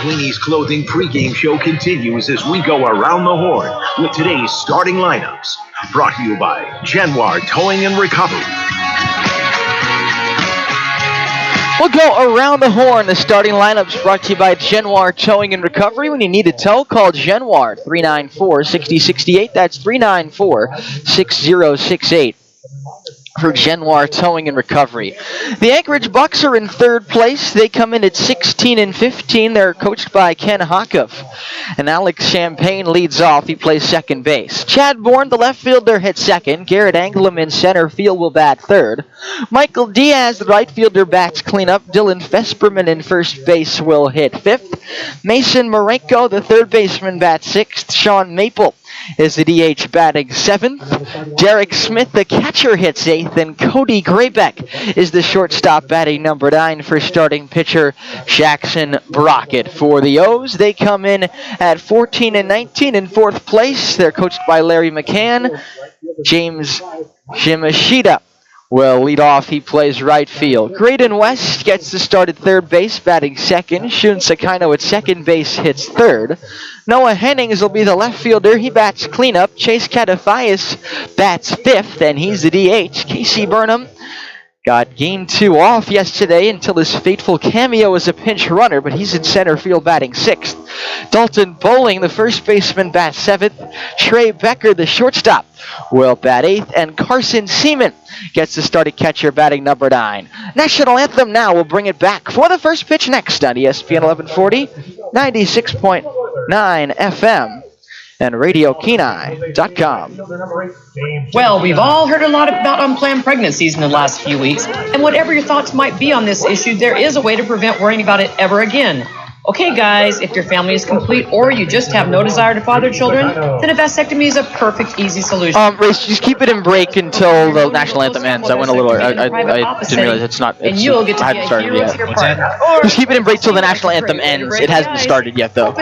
Sweeney's Clothing pregame show continues as we go around the horn with today's starting lineups. Brought to you by Genoir Towing and Recovery. We'll go around the horn. The starting lineups brought to you by Genoir Towing and Recovery. When you need a tow, call Genoir 394-6068. That's 394-6068. For Genoir Towing and Recovery. The Anchorage Bucs are in third place. They come in at 16 and 15. They're coached by Ken Hockoff. And Alex Champagne leads off. He plays second base. Chad Bourne, the left fielder, hits second. Garrett Anglam in center field will bat third. Michael Diaz, the right fielder, bats cleanup. Dylan Fesperman in first base will hit fifth. Mason Marenko, the third baseman, bats sixth. Sean Maple is the DH batting seventh. Derek Smith, the catcher, hits eighth. And Cody Graybeck is the shortstop batting number 9 for starting pitcher Jackson Brockett. For the O's, they come in at 14 and 19 in fourth place. They're coached by Larry McCann. James Shimashita will lead off. He plays right field. Graydon West gets the start at third base, batting second. Shun Sakino at second base hits third. Noah Hennings will be the left fielder. He bats cleanup. Chase Catafias bats fifth, and he's the DH. Casey Burnham got game 2 off yesterday until his fateful cameo as a pinch runner, but he's in center field batting sixth. Dalton Bowling, the first baseman, bats seventh. Trey Becker, the shortstop, will bat eighth. And Carson Seaman gets the start at catcher batting number 9. National Anthem now will bring it back for the first pitch next on ESPN 1140, 96.9 FM. And RadioKenai.com. Well, we've all heard a lot about unplanned pregnancies in the last few weeks, and whatever your thoughts might be on this issue, there is a way to prevent worrying about it ever again. Okay, guys, if your family is complete or you just have no desire to father children, then a vasectomy is a perfect, easy solution. Race, just keep it in break until the national anthem ends. I went a little. I didn't realize it's not. And you'll get to I hadn't started yet. What's that? Just keep it in break till the national anthem ends. It hasn't started yet, though.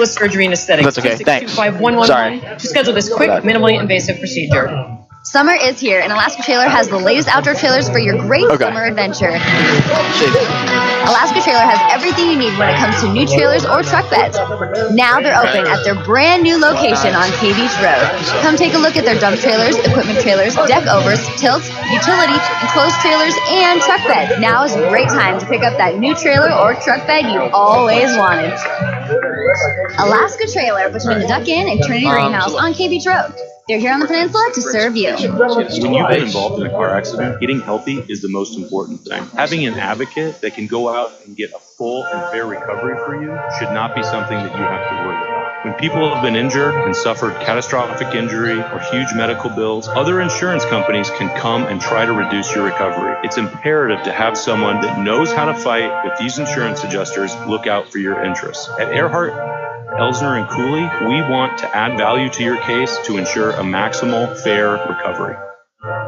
Surgery and aesthetics. That's okay. Thanks. Sorry. To schedule this quick, minimally invasive procedure. Summer is here, and Alaska Trailer has the latest outdoor trailers for your great summer adventure. Alaska Trailer has everything you need when it comes to new trailers or truck beds. Now they're open at their brand new location on K Beach Road. Come take a look at their dump trailers, equipment trailers, deck overs, tilts, utility, enclosed trailers, and truck beds. Now is a great time to pick up that new trailer or truck bed you've always wanted. Alaska Trailer between the Duck Inn and Trinity Greenhouse on K Beach Road. They're here on the peninsula to serve you. When you've been involved in a car accident, getting healthy is the most important thing. Having an advocate that can go out and get a full and fair recovery for you should not be something that you have to worry about. When people have been injured and suffered catastrophic injury or huge medical bills, other insurance companies can come and try to reduce your recovery. It's imperative to have someone that knows how to fight with these insurance adjusters look out for your interests. At Earhart, Elsner and Cooley, we want to add value to your case to ensure a maximal, fair recovery.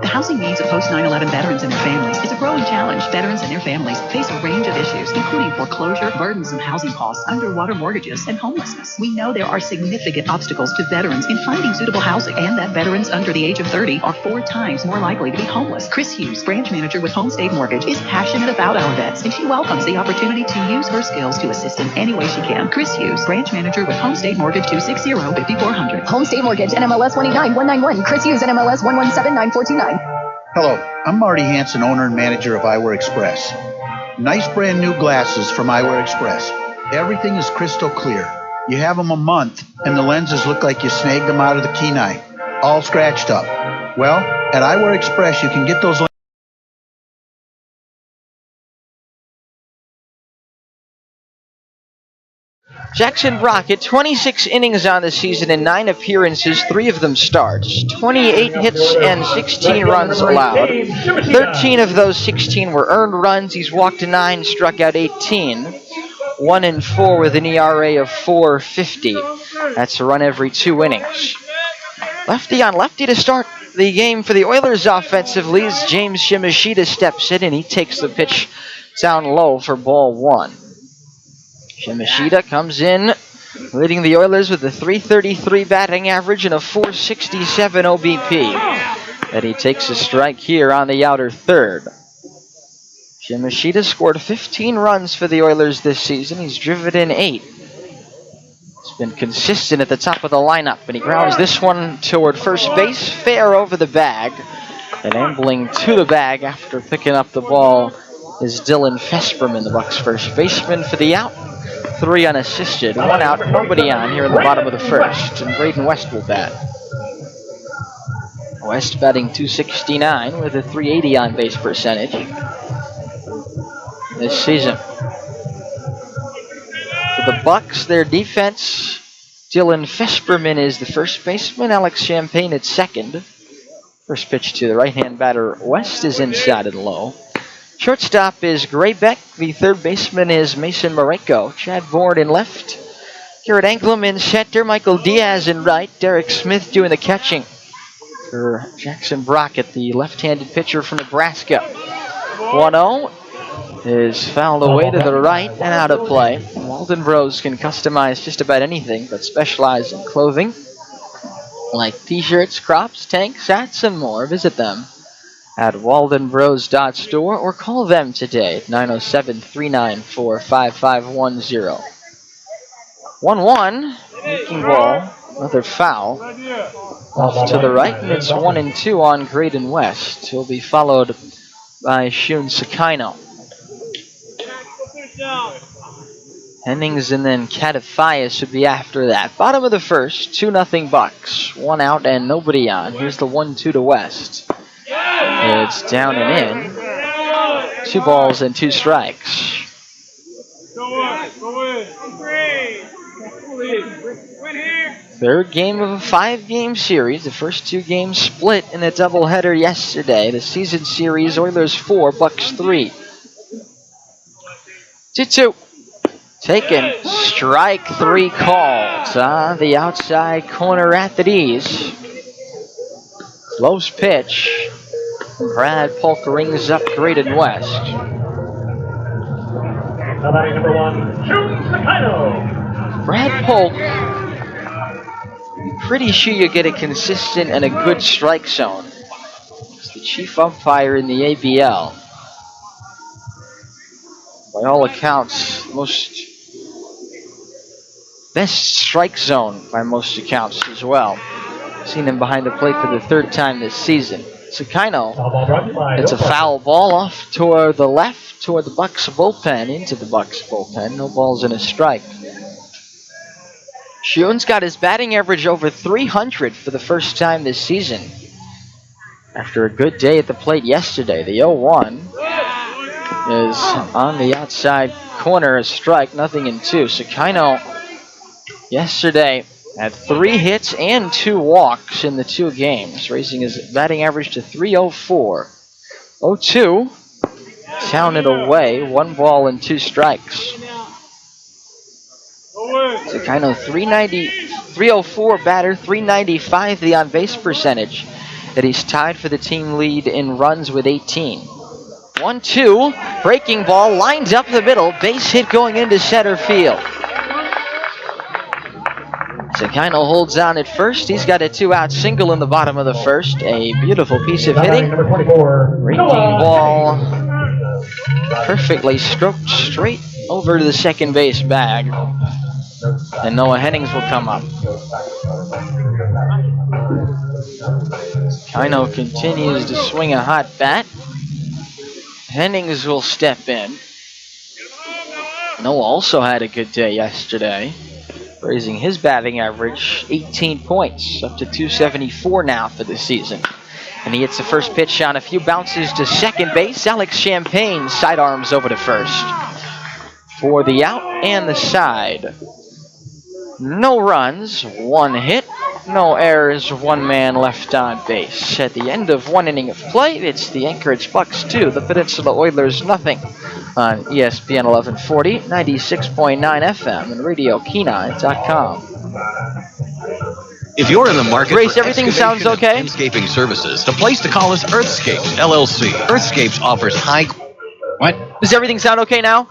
The housing needs of post-9/11 veterans and their families is a growing challenge. Veterans and their families face a range of issues, including foreclosure, burdensome housing costs, underwater mortgages, and homelessness. We know there are significant obstacles to veterans in finding suitable housing, and that veterans under the age of 30 are 4 times more likely to be homeless. Chris Hughes, branch manager with Home State Mortgage, is passionate about our vets, and she welcomes the opportunity to use her skills to assist in any way she can. Chris Hughes, branch manager with Home State Mortgage, 260-5400. Home State Mortgage, NMLS 189-191. Chris Hughes, NMLS 117-949. Hello, I'm Marty Hansen, owner and manager of Eyewear Express. Nice brand new glasses from Eyewear Express. Everything is crystal clear. You have them a month, and the lenses look like you snagged them out of the Kenai, all scratched up. Well, at Eyewear Express, you can get those lenses. Jackson Brockett, 26 innings on the season and 9 appearances, 3 of them starts. 28 hits and 16 runs allowed. 13 of those 16 were earned runs. He's walked 9, struck out 18. 1-4 with an ERA of 4.50. That's a run every 2 innings. Lefty on lefty to start the game for the Oilers offensively as James Shimashita steps in and he takes the pitch down low for ball 1. Shimashita comes in, leading the Oilers with a .333 batting average and a .467 OBP. And he takes a strike here on the outer third. Yamashita scored 15 runs for the Oilers this season. He's driven in 8. He's been consistent at the top of the lineup, and he grounds this one toward first base, fair over the bag. And ambling to the bag after picking up the ball is Dylan Fesperman, the Bucs first baseman, for the out. 3 unassisted, 1 out, nobody on here in the bottom of the first. And Braden West will bat. West batting .269 with a .380 on base percentage this season. For the Bucs, their defense, Dylan Fesperman is the first baseman, Alex Champagne at second. First pitch to the right-hand batter, West, is inside and low. Shortstop is Graybeck. The third baseman is Mason Mareko. Chad Bourne in left. Garrett Anglem in center. Michael Diaz in right. Derek Smith doing the catching for Jackson Brockett, the left-handed pitcher from Nebraska. 1-0 is fouled away to the right and out of play. Walden Bros can customize just about anything but specialize in clothing like t-shirts, crops, tanks, hats, and more. Visit them at waldenbros.store or call them today at 907-394-5510. 1-1, making ball, another foul off to the right, and it's 1-2 on Graydon West. He'll be followed by Shun Sakino. Hennings and then Catafias would be after that. Bottom of the first, 2-0 Bucs. 1 out and nobody on. Here's the 1-2 to West. It's down and in. 2 balls and 2 strikes. Third game of a 5-game series. The first 2 games split in a doubleheader yesterday. The season series, Oilers 4, Bucs 3. 2-2. Taken. Strike 3 called on the outside corner at the D's. Close pitch. Brad Polk rings up Graydon West. Brad Polk, pretty sure you get a consistent and a good strike zone. He's the chief umpire in the ABL. By all accounts, best strike zone by most accounts as well. Seen him behind the plate for the 3rd time this season. Sakino, it's a foul ball off toward the left, toward the Bucs bullpen, into the Bucs bullpen. No balls and a strike. Shun's got his batting average over 300 for the first time this season. After a good day at the plate yesterday, the 0-1 is on the outside corner, a strike, 0-2. Sakino yesterday had 3 hits and 2 walks in the 2 games, raising his batting average to .304. 0-2, counted away, 1 ball and 2 strikes. Sakino 304 batter, .395 the on-base percentage, that he's tied for the team lead in runs with 18. 1-2, breaking ball, lines up the middle, base hit going into center field. Sakino holds on at first. He's got a 2-out single in the bottom of the first. A beautiful piece of hitting. Breaking ball perfectly stroked straight over to the second base bag. And Noah Hennings will come up. Sakino continues to swing a hot bat. Hennings will step in. Noah also had a good day yesterday, raising his batting average 18 points, up to .274 now for the season. And he hits the first pitch on a few bounces to second base. Alex Champagne sidearms over to first for the out and the side. No runs, 1 hit, no errors, 1 man left on base. At the end of 1 inning of play, it's the Anchorage Bucs 2, the Peninsula Oilers 0 on ESPN 1140, 96.9 FM, and RadioKenai.com. If you're in the market Grace, for everything sounds okay? landscaping services, the place to call is Earthscapes, LLC. Earthscapes offers high... What? Does everything sound okay now?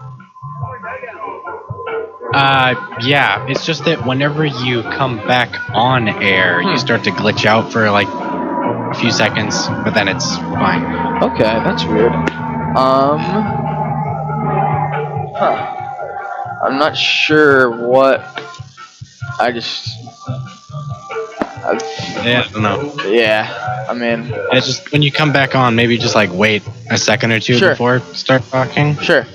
Yeah, it's just that whenever you come back on air, you start to glitch out for like a few seconds, but then it's fine. Okay, that's weird. I'm not sure what. I don't know. Yeah, I mean, It's just when you come back on, maybe just like wait a second or two before start talking. Sure.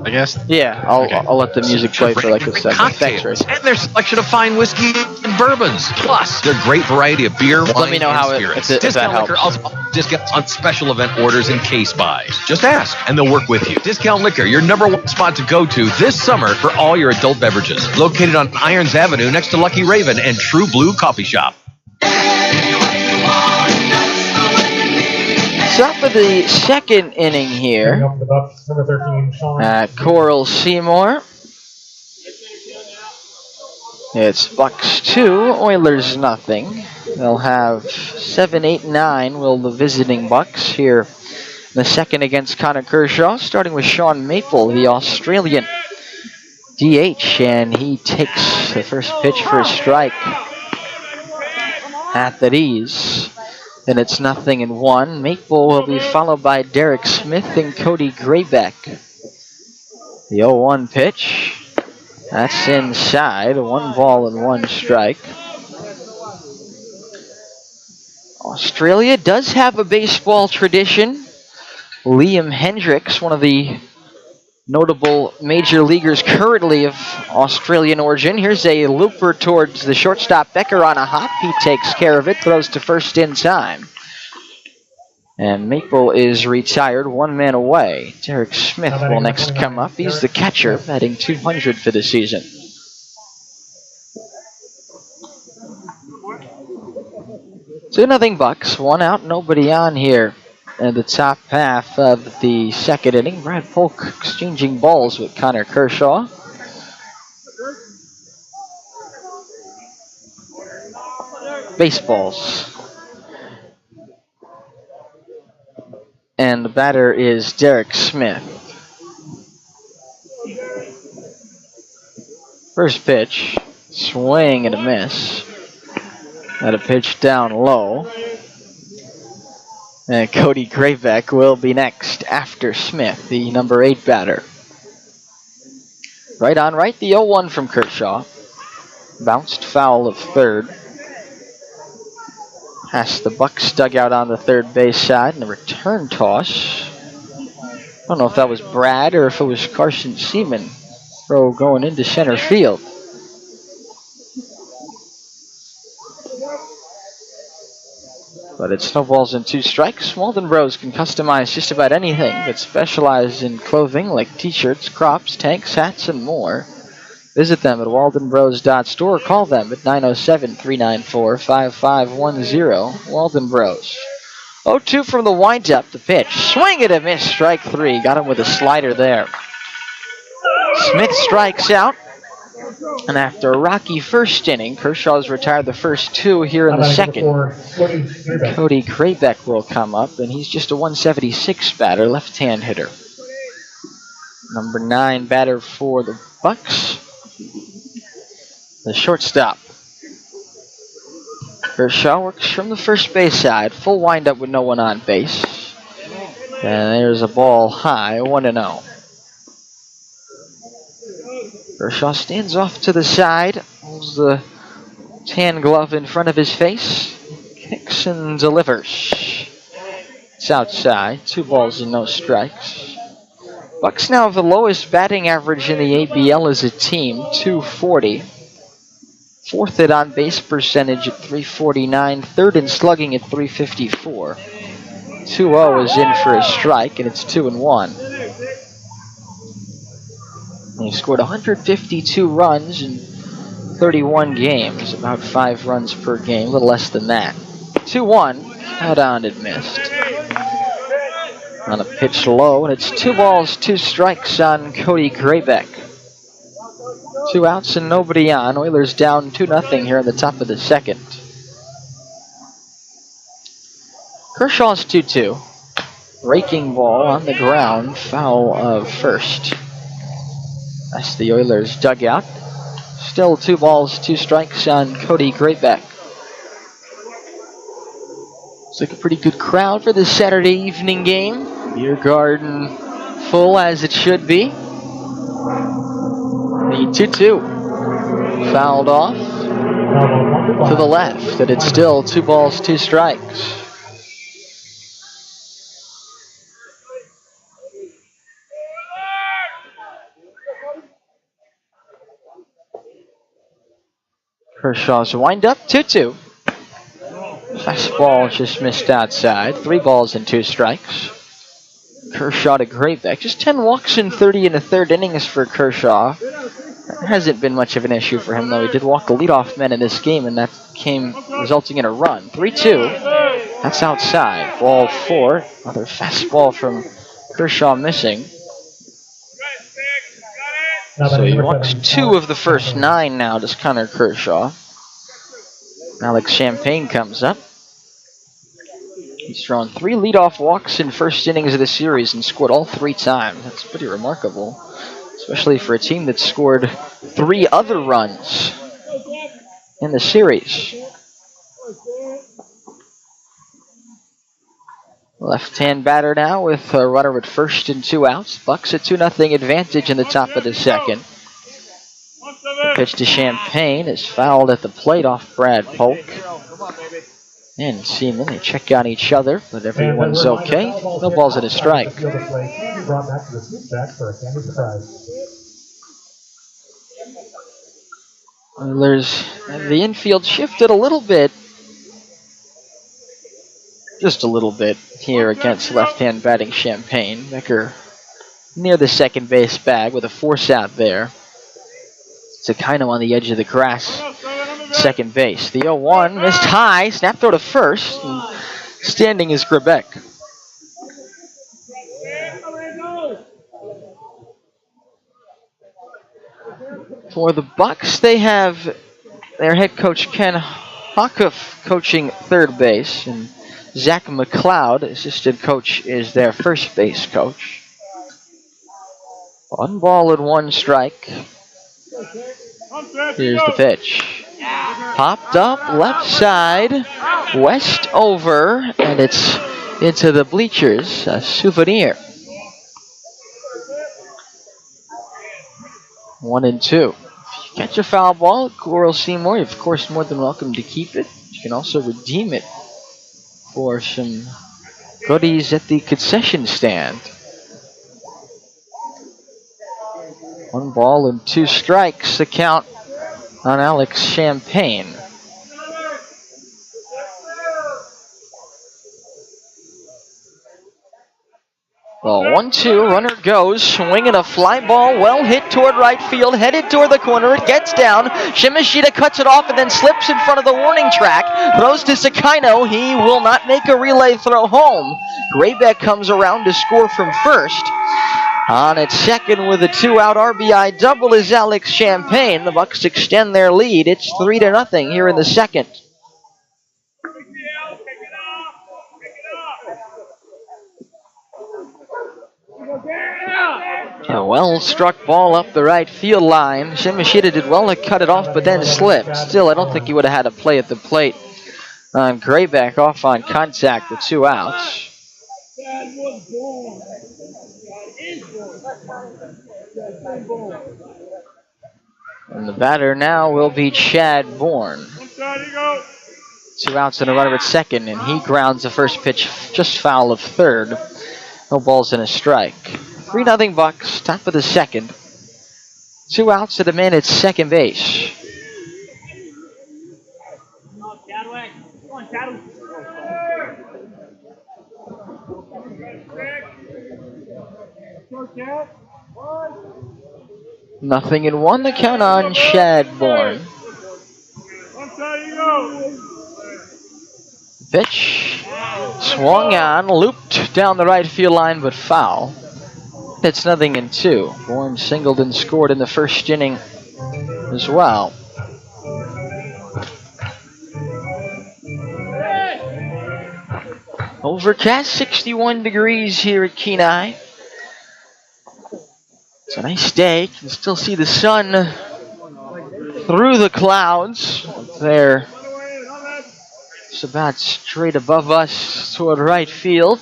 I guess. Yeah, I'll let the music play for like a second. Thanks, Ray. And their selection of fine whiskey and bourbons. Plus, their great variety of beer, wine, Let me know and how spirits. if that Discount helps. Liquor also offers discounts on special event orders and case buys. Just ask, and they'll work with you. Discount Liquor, your #1 spot to go to this summer for all your adult beverages. Located on Irons Avenue next to Lucky Raven and True Blue Coffee Shop. Top of the second inning here at Coral Seymour. It's Bucs 2, Oilers nothing. They'll have 7, 8, 9 will the visiting Bucs here in the second against Connor Kershaw, starting with Sean Maple, the Australian DH, and he takes the first pitch for a strike at the Diaz. And it's 0-1. Maple will be followed by Derek Smith and Cody Graybeck. The 0-1 pitch. That's inside. 1 ball and 1 strike. Australia does have a baseball tradition. Liam Hendricks, one of the notable major leaguers currently of Australian origin. Here's a looper towards the shortstop. Becker on a hop. He takes care of it, throws to first in time. And Maple is retired, 1 man away. Derek Smith will next come up. He's the catcher, batting .200 for the season. So 2-0 Bucs, 1 out, nobody on here. In the top half of the second inning, Brad Polk exchanging balls with Connor Kershaw. Baseballs. And the batter is Derek Smith. First pitch, swing and a miss. And a pitch down low. And Cody Graybeck will be next after Smith, the number 8 batter. Right on right, the 0-1 from Kershaw. Bounced foul of third. Past the Bucs dugout on the third base side, and a return toss. I don't know if that was Brad or if it was Carson Seaman. Throw going into center field. But it's no balls and 2 strikes. Walden Bros can customize just about anything, but specialize in clothing like t-shirts, crops, tanks, hats, and more. Visit them at waldenbros.store. Call them at 907-394-5510. Walden Bros. 0-2 from the windup. The pitch. Swing and a miss. Strike 3. Got him with a slider there. Smith strikes out. And after a rocky first inning, Kershaw's retired the first 2 here in the second. Cody Graybeck will come up, and he's just a 176 batter, left-hand hitter. Number 9 batter for the Bucs. The shortstop. Kershaw works from the first base side. Full windup with no one on base. And there's a ball high, 1-0. Kershaw stands off to the side. Holds the tan glove in front of his face. Kicks and delivers. It's outside. 2 balls and no strikes. Bucs now have the lowest batting average in the ABL as a team, .240. 4th at on-base percentage at .349. 3rd in slugging at .354. 2-0 is in for a strike, and it's 2-1. He scored 152 runs in 31 games, about 5 runs per game, a little less than that. 2-1, head on and missed. On a pitch low, and it's 2 balls, 2 strikes on Cody Graybeck. 2 outs and nobody on. Oilers down 2-0 here in the top of the second. Kershaw's 2-2. Raking ball on the ground, foul of first. That's the Oilers dugout. Still 2 balls, 2 strikes on Cody Graybeck. Looks like a pretty good crowd for this Saturday evening game. Beer garden full as it should be. The 2-2. Fouled off to the left, and it's still 2 balls, 2 strikes. Kershaw's wind up, 2-2. Fastball just missed outside. 3 balls and 2 strikes. Kershaw to Greatbeck. Just 10 walks in 30 in the third innings for Kershaw. That hasn't been much of an issue for him, though. He did walk the leadoff man in this game, and that came resulting in a run. 3-2. That's outside. Ball 4. Another fastball from Kershaw missing. So he walks 2 of the first 9 now, does Connor Kershaw. Alex Champagne comes up. He's thrown 3 leadoff walks in first innings of the series and scored all 3 times. That's pretty remarkable, especially for a team that scored 3 other runs in the series. Left-hand batter now with a runner at first and 2 outs. Bucs a 2-0 advantage in the top of the second. The pitch to Champagne is fouled at the plate off Brad Polk. And Seaman, they check on each other, but everyone's okay. No balls and a strike. Oilers, the infield shifted a little bit. Just a little bit here against left-hand batting Champagne. Becker near the second base bag with a force out there. Takino on the edge of the grass. Second base. The 0-1 missed high. Snap throw to first. And standing is Grebeck. For the Bucs, they have their head coach Ken Hockhoff coaching third base, and Zach McLeod, assistant coach, is their first base coach. 1 ball and 1 strike. Here's the pitch. Popped up, left side, west over, and it's into the bleachers, a souvenir. 1-2. If you catch a foul ball at Coral Seymour, you're of course more than welcome to keep it. You can also redeem it for some goodies at the concession stand. 1 ball and 2 strikes, the count on Alex Champagne. Well, 1-2, runner goes, swinging a fly ball, well hit toward right field, headed toward the corner, it gets down, Shimashita cuts it off and then slips in front of the warning track, throws to Sakino, he will not make a relay throw home. Greatbeck comes around to score from first. On at second with a 2-out RBI double is Alex Champagne. The Bucs extend their lead. It's 3-0 here in the second. A well-struck ball up the right field line. Shimashita did well to cut it off, but then slipped. Still, I don't think he would have had a play at the plate on Greatbeck off on contact with 2 outs. And the batter now will be Chad Bourne. 2 outs and a runner at second, and he grounds the first pitch just foul of third. No balls and a strike. 3-0 Bucs, top of the second. 2 outs and a man at second base. Nothing in 1, the count on Chad Bourne. Pitch swung on, looped down the right field line, but foul. It's 0-2. Bourne singled and scored in the first inning as well. Overcast, 61 degrees here at Kenai. It's a nice day. You can still see the sun through the clouds up there. It's about straight above us toward right field.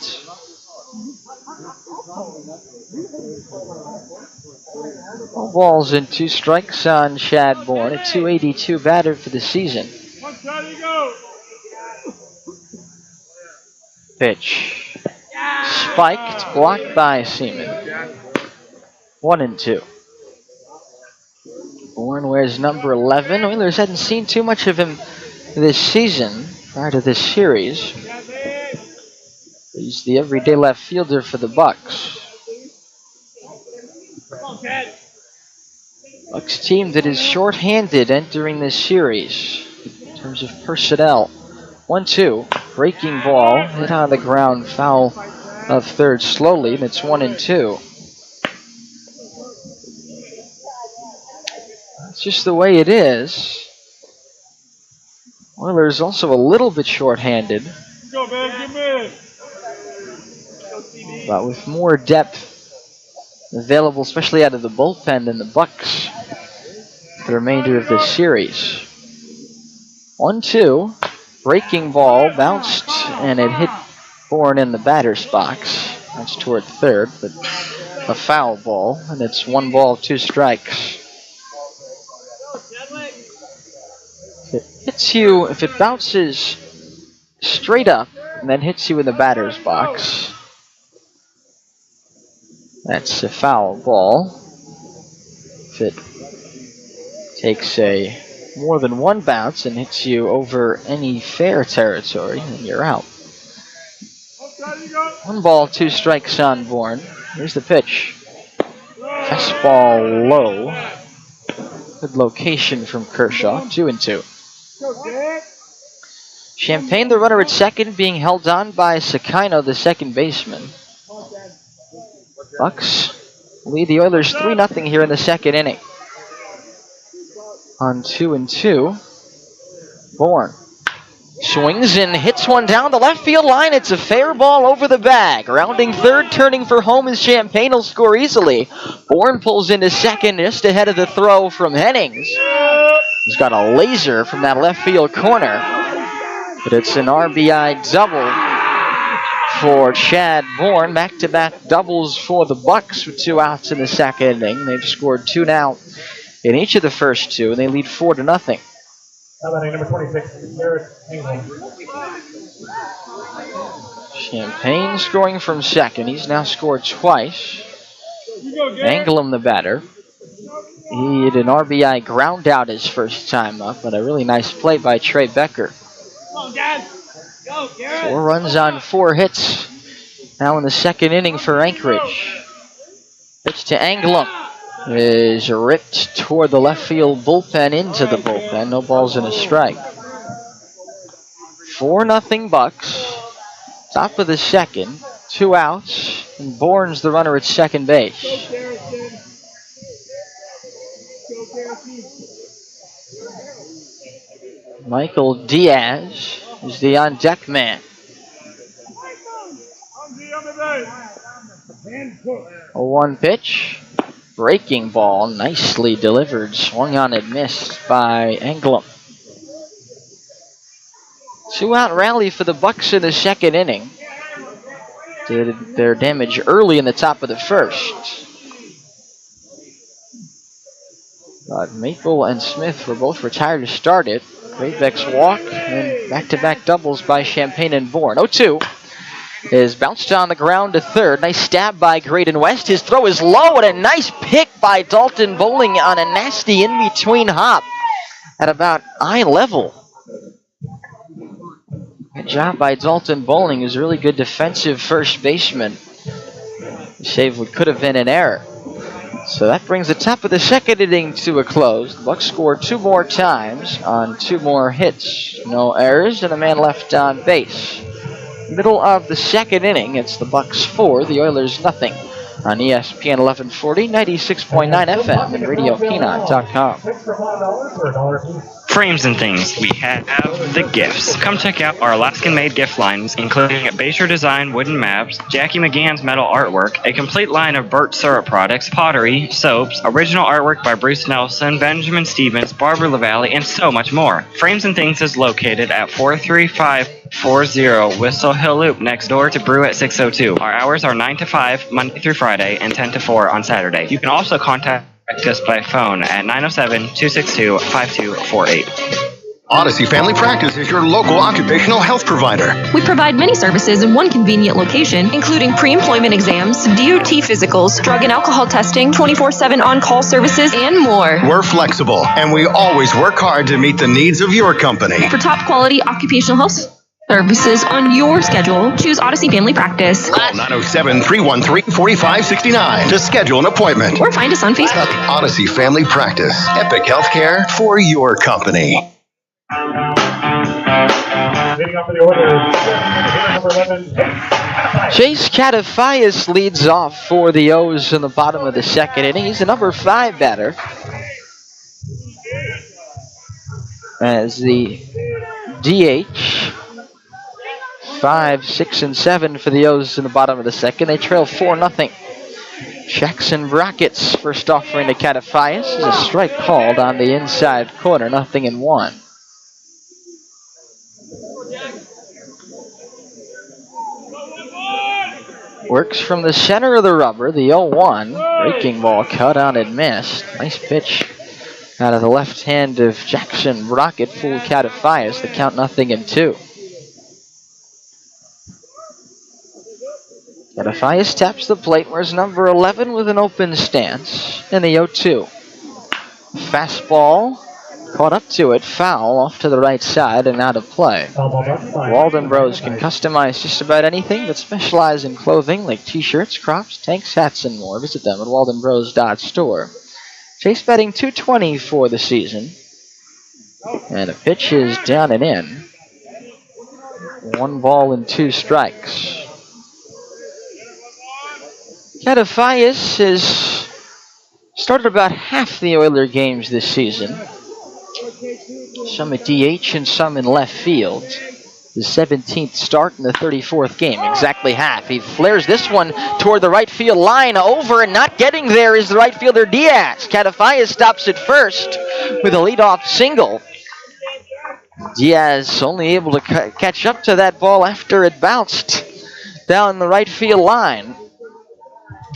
All balls and 2 strikes on Chad Bourne, a 282 batter for the season. Pitch. Spiked, blocked by Seaman. 1-2. Bourne wears number 11. Oilers hadn't seen too much of him this season prior to this series. He's the everyday left fielder for the Bucs. Bucs team that is short-handed entering this series in terms of personnel. 1-2, breaking ball, hit on the ground, foul of third slowly, and it's 1-2. That's just the way it is. Oilers also a little bit short-handed, but with more depth available, especially out of the bullpen, than the Bucs the remainder of this series. 1-2, breaking ball, bounced, and it hit Bourne in the batter's box. That's toward third, but a foul ball, and it's 1 ball, 2 strikes. If it hits you, if it bounces straight up and then hits you in the batter's box, that's a foul ball. If it takes more than 1 bounce and hits you over any fair territory, then you're out. 1 ball, 2 strikes on Bourne. Here's the pitch. Fastball low. Good location from Kershaw. 2-2. Champagne, the runner at second, being held on by Sakino, the second baseman. Bucs lead the Oilers 3-0 here in the second inning. On 2-2, Bourne swings and hits one down the left field line. It's a fair ball over the bag. Rounding third, turning for home as Champagne will score easily. Bourne pulls into second just ahead of the throw from Hennings. He's got a laser from that left field corner. But it's an RBI double for Chad Bourne. Back-to-back doubles for the Bucs with 2 outs in the second inning. They've scored 2 now in each of the first 2, and they lead 4-0. How about number 26, Garrett England? Champagne scoring from second. He's now scored twice. Anglem, the batter. He had an RBI ground out his first time up, but a really nice play by Trey Becker. 4 runs on 4 hits now in the second inning for Anchorage. Pitch to Anglem is ripped toward the left field bullpen, into the bullpen. No balls and a strike. 4-0 Bucs. Top of the second. 2 outs. And Bourne's the runner at second base. Michael Diaz is the on-deck man. A 1 pitch. Breaking ball, nicely delivered. Swung on and missed by Anglem. 2-out rally for the Bucs in the second inning. Did their damage early in the top of the first. But Maple and Smith were both retired to start it. Graybeck's walk and back-to-back doubles by Champagne and Bourne. 0-2 is bounced on the ground to third. Nice stab by Graydon West. His throw is low, and a nice pick by Dalton Bowling on a nasty in-between hop at about eye level. Good job by Dalton Bowling, who's a really good defensive first baseman. The save could have been an error. So that brings the top of the second inning to a close. The Bucs score 2 more times on 2 more hits. No errors and a man left on base. Middle of the second inning, it's the Bucs 4, the Oilers nothing. On ESPN 1140, 96.9 FM, and RadioPeanut.com. Frames and things, we have the gifts. Come check out our Alaskan-made gift lines, including Bayshore Design wooden maps, Jackie McGann's metal artwork, a complete line of Burt syrup products, pottery, soaps, original artwork by Bruce Nelson, Benjamin Stevens, Barbara LaValle, and so much more. Frames and Things is located at 435 40 Whistle Hill Loop next door to Brew at 602. Our hours are 9 to 5 Monday through Friday and 10 to 4 on Saturday. You can also contact us by phone at 907-262-5248. Odyssey Family Practice is your local occupational health provider. We provide many services in one convenient location, including pre-employment exams, DOT physicals, drug and alcohol testing, 24/7 on-call services, and more. We're flexible, and we always work hard to meet the needs of your company. For top quality occupational health services on your schedule, choose Odyssey Family Practice. Call 907-313-4569 to schedule an appointment. Or find us on Facebook. Odyssey Family Practice. Epic healthcare for your company. Leading off for the order, number 11. Chase Catafias leads off for the O's in the bottom of the second inning. He's the number 5 batter. As the DH, 5, 6, and 7 for the O's in the bottom of the second. They trail 4-0. Jackson Brockett's first offering to Catafias is a strike called on the inside corner, 0-1. Works from the center of the rubber, the 0-1. Breaking ball cut on and missed. Nice pitch out of the left hand of Jackson Brockett. Fooled Catafias. The count 0-2. Catafias taps the plate, wears number 11 with an open stance. And the 0-2. Fastball. Caught up to it, foul off to the right side and out of play. Walden Bros can customize just about anything but specialize in clothing like t-shirts, crops, tanks, hats, and more. Visit them at waldenbros.store. Chase batting .220 for the season. And a pitch is down and in. 1 ball and 2 strikes. Catafias has started about half the Oiler games this season. Some at DH and some in left field. The 17th start in the 34th game, exactly half. He flares this one toward the right field line, over and not getting there is the right fielder Diaz. Catafias stops at first with a leadoff single. Diaz only able to catch up to that ball after it bounced down the right field line.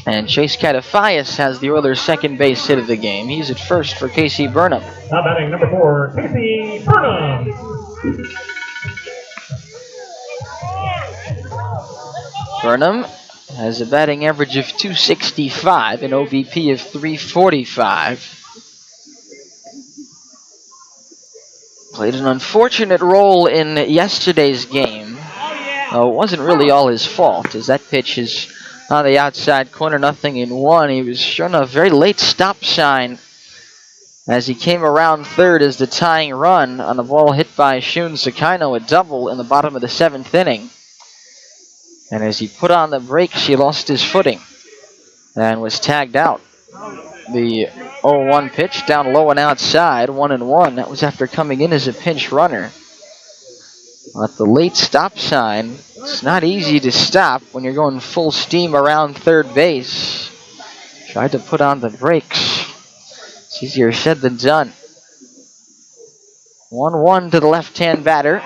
And Chase Catafias has the Oilers' second base hit of the game. He's at first for Casey Burnham. Now batting number 4, Casey Burnham. Burnham has a batting average of .265, an OBP of .345. Played an unfortunate role in yesterday's game. It wasn't really all his fault, as that pitch is on the outside corner, 0-1. He was shown a very late stop sign as he came around third as the tying run on the ball hit by Shun Sakino, a double in the bottom of the 7th inning. And as he put on the brakes, he lost his footing and was tagged out. The 0-1 pitch down low and outside, 1-1. That was after coming in as a pinch runner. But the late stop sign, it's not easy to stop when you're going full steam around third base. Tried to put on the brakes. It's easier said than done. 1-1 to the left-hand batter.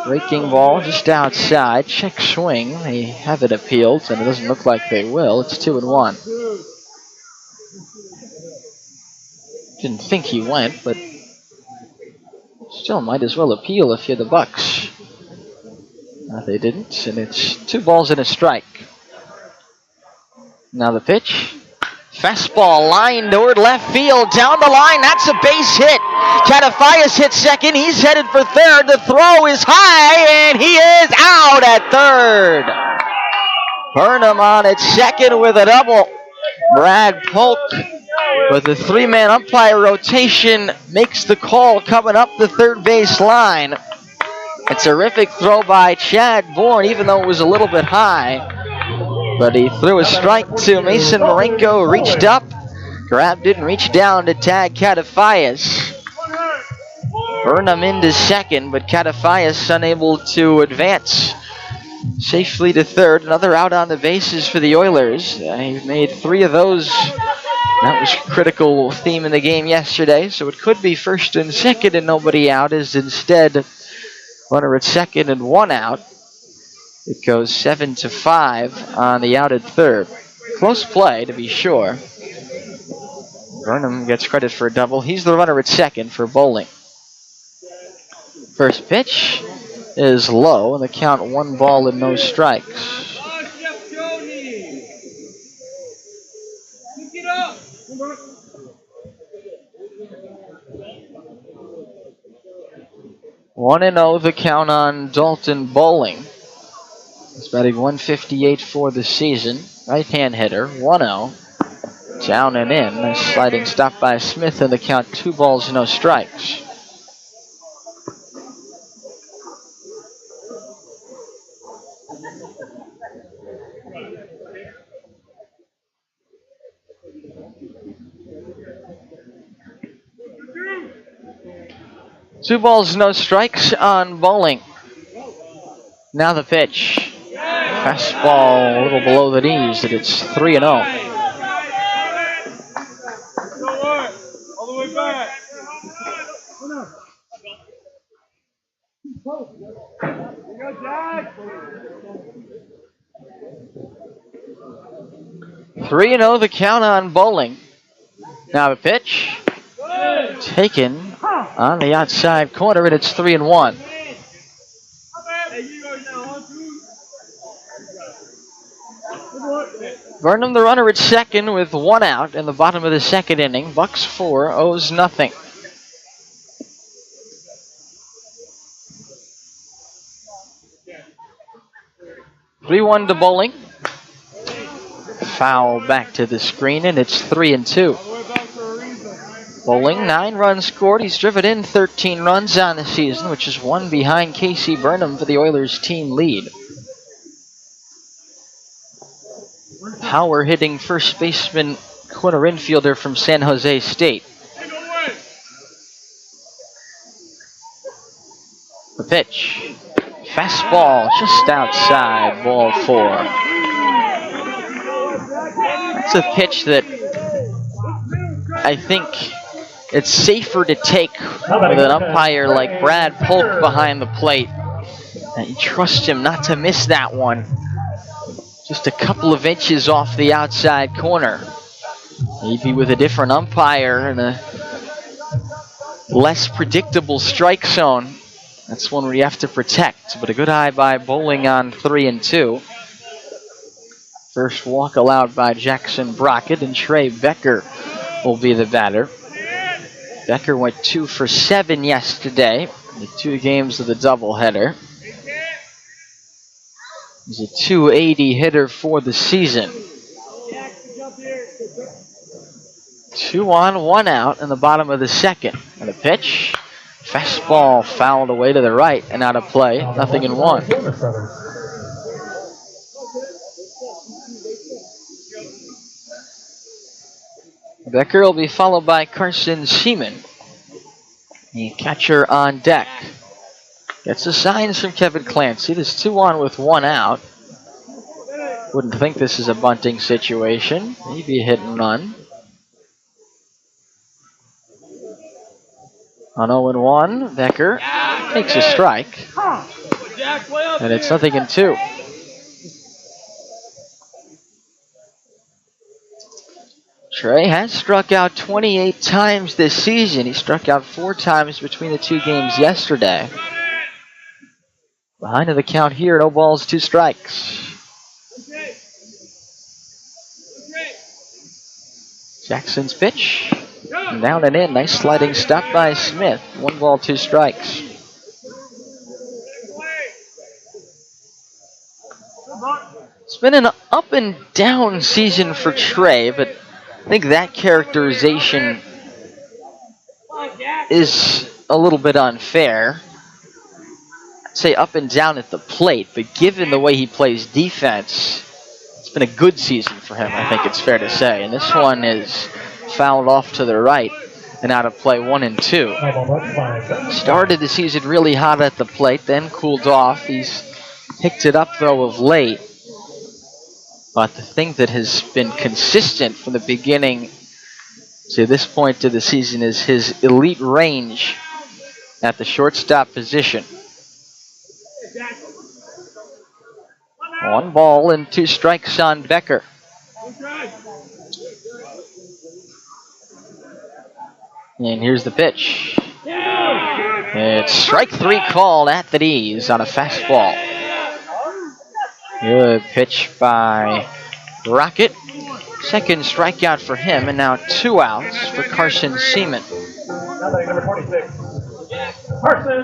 Breaking ball just outside. Check swing. They have it appealed, and it doesn't look like they will. It's 2-1. Didn't think he went, but still might as well appeal if you're the Bucs. They didn't, and it's 2 balls and a strike. Now the pitch. Fastball line toward left field, down the line, that's a base hit. Catafias hits second, he's headed for third. The throw is high, and he is out at third. Burnham on at second with a double. Brad Polk with a 3-man umpire rotation makes the call coming up the third base line. A terrific throw by Chad Bourne, even though it was a little bit high. But he threw a strike to Mason Marenko, reached up, grabbed, didn't reach down to tag Catafias. Burnham into second, but Catafias unable to advance safely to third. Another out on the bases for the Oilers. He made 3 of those. That was a critical theme in the game yesterday, so it could be first and second and nobody out, as instead Runner at second and 1 out. It goes 7-5 on the out at third. Close play, to be sure. Burnham gets credit for a double. He's the runner at second for Bowling. First pitch is low, and the count 1 ball and no strikes. One and 0 the count on Dalton Bowling. He's batting .158 for the season. Right-hand hitter, 1-0. Down and in. Nice sliding stop by Smith, and the count 2 balls, no strikes. Two balls, no strikes on Bowling. Now the pitch. Fastball a little below the knees, and it's 3-0. All the way back. 3-0 the count on Bowling. Now the pitch. Taken on the outside corner, and it's 3-1. Burnham the runner at second with 1 out in the bottom of the second inning. Bucs 4, O's nothing. (3-1) to Bowling. Foul back to the screen, and it's 3-2. Bowling, 9 runs scored. He's driven in 13 runs on the season, which is 1 behind Casey Burnham for the Oilers team lead. Power hitting first baseman, corner infielder from San Jose State. The pitch. Fastball just outside, ball 4. That's a pitch that I think it's safer to take with an umpire like Brad Polk behind the plate. And you trust him not to miss that one. Just a couple of inches off the outside corner. Maybe with a different umpire and a less predictable strike zone, that's one where you have to protect. But a good eye by Bowling on 3-2. First walk allowed by Jackson Brockett, and Trey Becker will be the batter. Becker went 2 for 7 yesterday, the 2 games of the doubleheader. He's a .280 hitter for the season. 2 on, 1 out in the bottom of the second. And the pitch, fastball fouled away to the right and out of play, 0-1. Becker will be followed by Carson Seaman, the catcher on deck. Gets the signs from Kevin Clancy. It is 2 on with 1 out. Wouldn't think this is a bunting situation. Maybe a hit and run. On 0-1, Becker takes a strike. And it's 0-2. Trey has struck out 28 times this season. He struck out 4 times between the 2 games yesterday. Behind of the count here, 0 balls, 2 strikes. Jackson's pitch. Down and in. Nice sliding stop by Smith. 1 ball, 2 strikes. It's been an up and down season for Trey, but I think that characterization is a little bit unfair. I'd say up and down at the plate, but given the way he plays defense, it's been a good season for him, I think it's fair to say. And this one is fouled off to the right and out of play, 1-2. Started the season really hot at the plate, then cooled off. He's picked it up, though, of late. But the thing that has been consistent from the beginning to this point of the season is his elite range at the shortstop position. 1 ball and 2 strikes on Becker. And here's the pitch. It's strike 3 called at the D's on a fastball. Good pitch by Rocket. Second strikeout for him, and now 2 outs for Carson Seaman.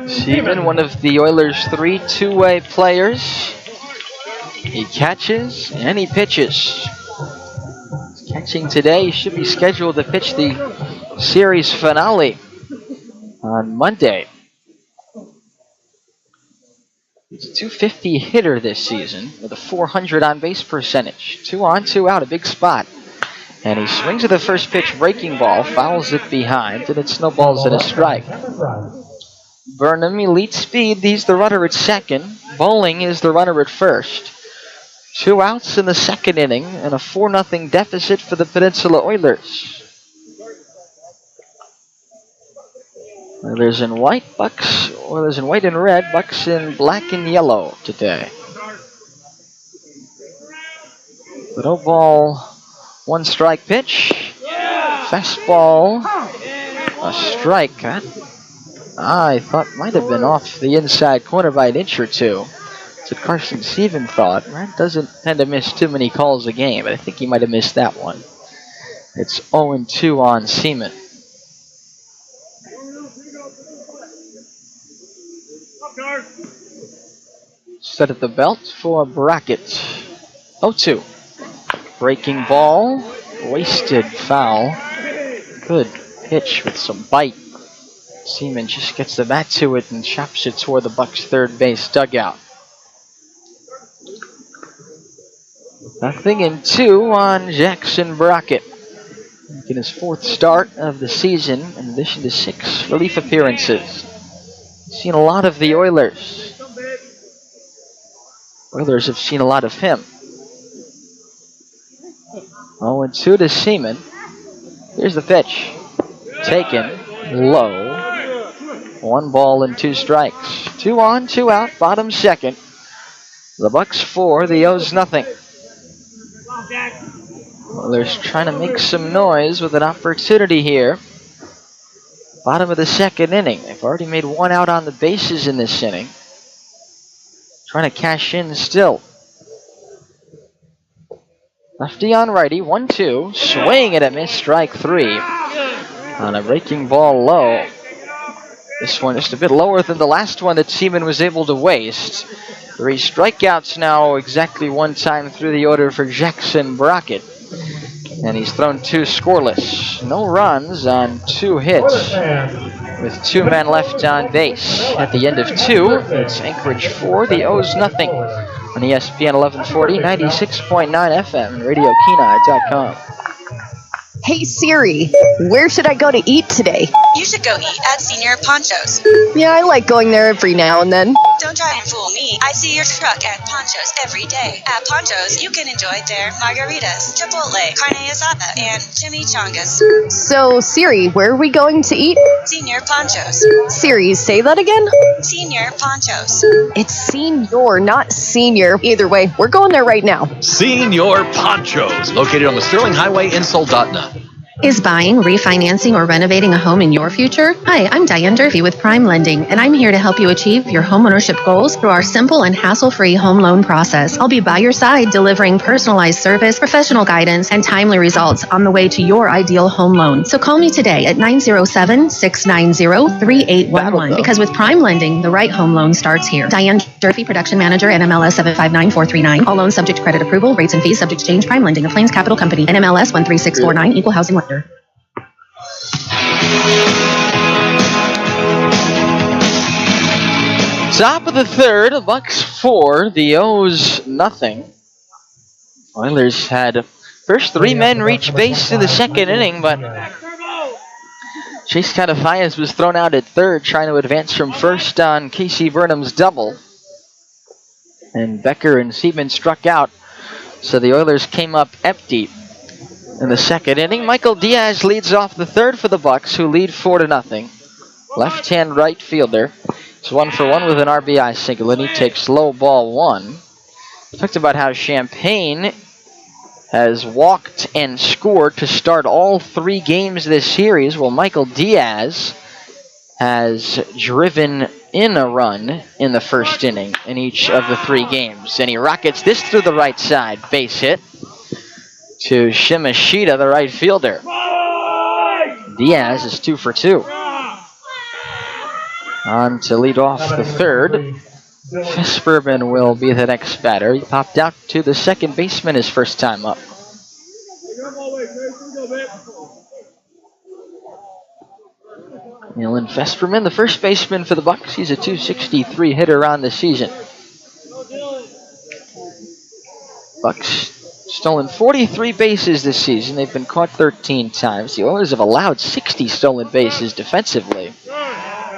Seaman, one of the Oilers' 3 two-way players. He catches and he pitches. He's catching today. He should be scheduled to pitch the series finale on Monday. He's a .250 hitter this season with a .400 on-base percentage. 2 on, 2 out, a big spot. And he swings at the first pitch, breaking ball, fouls it behind, and it snowballs at a strike. Burnham, elite speed, he's the runner at second. Bowling is the runner at first. 2 outs in the second inning, and a 4-0 deficit for the Peninsula Oilers. Oilers in white, Bucs. Oilers in white and red, Bucs in black and yellow today. But 0 ball, 1 strike pitch. Fastball, a strike. That I thought might have been off the inside corner by an inch or 2. That's what Carson Seaman thought. Red doesn't tend to miss too many calls a game, but I think he might have missed that one. It's 0-2 on Seaman. Set at the belt for Brackett. 0-2. Breaking ball. Wasted foul. Good pitch with some bite. Seaman just gets the bat to it and chops it toward the Bucs' third base dugout. 0-2 on Jackson Brackett. Making his 4th start of the season in addition to 6 relief appearances. Seen a lot of the Oilers. Oilers have seen a lot of him. 0-2 to Seaman. Here's the pitch. Taken low. 1 ball and 2 strikes. 2 on, 2 out, bottom second. The Bucs 4, the O's nothing. Oilers trying to make some noise with an opportunity here. Bottom of the second inning. They've already made 1 out on the bases in this inning. Trying to cash in still. Lefty on righty, 1-2. Swing and a miss, strike 3. On a breaking ball low. This one just a bit lower than the last one that Seaman was able to waste. 3 strikeouts now, exactly 1 time through the order for Jackson Brackett. And he's thrown 2 scoreless. No runs on 2 hits. With 2 men left on base. At the end of 2, it's Anchorage 4, the O's nothing. On ESPN 1140, 96.9 FM, and RadioKenai.com. Hey Siri, where should I go to eat today? You should go eat at Senior Ponchos. Yeah, I like going there every now and then. Don't try and fool me. I see your truck at Ponchos every day. At Ponchos, you can enjoy their margaritas, chipotle, carne asada, and chimichangas. So, Siri, where are we going to eat? Senior Ponchos. Siri, say that again? Senior Ponchos. It's senior, not senior. Either way, we're going there right now. Senior Ponchos, located on the Sterling Highway in Soldotna. Is buying, refinancing, or renovating a home in your future? Hi, I'm Diane Durfee with Prime Lending, and I'm here to help you achieve your homeownership goals through our simple and hassle-free home loan process. I'll be by your side delivering personalized service, professional guidance, and timely results on the way to your ideal home loan. So call me today at 907-690-3811 because with Prime Lending, the right home loan starts here. Diane Durfee, Production Manager, NMLS 759439. All loans subject to credit approval, rates and fees subject to change. Prime Lending, a Plains Capital Company, NMLS 13649, Equal Housing Lender. Top of the third, Bucs 4, the O's nothing. Oilers had first 3 men reach base in the second inning, but Chase Catafias was thrown out at third, trying to advance from first on Casey Burnham's double. And Becker and Seaman struck out, so the Oilers came up empty. In the second inning, Michael Diaz leads off the third for the Bucs, who lead 4-0. Left-hand right fielder. He's 1 for 1 with an RBI single, and he takes low ball 1. Talked about how Champaign has walked and scored to start all 3 games this series. Well, Michael Diaz has driven in a run in the first inning in each of the 3 games. And he rockets this through the right side. Base hit to Shimashita, the right fielder. Diaz is 2 for 2. On to lead off the third. Vesperman will be the next batter. He popped out to the second baseman his first time up. Dylan Vesperman, the first baseman for the Bucs. He's a .263 hitter on the season. Bucs stolen 43 bases this season. They've been caught 13 times. The Oilers have allowed 60 stolen bases defensively.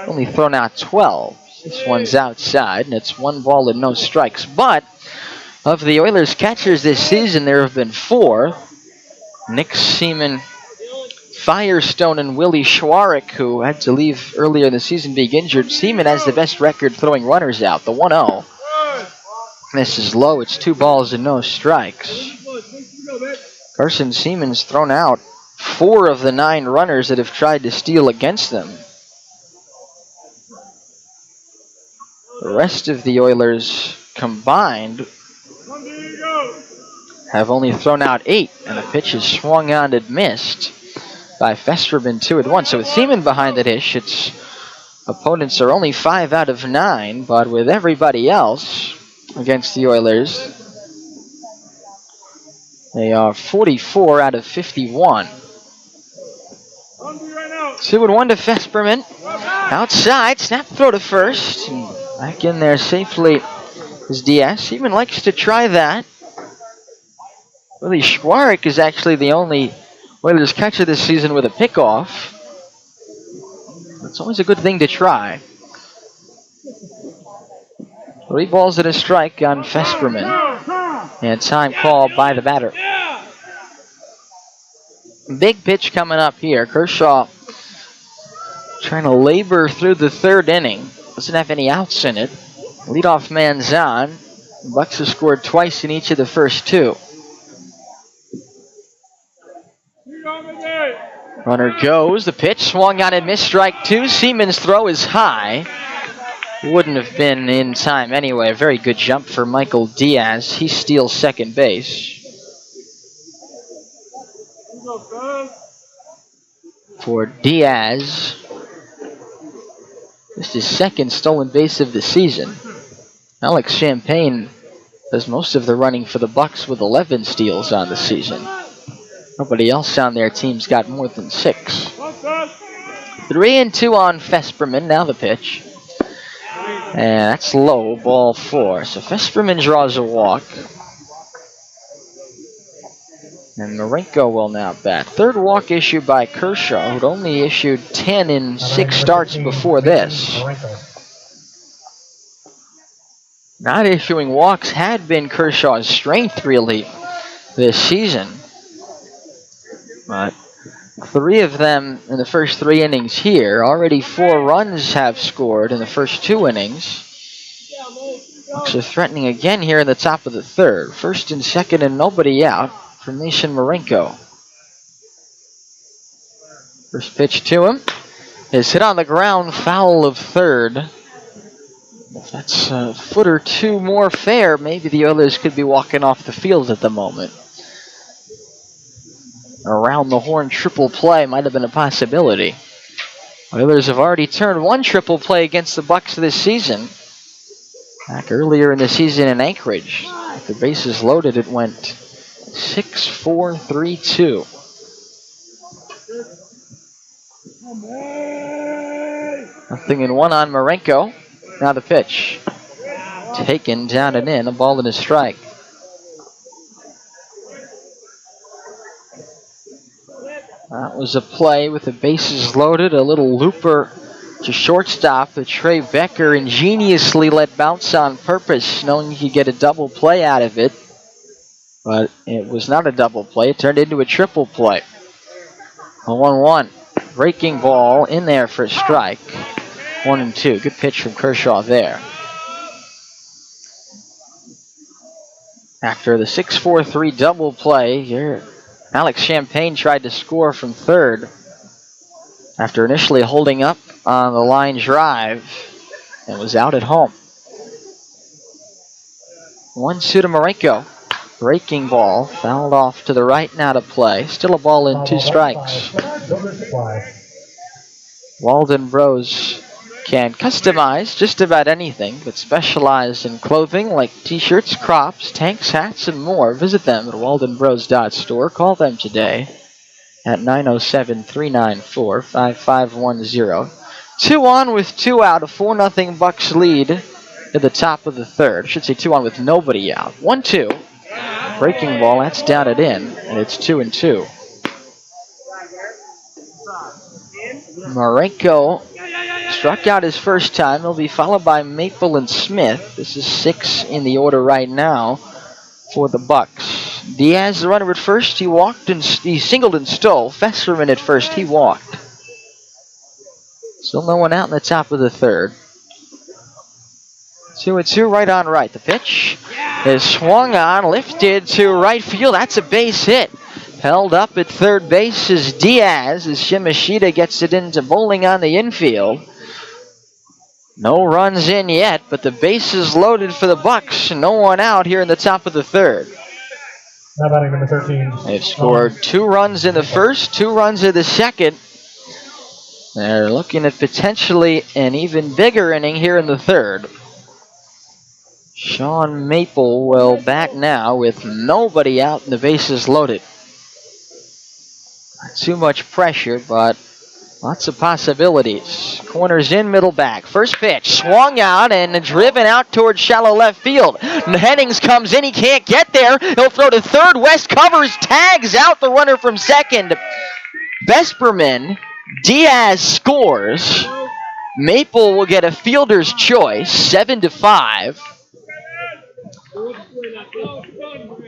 Only thrown out 12. This one's outside, and it's 1 ball and no strikes. But of the Oilers catchers this season, there have been 4. Nick Seaman, Firestone, and Willie Schwarrick, who had to leave earlier in the season being injured. Seaman has the best record throwing runners out, the 1-0. This is low. It's 2 balls and no strikes. Carson Seaman's thrown out 4 of the 9 runners that have tried to steal against them. The rest of the Oilers combined have only thrown out 8, and the pitch is swung on and missed by Festerman 2-1. So with Seaman behind the dish, its opponents are only 5 out of 9, but with everybody else against the Oilers, they are 44 out of 51. 2-1 to Vesperman. Outside, snap throw to first. And back in there safely is Diaz. Seaman likes to try that. Willie Schwarrick is actually the only Oilers catcher this season with a pickoff. It's always a good thing to try. 3 balls and a strike on Vesperman. And time called by the batter. Big pitch coming up here. Kershaw trying to labor through the 3rd inning. Doesn't have any outs in it. Leadoff man's on. Bucs have scored twice in each of the first 2. Runner goes. The pitch swung on and missed, strike 2. Seaman's throw is high. Wouldn't have been in time anyway. A very good jump for Michael Diaz. He steals second base. For Diaz, this is 2nd stolen base of the season. Alex Champaign does most of the running for the Bucs with 11 steals on the season. Nobody else on their team's got more than 6. 3-2 on Vesperman. Now the pitch. And that's low, ball 4. So Vesperman draws a walk. And Marenko will now bat. 3rd walk issued by Kershaw, who'd only issued 10 in 6 starts before this. Not issuing walks had been Kershaw's strength, really, this season. But 3 of them in the first 3 innings here. Already 4 runs have scored in the first 2 innings. Bucs are threatening again here in the top of the 3rd. 1st and 2nd and nobody out for Mason Marenko. First pitch to him is hit on the ground, foul of 3rd. If that's a foot or 2 more fair, maybe the Oilers could be walking off the field at the moment. Around the horn triple play might have been a possibility. Oilers have already turned 1 triple play against the Bucs this season. Back earlier in the season in Anchorage. With the bases loaded, it went 6-4-3-2. Nothing in 1 on Marenko. Now the pitch. Taken down and in. A ball and a strike. That was a play with the bases loaded. A little looper to shortstop that Trey Becker ingeniously let bounce on purpose, knowing he could get a double play out of it. But it was not a double play. It turned into a triple play. A 1-1. Breaking ball in there for a strike. 1-2. Good pitch from Kershaw there. After the 6-4-3 double play, here Alex Champagne tried to score from third after initially holding up on the line drive and was out at home. 1-2 to Marenko. Breaking ball, fouled off to the right now to play. Still a ball in 2 strikes. Walden Bros can customize just about anything, but specialize in clothing like t-shirts, crops, tanks, hats, and more. Visit them at waldenbros.store. Call them today at 907-394-5510. 2 on with 2 out, a 4-0 Bucs lead at the top of the third. I should say 2 on with nobody out. 1-2. Breaking ball, that's down and in, and it's 2-2. Marenko struck out his first time. He'll be followed by Maple and Smith. This is 6 in the order right now for the Bucs. Diaz, the runner at first. He singled and stole. Fesserman at first. He walked. Still no one out in the top of the third. 2-2, right on right. The pitch is swung on, lifted to right field. That's a base hit. Held up at third base is Diaz as Shimashita gets it into bowling on the infield. No runs in yet, but the base is loaded for the Bucs. No one out here in the top of the third. Now batting number 13. They've scored 2 runs in the first, 2 runs in the second. They're looking at potentially an even bigger inning here in the third. Sean Maple will bat now with nobody out and the bases loaded. Not too much pressure, but lots of possibilities. Corners in, middle back. First pitch, swung out and driven out towards shallow left field. Hennings comes in, he can't get there. He'll throw to third. West covers, tags out the runner from second. Besperman, Diaz scores. Maple will get a fielder's choice, 7-5.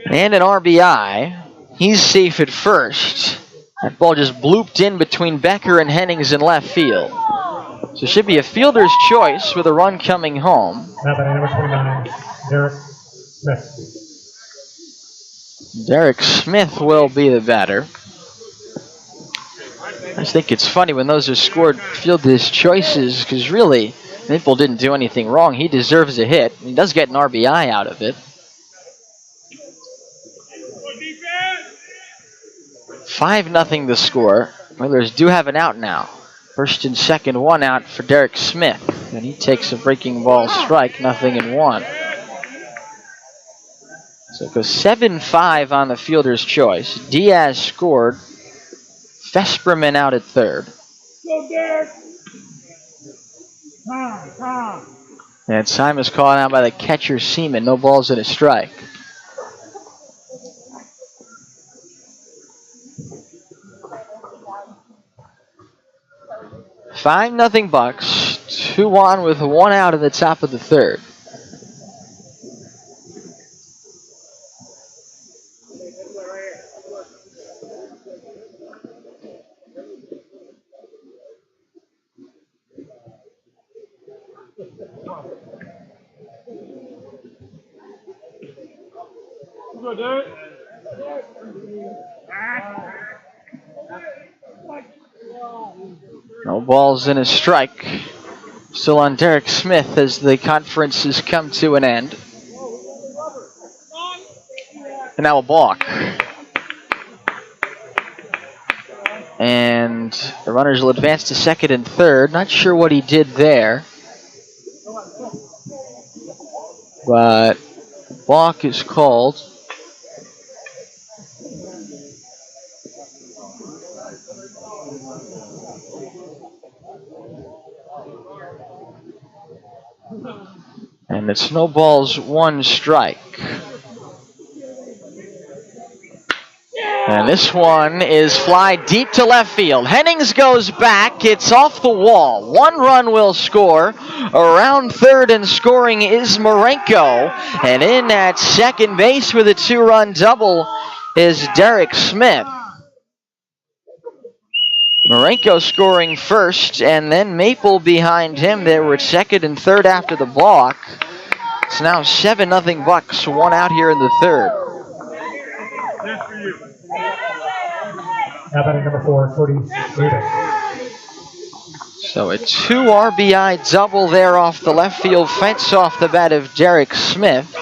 And an RBI. He's safe at first. That ball just blooped in between Becker and Hennings in left field. So it should be a fielder's choice with a run coming home. Now batting number 29, Derek Smith. Derek Smith will be the batter. I just think it's funny when those are scored fielder's choices, because really, Maple didn't do anything wrong. He deserves a hit. He does get an RBI out of it. 5-0 the score. Oilers do have an out now. First and second, 1 out for Derek Smith. And he takes a breaking ball strike, 0-1. So it goes 7-5 on the fielder's choice. Diaz scored. Fesperman out at third. And time is called out by the catcher, Seaman. No balls and a strike. Five nothing Bucs. 2 on with 1 out in the top of the third. No balls and a strike. Still on Derek Smith as the conference has come to an end. And now a balk. And the runners will advance to second and third. Not sure what he did there. But balk is called. And it snowballs 1 strike. And this one is fly deep to left field. Hennings goes back. It's off the wall. 1 run will score. Around third and scoring is Marenko. And in at second base with a 2-run double is Derek Smith. Marenko scoring first, and then Maple behind him. They were at second and third after the balk. It's now 7-0 Bucs. One out here in the third. Now batting number 4, Cody Davis. So a 2 RBI double there off the left field fence off the bat of Derek Smith.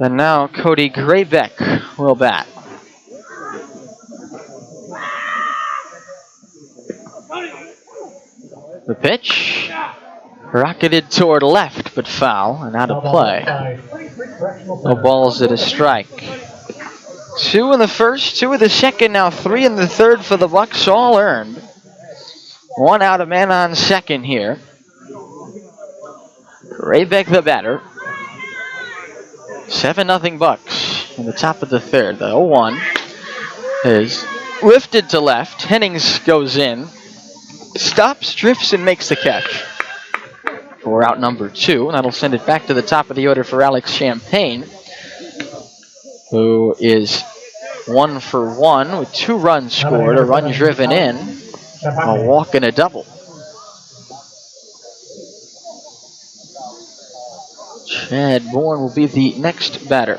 And now Cody Graybeck will bat. The pitch rocketed toward left, but foul and out of play. No balls at a strike. 2 in the first, 2 in the second, now 3 in the third for the Bucs, all earned. 1 out, a man on second here. Graybeck the batter. 7-0 Bucs in the top of the third. The 0-1 is lifted to left. Hennings goes in. Stops, drifts, and makes the catch. For out number 2, and that'll send it back to the top of the order for Alex Champagne, who is 1 for 1 with 2 runs scored, a run driven in, a walk and a double. Chad Bourne will be the next batter.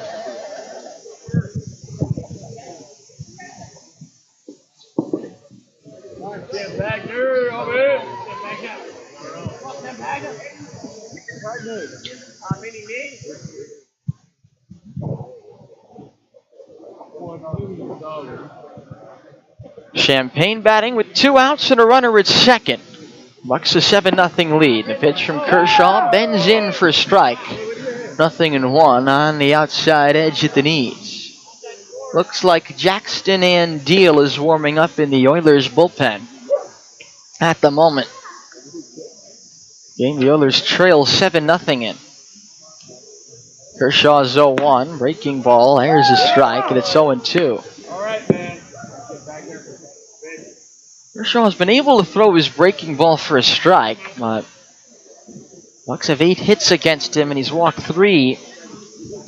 Champagne batting with 2 outs and a runner at second. Bucs a 7-0 lead. The pitch from Kershaw bends in for a strike. 0-1 on the outside edge at the knees. Looks like Jackson and Deal is warming up in the Oilers bullpen at the moment. Game the Oilers trail 7-0 in. Kershaw's 0-1, breaking ball, there's a strike, and it's 0-2. Kershaw has been able to throw his breaking ball for a strike, but Bucs have 8 hits against him, and he's walked 3,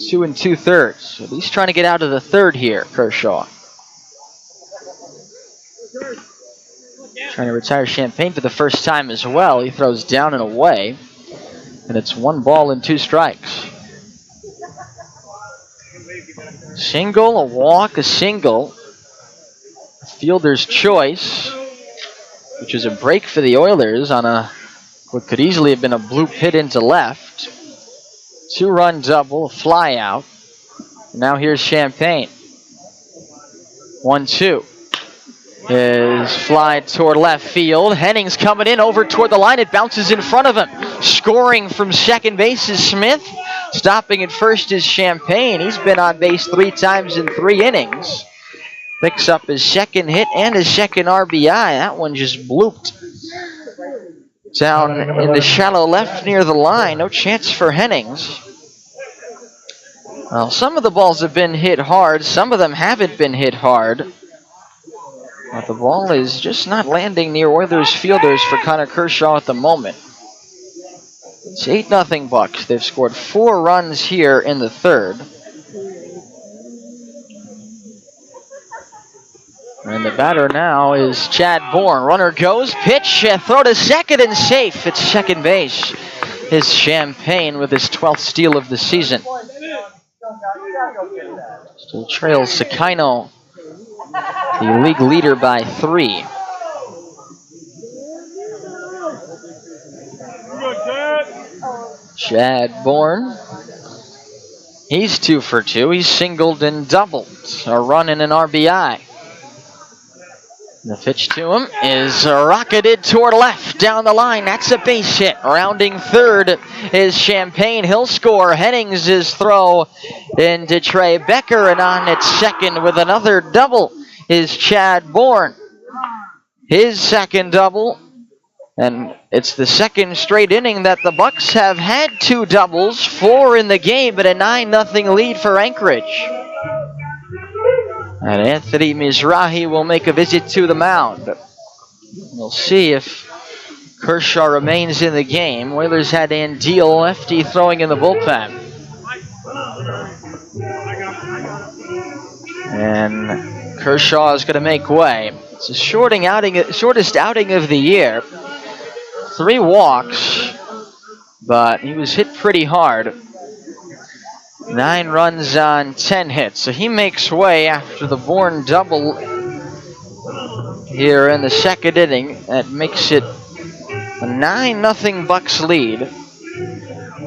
2 2/3. So he's trying to get out of the third here, Kershaw. Trying to retire Champagne for the first time as well. He throws down and away, and it's 1 ball and 2 strikes. Single, a walk, a single. Fielder's choice, which is a break for the Oilers on what could easily have been a bloop hit into left. 2-run double, a fly out. Now here's Champagne. 1-2. Is fly toward left field. Hennings coming in over toward the line. It bounces in front of him. Scoring from second base is Smith. Stopping at first is Champagne. He's been on base 3 times in 3 innings. Picks up his second hit and his second RBI. That one just blooped down in the shallow left near the line. No chance for Hennings. Well, some of the balls have been hit hard. Some of them haven't been hit hard. But the ball is just not landing near Oilers fielders for Connor Kershaw at the moment. It's 8-0 Bucs. They've scored 4 runs here in the third. And the batter now is Chad Bourne. Runner goes, pitch, throw to second and safe. It's second base. Is Champagne with his 12th steal of the season. Still trails Sakino, the league leader, by 3. Chad Bourne. He's 2 for 2. He's singled and doubled. A run and an RBI. The pitch to him is rocketed toward left down the line. That's a base hit. Rounding third is Champagne. He'll score. Hennings' throw into Trey Becker, and on at second with another double is Chad Bourne. His second double, and it's the second straight inning that the Bucs have had 2 doubles, 4 in the game, but a 9-0 lead for Anchorage. And Anthony Mizrahi will make a visit to the mound. We'll see if Kershaw remains in the game. Oilers had Andeal, lefty, throwing in the bullpen. And Kershaw is going to make way. It's the shortest outing of the year. 3 walks, but he was hit pretty hard. 9 runs on 10 hits. So he makes way after the Bourne double here in the second inning. That makes it a 9-0 Bucs lead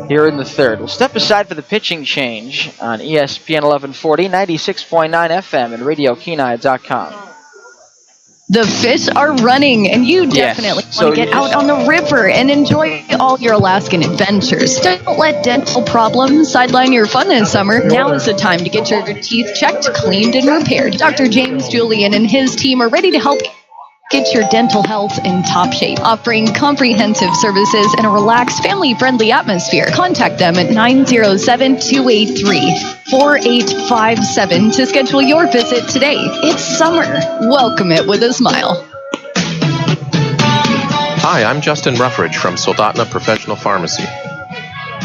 here in the third. We'll step aside for the pitching change on ESPN 1140, 96.9 FM, and RadioKenai.com. The fish are running, and you definitely want to get out on the river and enjoy all your Alaskan adventures. Don't let dental problems sideline your fun this summer. Now is the time to get your teeth checked, cleaned, and repaired. Dr. James Julian and his team are ready to help get your dental health in top shape, offering comprehensive services in a relaxed, family-friendly atmosphere. Contact them at 907-283-4857 to schedule your visit today. It's summer. Welcome it with a smile. Hi, I'm Justin Ruffridge from Soldotna Professional Pharmacy.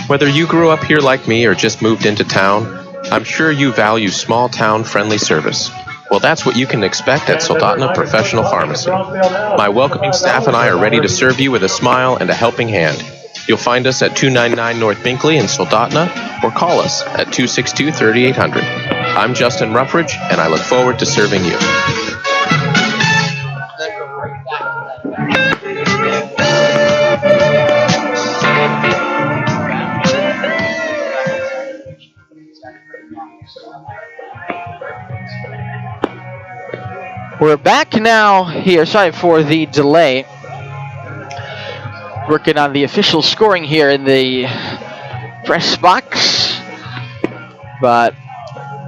Whether you grew up here like me or just moved into town, I'm sure you value small-town friendly service. Well, that's what you can expect at Soldotna Professional Pharmacy. My welcoming staff and I are ready to serve you with a smile and a helping hand. You'll find us at 299 North Binkley in Soldotna, or call us at 262-3800. I'm Justin Ruffridge, and I look forward to serving you. We're back now here. Sorry for the delay. Working on the official scoring here in the press box. But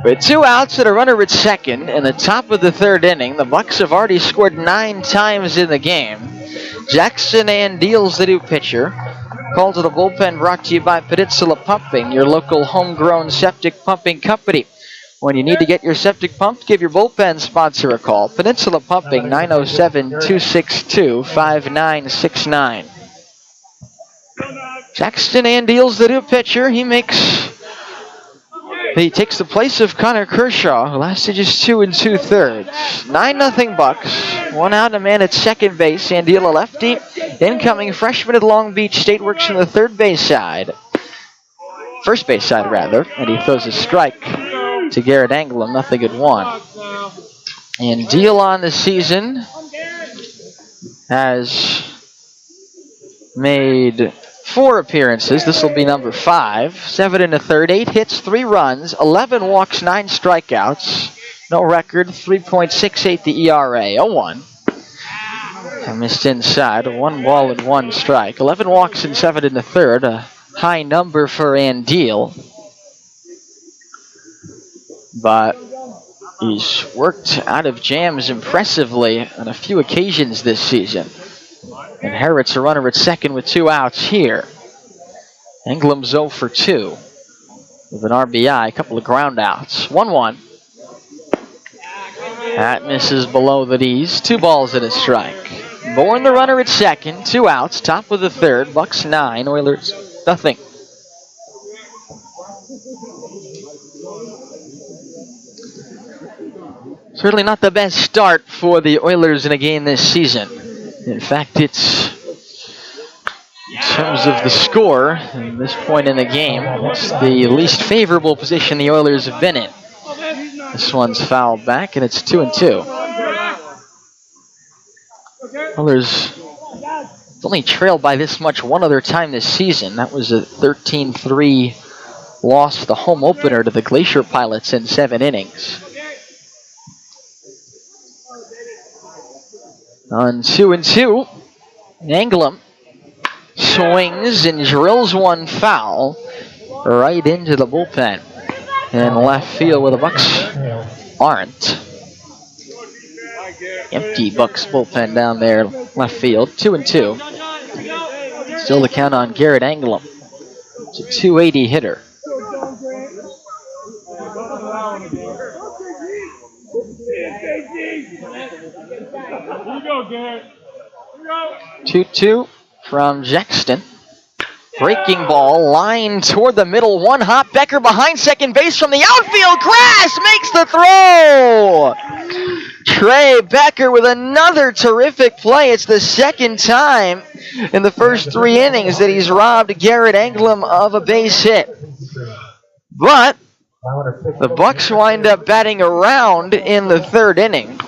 with 2 outs and a runner at second in the top of the third inning, the Bucs have already scored 9 times in the game. Jackson Andeal's the new pitcher. Call to the bullpen brought to you by Peninsula Pumping, your local homegrown septic pumping company. When you need to get your septic pumped, give your bullpen sponsor a call. Peninsula Pumping, 907-262-5969. Jackson Andeal's the new pitcher. He takes the place of Connor Kershaw, who lasted just 2 2/3. 9-0 Bucs. 1 out, a man at second base. Andeal, a lefty. Incoming freshman at Long Beach State, works in the first base side, and he throws a strike to Garrett Anglem, 0-1. And Deal on the season has made 4 appearances. This will be number 5. 7 1/3, 8 hits, 3 runs, 11 walks, 9 strikeouts. No record, 3.68 the ERA, 0-1. I missed inside, 1 ball and 1 strike. 11 walks and 7 1/3, a high number for Andeal. But he's worked out of jams impressively on a few occasions this season. Inherits a runner at second with 2 outs here. Anglem's 0 for 2 with an RBI, a couple of ground outs. 1-1. That misses below the knees. 2 balls and a strike. Bourne the runner at second, 2 outs, top of the third. Bucs 9, Oilers 0. Certainly not the best start for the Oilers in a game this season. In fact, it's, in terms of the score, at this point in the game, it's the least favorable position the Oilers have been in. This one's fouled back, and it's 2-2. Oilers only trailed by this much one other time this season. That was a 13-3 loss, the home opener to the Glacier Pilots in 7 innings. On 2-2, Anglem swings and drills one foul right into the bullpen in left field where the Bucs aren't. Empty Bucs bullpen down there, left field. 2-2. Still the count on Garrett Anglem. It's a 280 hitter. 2-2 from Jackson. Breaking ball, line toward the middle, 1 hop. Becker behind second base from the outfield. Grass makes the throw. Trey Becker with another terrific play. It's the second time in the first 3 innings that he's robbed Garrett Anglem of a base hit. But the Bucs wind up batting around in the 3rd inning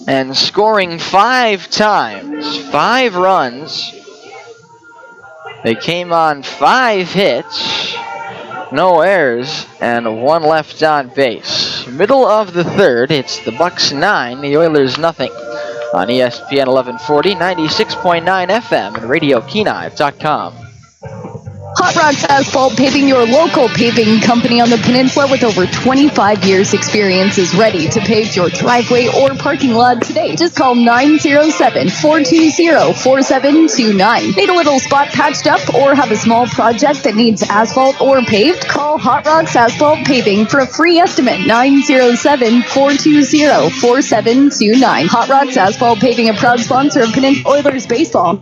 and scoring 5 times, 5 runs. They came on 5 hits, no errors, and 1 left on base. Middle of the 3rd, it's the Bucs 9, the Oilers nothing. On ESPN 1140, 96.9 FM, and RadioKenai.com. Hot Rocks Asphalt Paving, your local paving company on the peninsula with over 25 years experience, is ready to pave your driveway or parking lot today. Just call 907-420-4729. Need a little spot patched up or have a small project that needs asphalt or paved? Call Hot Rocks Asphalt Paving for a free estimate. 907-420-4729. Hot Rocks Asphalt Paving, a proud sponsor of Peninsula Oilers baseball.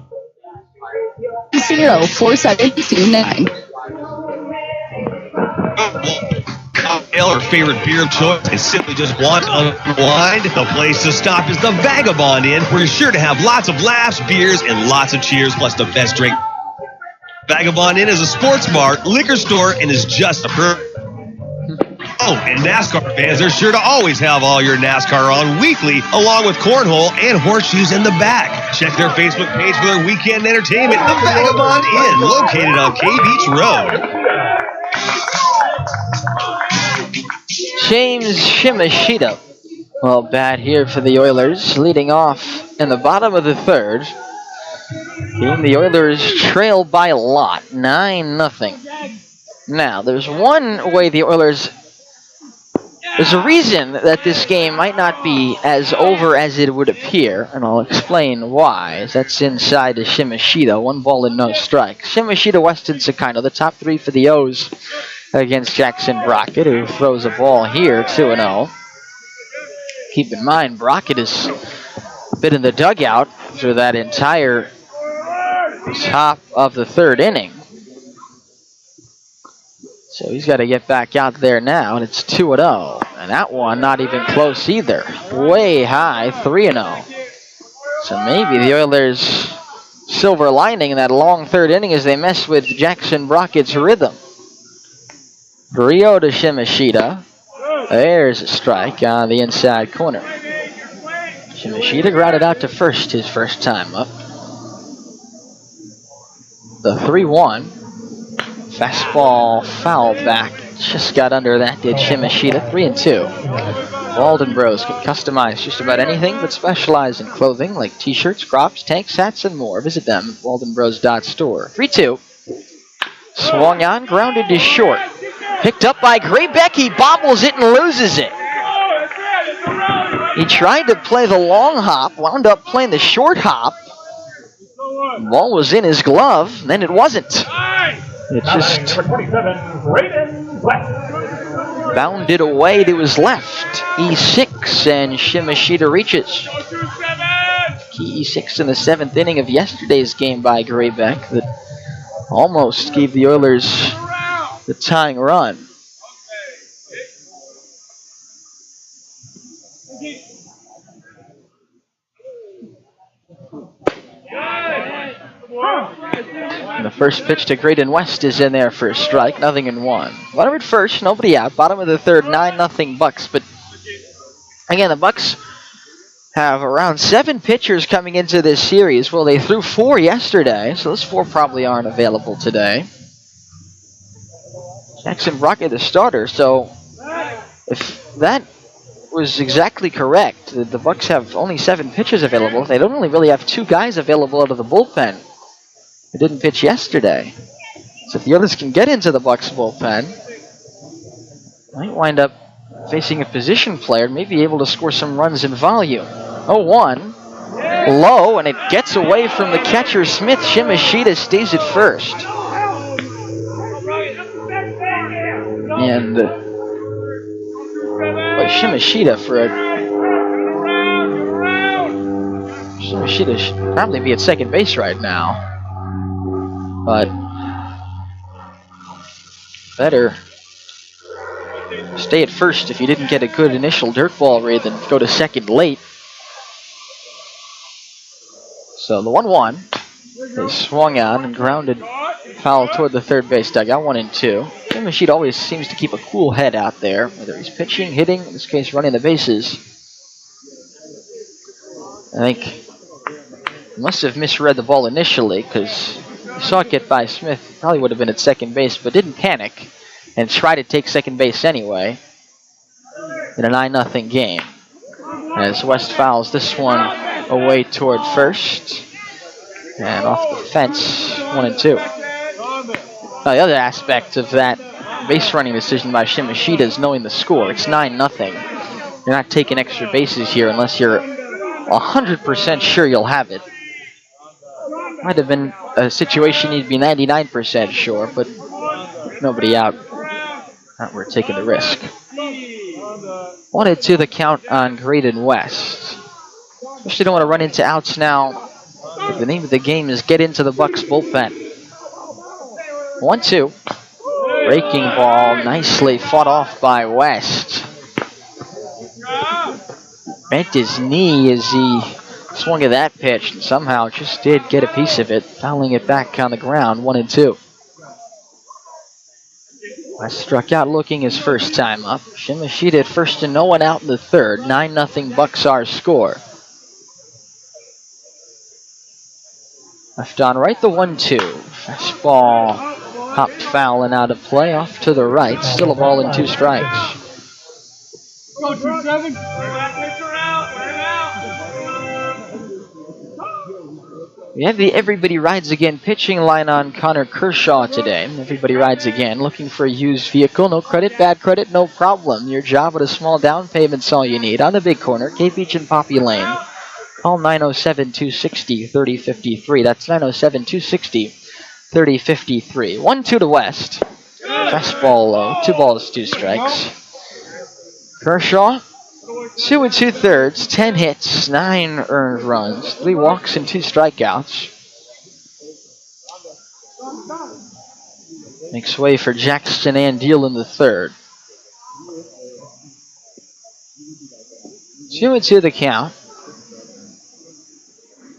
4729. Cocktail or favorite beer of choice and simply just want to unwind? The place to stop is the Vagabond Inn, where you're sure to have lots of laughs, beers, and lots of cheers, plus the best drink. Vagabond Inn is a sports bar, liquor store, and is just a Oh, and NASCAR fans are sure to always have all your NASCAR on weekly, along with cornhole and horseshoes in the back. Check their Facebook page for their weekend entertainment, the Vagabond Inn, located on K Beach Road. James Shimashita. Well, bad here for the Oilers, leading off in the bottom of the 3rd. The Oilers trail by a lot, 9-0. Now, there's one way the Oilers... There's a reason that this game might not be as over as it would appear, and I'll explain why. That's inside to Shimashita, 1 ball and no strikes. Shimashita, Weston Sakino, the top 3 for the O's against Jackson Brockett, who throws a ball here, 2-0. Keep in mind, Brockett has been in the dugout for that entire top of the 3rd inning. So he's got to get back out there now, and it's 2-0. And that one not even close either. Way high, 3-0. So maybe the Oilers' silver lining in that long 3rd inning is they mess with Jackson Brockett's rhythm. Rio to Shimashita. There's a strike on the inside corner. Shimashita grounded out to first his first time up. The 3-1. Fastball foul back. Just got under that, did Shimashita. 3-2. Walden Bros can customize just about anything but specialize in clothing like t-shirts, crops, tanks, hats, and more. Visit them at waldenbros.store. 3-2. Swung on, grounded to short. Picked up by Graybeck. He bobbles it and loses it. He tried to play the long hop, wound up playing the short hop. The ball was in his glove, then it wasn't. It just bounded away to his left. E6, and Shimashita reaches. Key E6 in the 7th inning of yesterday's game by Graybeck that almost gave the Oilers the tying run. And the first pitch to Graydon West is in there for a strike, 0-1. Runner at first, nobody out. Bottom of the 3rd, 9-0 Bucs. But again, the Bucs have around 7 pitchers coming into this series. Well, they threw 4 yesterday, so those 4 probably aren't available today. Jackson Brockett, the starter. So if that was exactly correct, the Bucs have only 7 pitchers available. They don't really have 2 guys available out of the bullpen. They didn't pitch yesterday. So if the Oilers can get into the Bucs bullpen, might wind up facing a position player, maybe able to score some runs in volume. 0-1. Low, and it gets away from the catcher, Smith. Shimashita stays at first. And Shimashita should probably be at second base right now. But better stay at first if you didn't get a good initial dirt ball read, then go to second late. So the 1-1 is swung on and grounded foul toward the third base dugout, 1-2. Yamashita always seems to keep a cool head out there, whether he's pitching, hitting, in this case running the bases. I think he must have misread the ball initially, because you saw it get by Smith, probably would have been at second base, but didn't panic and try to take second base anyway in a 9-0 game. As West fouls this one away toward first and off the fence, 1-2. The other aspect of that base running decision by Shimashita is knowing the score. It's 9-0. You're not taking extra bases here unless you're 100% sure you'll have it. Might have been a situation you'd be 99% sure, but nobody out. Not worth taking the risk. 1-2 the count on Graydon West. Especially don't want to run into outs now. The name of the game is get into the Bucs bullpen. 1-2. Breaking ball, nicely fought off by West. Bent his knee as he swung at that pitch and somehow just did get a piece of it, fouling it back on the ground, 1-2. West struck out looking his first time up. Shimashita at first and no one out in the third. 9-0 Bucs our score. Left on right, the 1-2. Fastball hopped foul and out of play, off to the right. Still a ball and 2 strikes. Go 2-7. We have the Everybody Rides Again pitching line on Connor Kershaw today. Everybody Rides Again, looking for a used vehicle. No credit, bad credit, no problem. Your job with a small down payment's all you need. On the big corner, Cape Beach and Poppy Lane. Call 907-260-3053. That's 907-260-3053. 1-2 to West. Fastball low. 2 balls, 2 strikes. Kershaw, 2 2/3, 10 hits, 9 earned runs, 3 walks and 2 strikeouts. Makes way for Jackson Andeal in the third. 2-2 the count.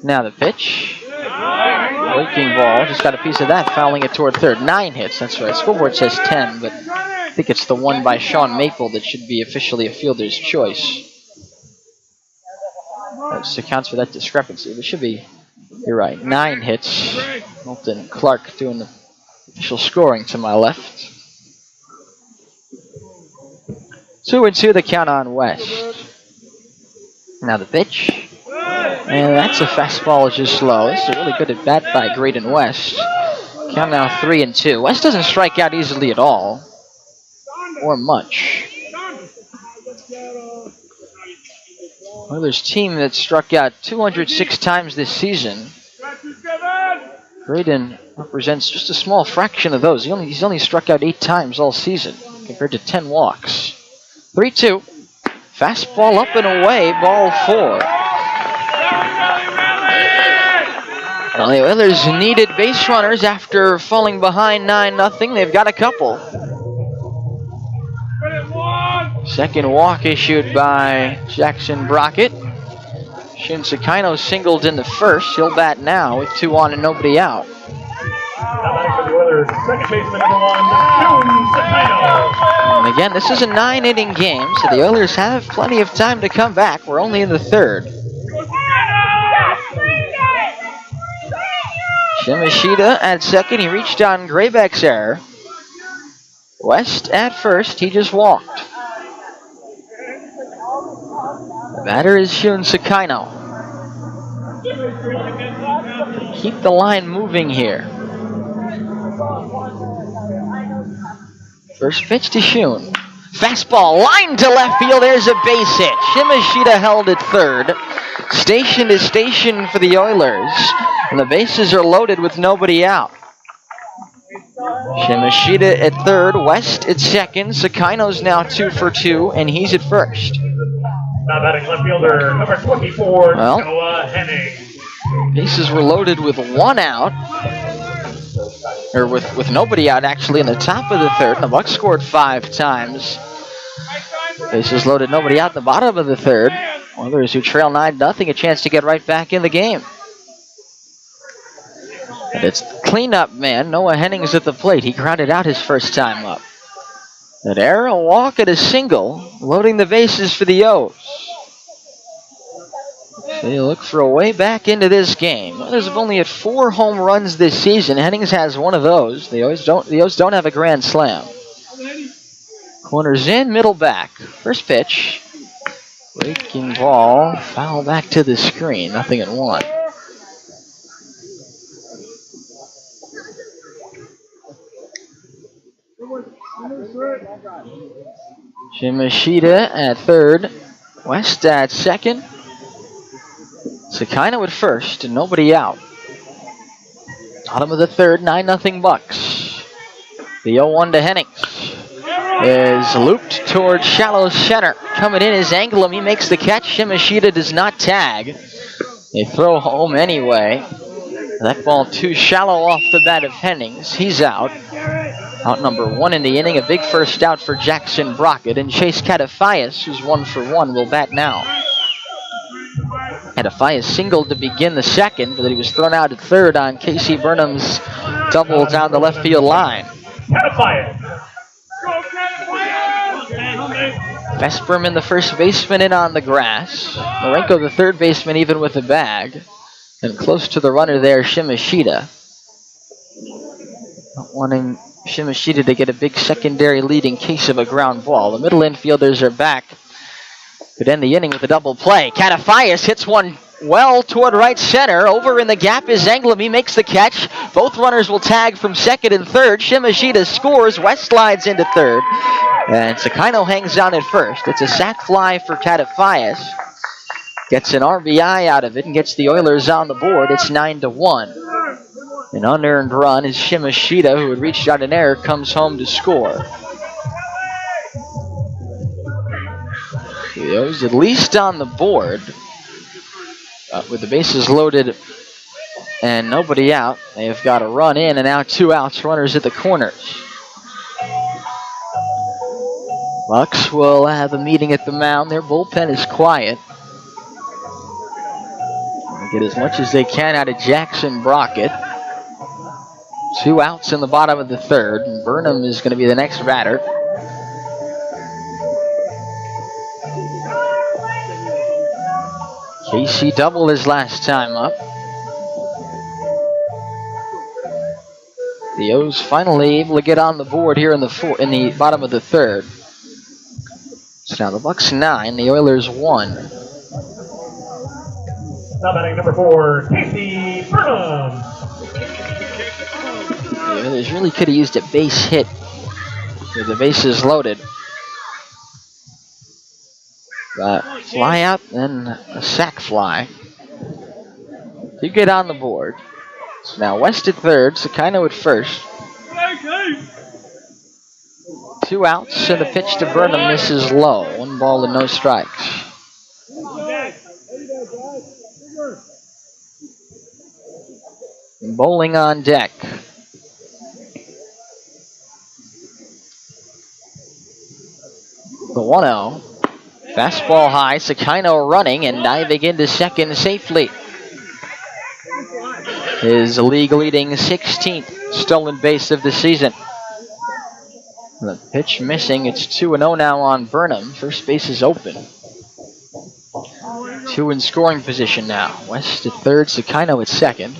Now the pitch. Breaking ball, just got a piece of that, fouling it toward third. 9 hits, that's right. Scoreboard says 10, but I think it's the one by Sean Maple that should be officially a fielder's choice. That accounts for that discrepancy. It should be, you're right, 9 hits. Milton Clark doing the official scoring to my left. 2-2 the count on West. Now the pitch. And that's a fastball just low. This is a really good at bat by Graydon West. Count now 3-2. West doesn't strike out easily at all. Or much. Oilers team that struck out 206 times this season. Graydon represents just a small fraction of those. He's only struck out 8 times all season, compared to 10 walks. 3-2. Fastball up and away, ball 4. Well, the Oilers needed base runners after falling behind 9-0. They've got a couple. Second walk issued by Jackson Brockett. Shun Sakino singled in the first. He'll bat now with 2 on and nobody out. And again, this is a 9-inning game, so the Oilers have plenty of time to come back. We're only in the third. Shimashita at second. He reached on Graybeck's error. West at first. He just walked. The batter is Shun Sakino. Keep the line moving here. First pitch to Shun. Fastball, line to left field. There's a base hit. Shimashita held at third. Station to station for the Oilers. And the bases are loaded with nobody out. Shimashita at third, West at second. Sakino's now 2 for 2, and he's at first. Now batting left fielder, number 24, Well, Noah Henning. bases were loaded with 1 out. Or with nobody out, actually, in the top of the third. And the Bucs scored 5 times. Bases loaded, nobody out in the bottom of the third. Oilers who trail 9-0, a chance to get right back in the game. And it's cleanup man, Noah Hennings at the plate. He grounded out his first time up. An error, a walk, and a single, loading the bases for the O's. So you look for a way back into this game. Oilers have only had 4 home runs this season. Hennings has one of those. The O's don't have a grand slam. Corners in, middle back. First pitch. Breaking ball. Foul back to the screen. 0-1. Shimashita at third. West at second. Sakina at first, and nobody out. Bottom of the third, 9-0 Bucs. The 0-1 to Hennings is looped towards shallow center. Coming in is Anglem. He makes the catch. Shimashita does not tag. They throw home anyway. That ball too shallow off the bat of Hennings. He's out. Out number 1 in the inning. A big first out for Jackson Brockett. And Chase Catafias, who's 1 for 1, will bat now. Catafias singled to begin the second, but he was thrown out at third on Casey Burnham's double down the left field line. Vesperman, the first baseman, in on the grass. Marenko, the third baseman, even with the bag. And close to the runner there, Shimashita. Not wanting Shimashita to get a big secondary lead in case of a ground ball. The middle infielders are back. Could end the inning with a double play. Catafias hits one well toward right center. Over in the gap is Anglem. He makes the catch. Both runners will tag from second and third. Shimashita scores. West slides into third. And Sakino hangs down at first. It's a sac fly for Catafias. Gets an RBI out of it and gets the Oilers on the board. It's 9-1. An unearned run is Shimashita, who had reached out an error, comes home to score. The O's at least on the board. With the bases loaded and nobody out, they've got a run in and now 2 outs, runners at the corners. Bucs will have a meeting at the mound. Their bullpen is quiet. They'll get as much as they can out of Jackson Brockett. 2 outs in the bottom of the third, and Burnham is going to be the next batter. Casey doubled his last time up. The O's finally able to get on the board here in the bottom of the third. So now the Bucs 9, the Oilers 1. Now batting number 4, Casey Burnham. The Oilers really could have used a base hit with the bases loaded. Fly out, then a sac fly. You get on the board. So now West at third, Sakino at first. 2 outs, and the pitch to Burnham misses low. 1 ball and no strikes. And bowling on deck. The 1-0. Fastball high, Sakino running and diving into second safely. His league-leading 16th stolen base of the season. The pitch missing. It's 2-0 now on Burnham. First base is open. 2 in scoring position now. West at third, Sakino at second.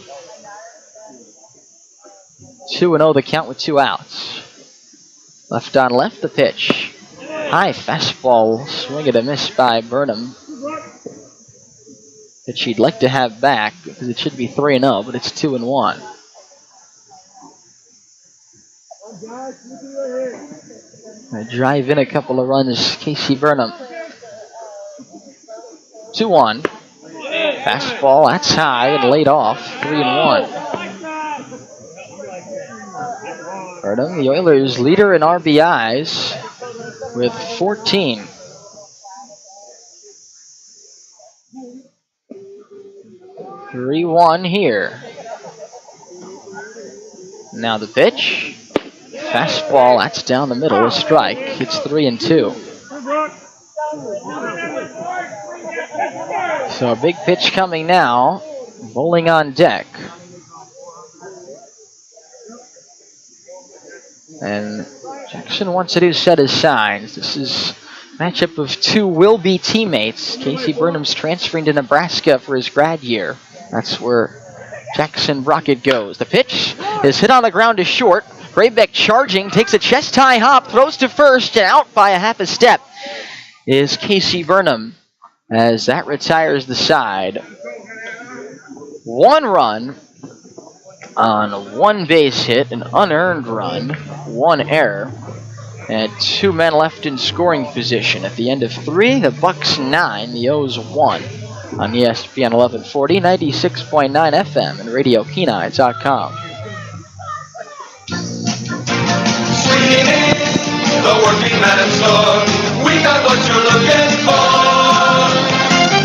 2-0 the count with 2 outs. Left on left, the pitch. High fastball, swing and a miss by Burnham. That she'd like to have back because it should be 3-0, but it's 2-1. Drive in a couple of runs, Casey Burnham. 2-1. Fastball, that's high and laid off. 3-1. Burnham, the Oilers' leader in RBIs, with 14. (3-1) here. Now the pitch. Fastball, that's down the middle, a strike. It's 3-2. So a big pitch coming now. Bowling on deck. And Jackson wants to do set his signs. This is a matchup of two will-be teammates. Casey Burnham's transferring to Nebraska for his grad year. That's where Jackson Brockett goes. The pitch is hit on the ground to short. Graybeck charging, takes a chest-high hop, throws to first, and out by a half a step is Casey Burnham as that retires the side. 1 run on 1 base hit, an unearned run, 1 error, and 2 men left in scoring position. At the end of 3, the Bucs 9, the O's 1 on ESPN 1140, 96.9 FM, and RadioKenai.com. The working man store, we got what you're looking for.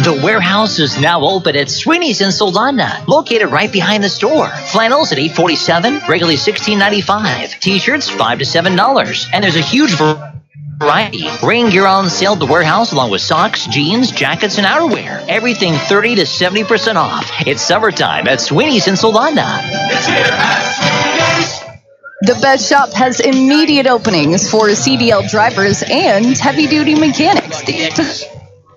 The warehouse is now open at Sweeney's in Soldotna, located right behind the store. Flannels at $8.47, regularly $16.95. T-shirts $5 to $7, and there's a huge variety. Rain gear on sale at the warehouse, along with socks, jeans, jackets, and outerwear. Everything 30 to 70% off. It's summertime at Sweeney's in Soldotna. It's here at Sweeney's. The Best Shop has immediate openings for CDL drivers and heavy-duty mechanics. The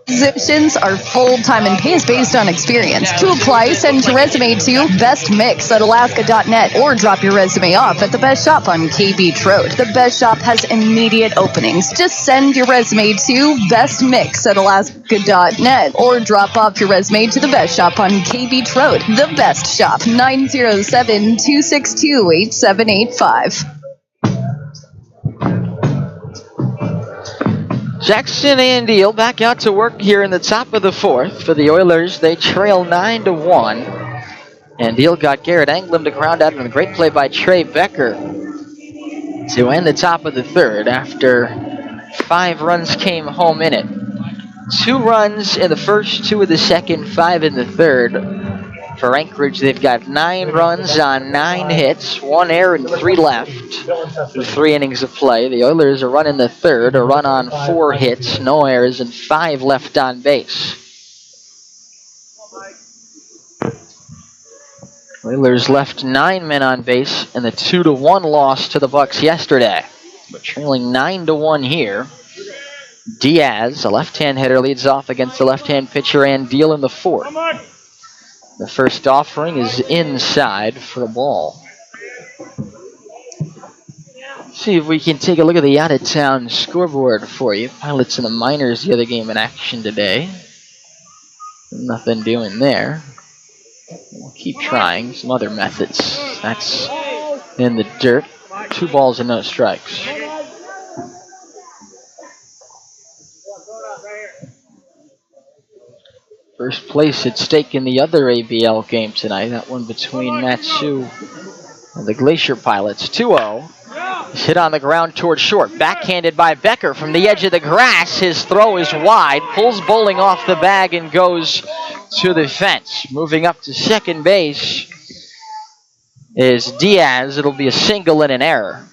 positions are full-time and pay is based on experience. To apply, send your resume to bestmix@alaska.net or drop your resume off at The Best Shop on K Beach Road. The Best Shop has immediate openings. Just send your resume to bestmix@alaska.net or drop off your resume to The Best Shop on K Beach Road. The Best Shop, 907-262-8785. Jackson and Deal back out to work here in the top of the 4th. For the Oilers, they trail 9-1. And Deal got Garrett Anglem to ground out, and a great play by Trey Becker to end the top of the 3rd after 5 runs came home in it. 2 runs in the first, 2 of the second, 5 in the 3rd. For Anchorage, they've got 9 runs on 9 hits, 1 error and 3 left through 3 innings of play. The Oilers are running the 3rd, a run on 4 hits, no errors, and 5 left on base. Oilers left 9 men on base in the 2-1 loss to the Bucs yesterday. But trailing 9-1 here. Diaz, a left-hand hitter, leads off against the left-hand pitcher and Deal in the 4th. The first offering is inside for a ball. See if we can take a look at the out-of-town scoreboard for you. Pilots and the Miners, the other game in action today. Nothing doing there. We'll keep trying some other methods. That's in the dirt. 2 balls and no strikes. First place at stake in the other ABL game tonight. That one between Matsu and the Glacier Pilots. 2-0. He's hit on the ground toward short. Backhanded by Becker from the edge of the grass. His throw is wide. Pulls bowling off the bag and goes to the fence. Moving up to second base is Diaz. It'll be a single and an error.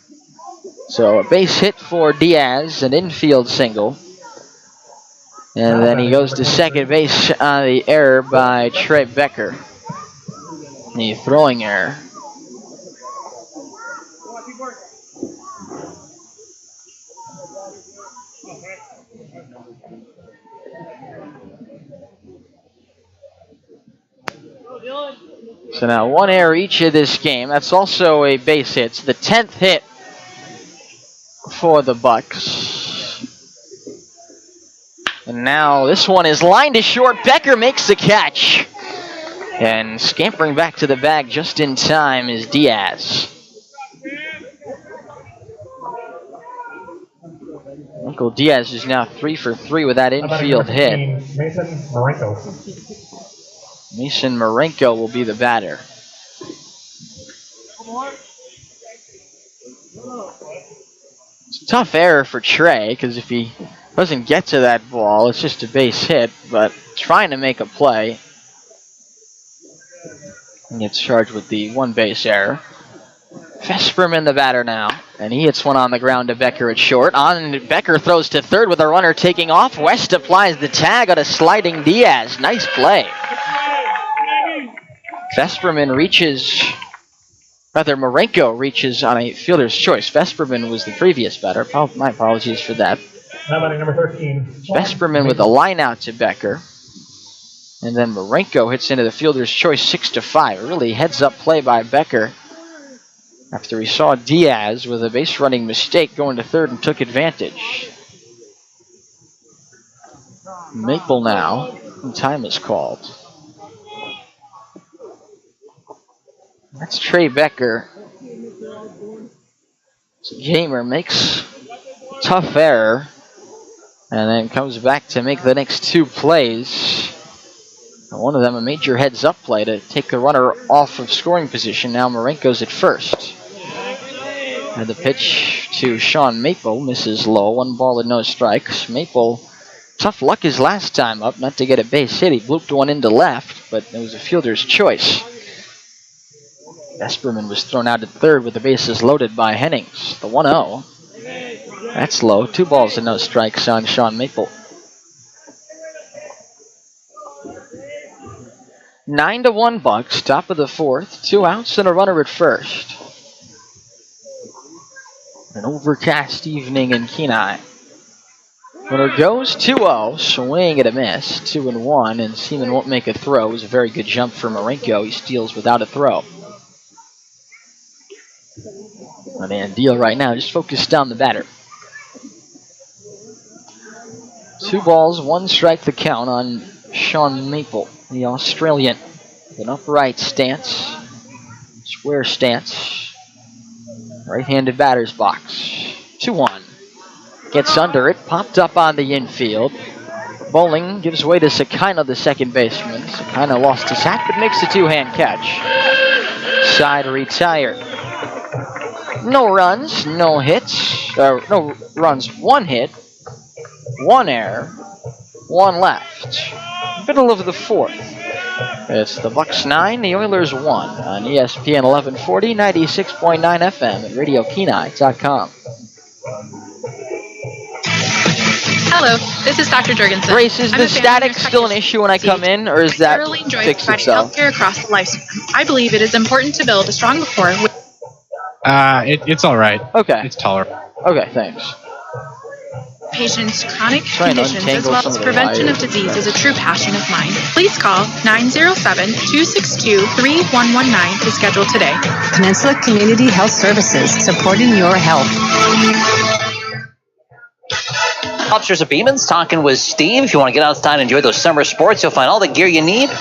So a base hit for Diaz, an infield single. And then he goes to second base on the error by Trey Becker. The throwing error. So now 1 error each of this game. That's also a base hit. It's the 10th hit for the Bucs. And now this one is lined to short. Becker makes the catch. And scampering back to the bag just in time is Diaz. Uncle Diaz is now 3 for 3 with that infield hit. Mason Marenko will be the batter. It's a tough error for Trey, because if he doesn't get to that ball, it's just a base hit, but trying to make a play. And gets charged with the 1 base error. Vesperman the batter now, and he hits one on the ground to Becker at short. Becker throws to third with a runner taking off. West applies the tag on a sliding Diaz. Nice play. Vesperman Marenko reaches on a fielder's choice. Vesperman was the previous batter. My apologies for that. Now batting number 13. Vesperman with a line out to Becker. And then Marenko hits into the fielder's choice 6-5. A really heads-up play by Becker after he saw Diaz with a base-running mistake going to third and took advantage. Maple now, and time is called. That's Trey Becker. So Jamer makes a tough error and then comes back to make the next two plays. And one of them a major heads-up play to take the runner off of scoring position. Now Marenko's at first. And the pitch to Sean Maple misses low. 1 ball and no strikes. Maple, tough luck his last time up not to get a base hit. He blooped one into left, but it was a fielder's choice. Vesperman was thrown out at third with the bases loaded by Hennings. The 1-0. That's low. 2 balls and no strikes on Sean Maple. 9-1 Bucs, top of the fourth. 2 outs and a runner at first. An overcast evening in Kenai. Runner goes 2-0, swing at a miss. 2-1, and Seaman won't make a throw. It was a very good jump for Marenko. He steals without a throw. And Deal right now, just focused down the batter. 2 balls, 1 strike the count on Sean Maple, the Australian. With an upright stance, square stance. Right-handed batter's box. 2-1. Gets under it, popped up on the infield. Bowling gives way to Sakina, the second baseman. Sakina lost his hat, but makes a 2-hand catch. Side retired. No runs, no hits. No runs, 1 hit, 1 error, 1 left. Middle of the fourth. It's the Bucs 9, the Oilers 1 on ESPN 1140, 96.9 FM at RadioKenai.com. Hello, this is Dr. Jurgensen. Grace, is the static still an issue when I come in, or is that thoroughly enjoy fixed providing itself? healthcare across the lifespan. I believe it is important to build a strong rapport with It's all right. Okay. It's tolerable. Okay, thanks. patients' chronic Trying to conditions as untangle well some as of the prevention of wires. disease is a true passion of mine. Please call 907-262-3119 to schedule today. Peninsula Community Health Services, supporting your health. Officers of Beeman's talking with Steve. If you want to get outside and enjoy those summer sports, you'll find all the gear you need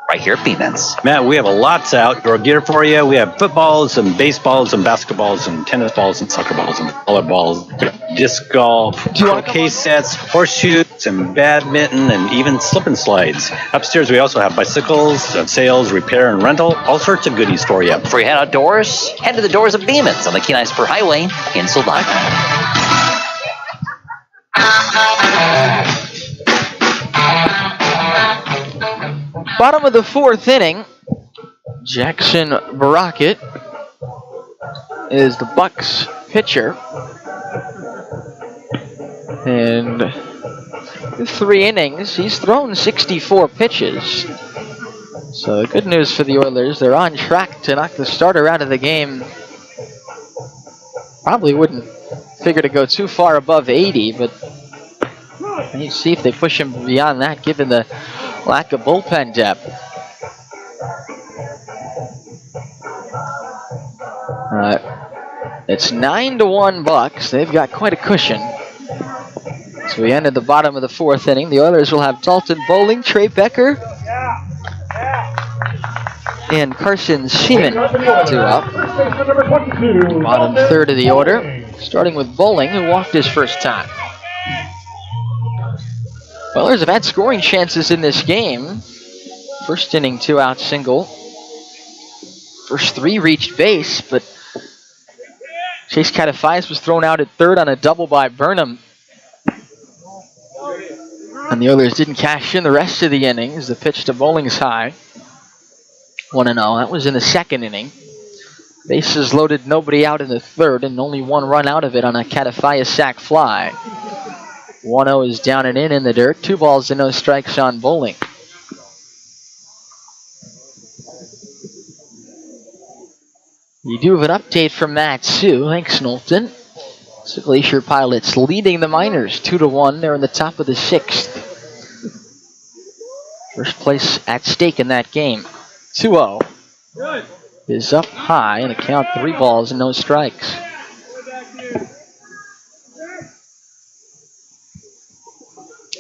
right here at Beeman's. Matt, we have a lots of outdoor gear for you. We have footballs and baseballs and basketballs and tennis balls and soccer balls and volleyball, disc golf, croquet sets, horseshoes and badminton and even slip and slides. Upstairs, we also have bicycles, sales, repair, and rental. All sorts of goodies for you. Before you head outdoors, head to the doors of Beeman's on the Kenai Spur Highway in Soldotna. Bottom of the fourth inning, Jackson Brockett is the Bucs pitcher. And through 3 innings, he's thrown 64 pitches. So the good news for the Oilers, they're on track to knock the starter out of the game. Probably wouldn't figure to go too far above 80, but you see if they push him beyond that, given the lack of bullpen depth. It's 9-1 Bucs. They've got quite a cushion. So we ended the bottom of the fourth inning. The Oilers will have Dalton Bowling, Trey Becker, and Carson Seaman 2 up. Bottom third of the order, starting with Bowling, who walked his first time. Oilers have had scoring chances in this game. First inning, 2-out single. First 3 reached base, but Chase Catafais was thrown out at third on a double by Burnham. And the Oilers didn't cash in the rest of the innings. The pitch to Bowling's high. 1-0. That was in the second inning. Bases loaded, nobody out in the third, and only one run out of it on a Catafaya sac fly. 1-0 is down and in the dirt. 2 balls and no strikes on Bowling. You do have an update from Matt Sue. Thanks, Knowlton. So Glacier Pilots leading the Miners 2-1. They're in the top of the 6th. First place at stake in that game. 2-0 is up high and a count 3 balls and no strikes.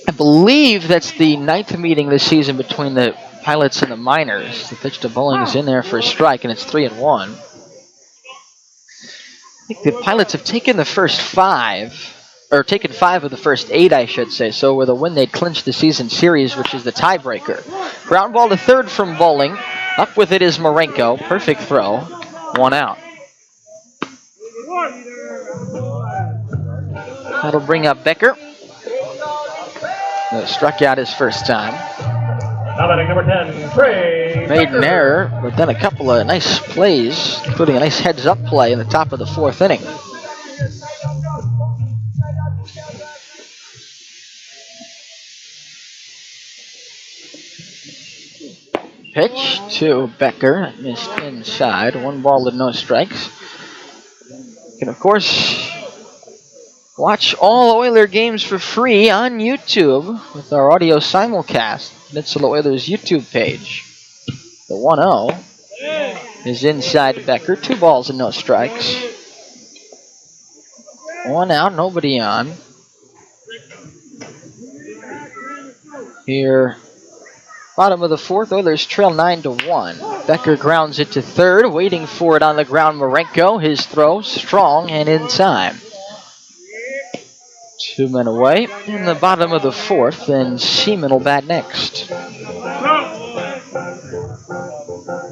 I believe that's the 9th meeting this season between the Pilots and the Miners. The pitch to Bowling is in there for a strike, and it's 3-1. I think the Pilots have taken the first 5, or taken 5 of the first 8, I should say. So with a win, they'd clinch the season series, which is the tiebreaker. Ground ball to third from Bowling. Up with it is Marenko. Perfect throw. 1 out. That'll bring up Becker. Struck out his first time. Now batting number 10, Trey. Made an error, but then a couple of nice plays, including a nice heads-up play in the top of the 4th inning. Pitch to Becker, missed inside. 1 ball and no strikes. You can, of course, watch all Oiler games for free on YouTube with our audio simulcast. Peninsula Oilers YouTube page. The 1-0 is inside Becker. 2 balls and no strikes. 1 out, nobody on. Here, bottom of the 4th, Oilers trail 9-1. Becker grounds it to third, waiting for it on the ground. Marenko, his throw, strong and in time. 2 men away in the bottom of the 4th, and Seaman will bat next.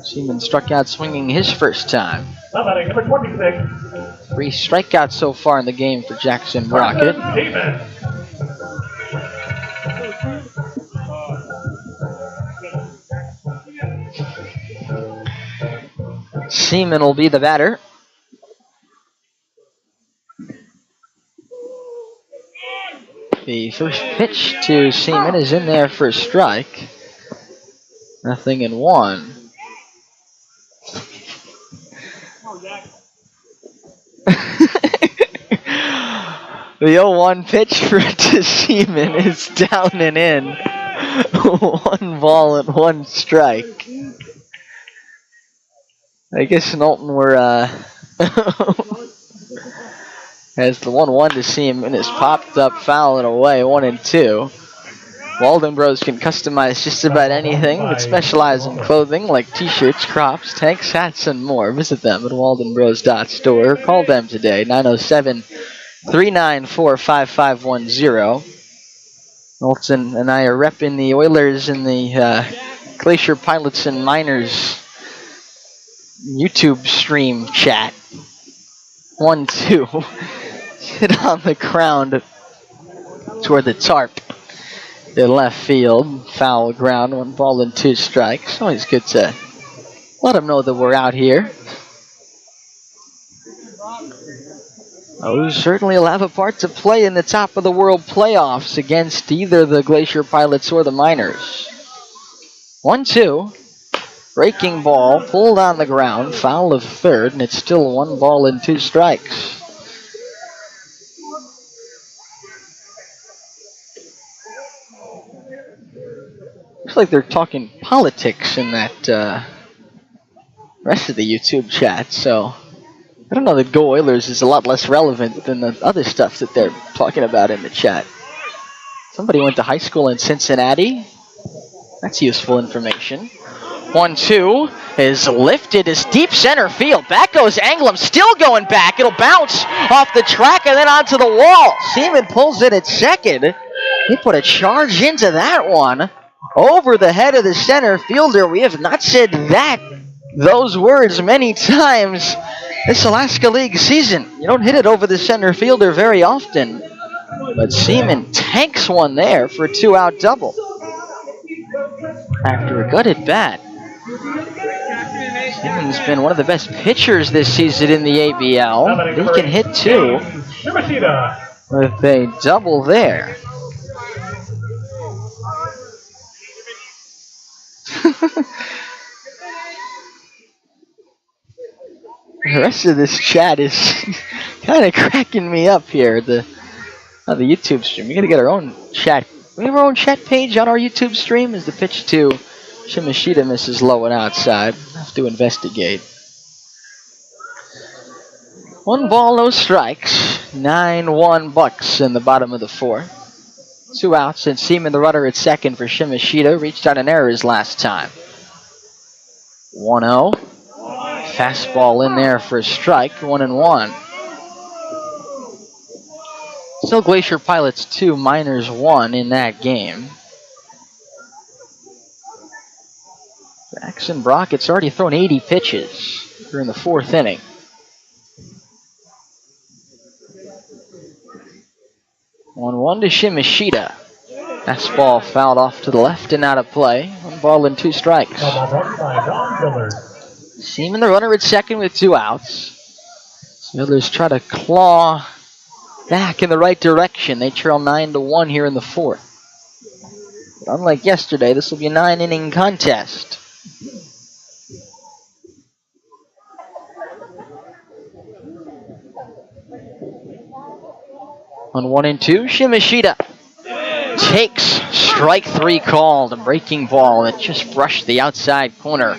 Seaman struck out swinging his first time. Now batting number 26. 3 strikeouts so far in the game for Jackson Rocket. Seaman will be the batter. The first pitch to Seaman is in there for a strike. 0-1. The 0-1 pitch to Seaman is down and in. 1 ball and 1 strike. I guess Knowlton were as the 1-1 to Seaman is popped up, foul and away, 1-2. Walden Bros can customize just about anything, but specialize in clothing like t-shirts, crops, tanks, hats, and more. Visit them at waldenbros.store. Call them today, 907-394-5510. Knowlton and I are repping the Oilers in the Glacier Pilots and Miners YouTube stream chat. 1-2. Hit on the ground toward the tarp in left field. Foul ground, 1 ball and 2 strikes. Always good to let them know that we're out here. Those certainly will have a part to play in the top of the world playoffs against either the Glacier Pilots or the Miners. 1-2. Breaking ball, pulled on the ground, foul of third, and it's still 1 ball and 2 strikes. Looks like they're talking politics in that rest of the YouTube chat, so I don't know that Go Oilers is a lot less relevant than the other stuff that they're talking about in the chat. Somebody went to high school in Cincinnati. That's useful information. 1-2 is lifted as deep center field. Back goes Anglem, still going back. It'll bounce off the track and then onto the wall. Seaman pulls it at second. He put a charge into that one. Over the head of the center fielder. We have not said those words many times this Alaska League season. You don't hit it over the center fielder very often. But Seaman tanks one there for a 2-out double. After a good at bat. Simmons has been one of the best pitchers this season in the ABL. He can hit too with a double there. The rest of this chat is kind of cracking me up here on the YouTube stream. We gotta get our own chat. We have our own chat page on our YouTube stream as the pitch to Shimashita misses low and outside. Have to investigate. 1 ball, no strikes. 9-1 Bucs in the bottom of the 4th. 2 outs and Seaman the runner at second for Shimashita. Reached out an error his last time. 1-0. Fastball in there for a strike. 1-1. Still Glacier Pilots 2, Miners 1 in that game. Jackson Brockett's already thrown 80 pitches during the 4th inning. 1-1 to Shimashita. Fastball fouled off to the left and out of play. 1 ball and 2 strikes. Seaman the runner at second with 2 outs. Millers try to claw back in the right direction. They trail 9-1 here in the 4th. But unlike yesterday, this will be a 9-inning contest. On 1-2, Shimashita takes strike 3 called. A breaking ball that just brushed the outside corner.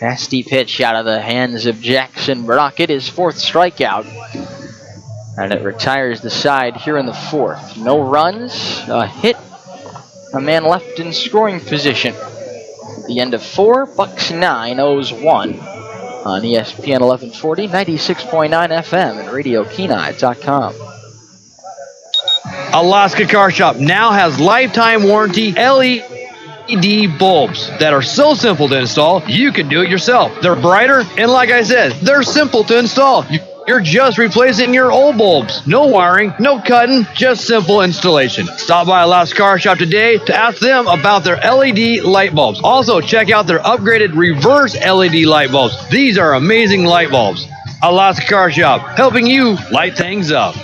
Nasty pitch out of the hands of Jackson Brockett, his 4th strikeout. And it retires the side here in the 4th. No runs, a hit, a man left in scoring position. At the end of 4, Bucs 9, O's 1. On ESPN 1140, 96.9 FM, and RadioKenai.com. Alaska Car Shop now has lifetime warranty LED bulbs that are so simple to install, you can do it yourself. They're brighter, and like I said, they're simple to install. You're just replacing your old bulbs. No wiring, no cutting, just simple installation. Stop by Alaska Car Shop today to ask them about their LED light bulbs. Also, check out their upgraded reverse LED light bulbs. These are amazing light bulbs. Alaska Car Shop, helping you light things up.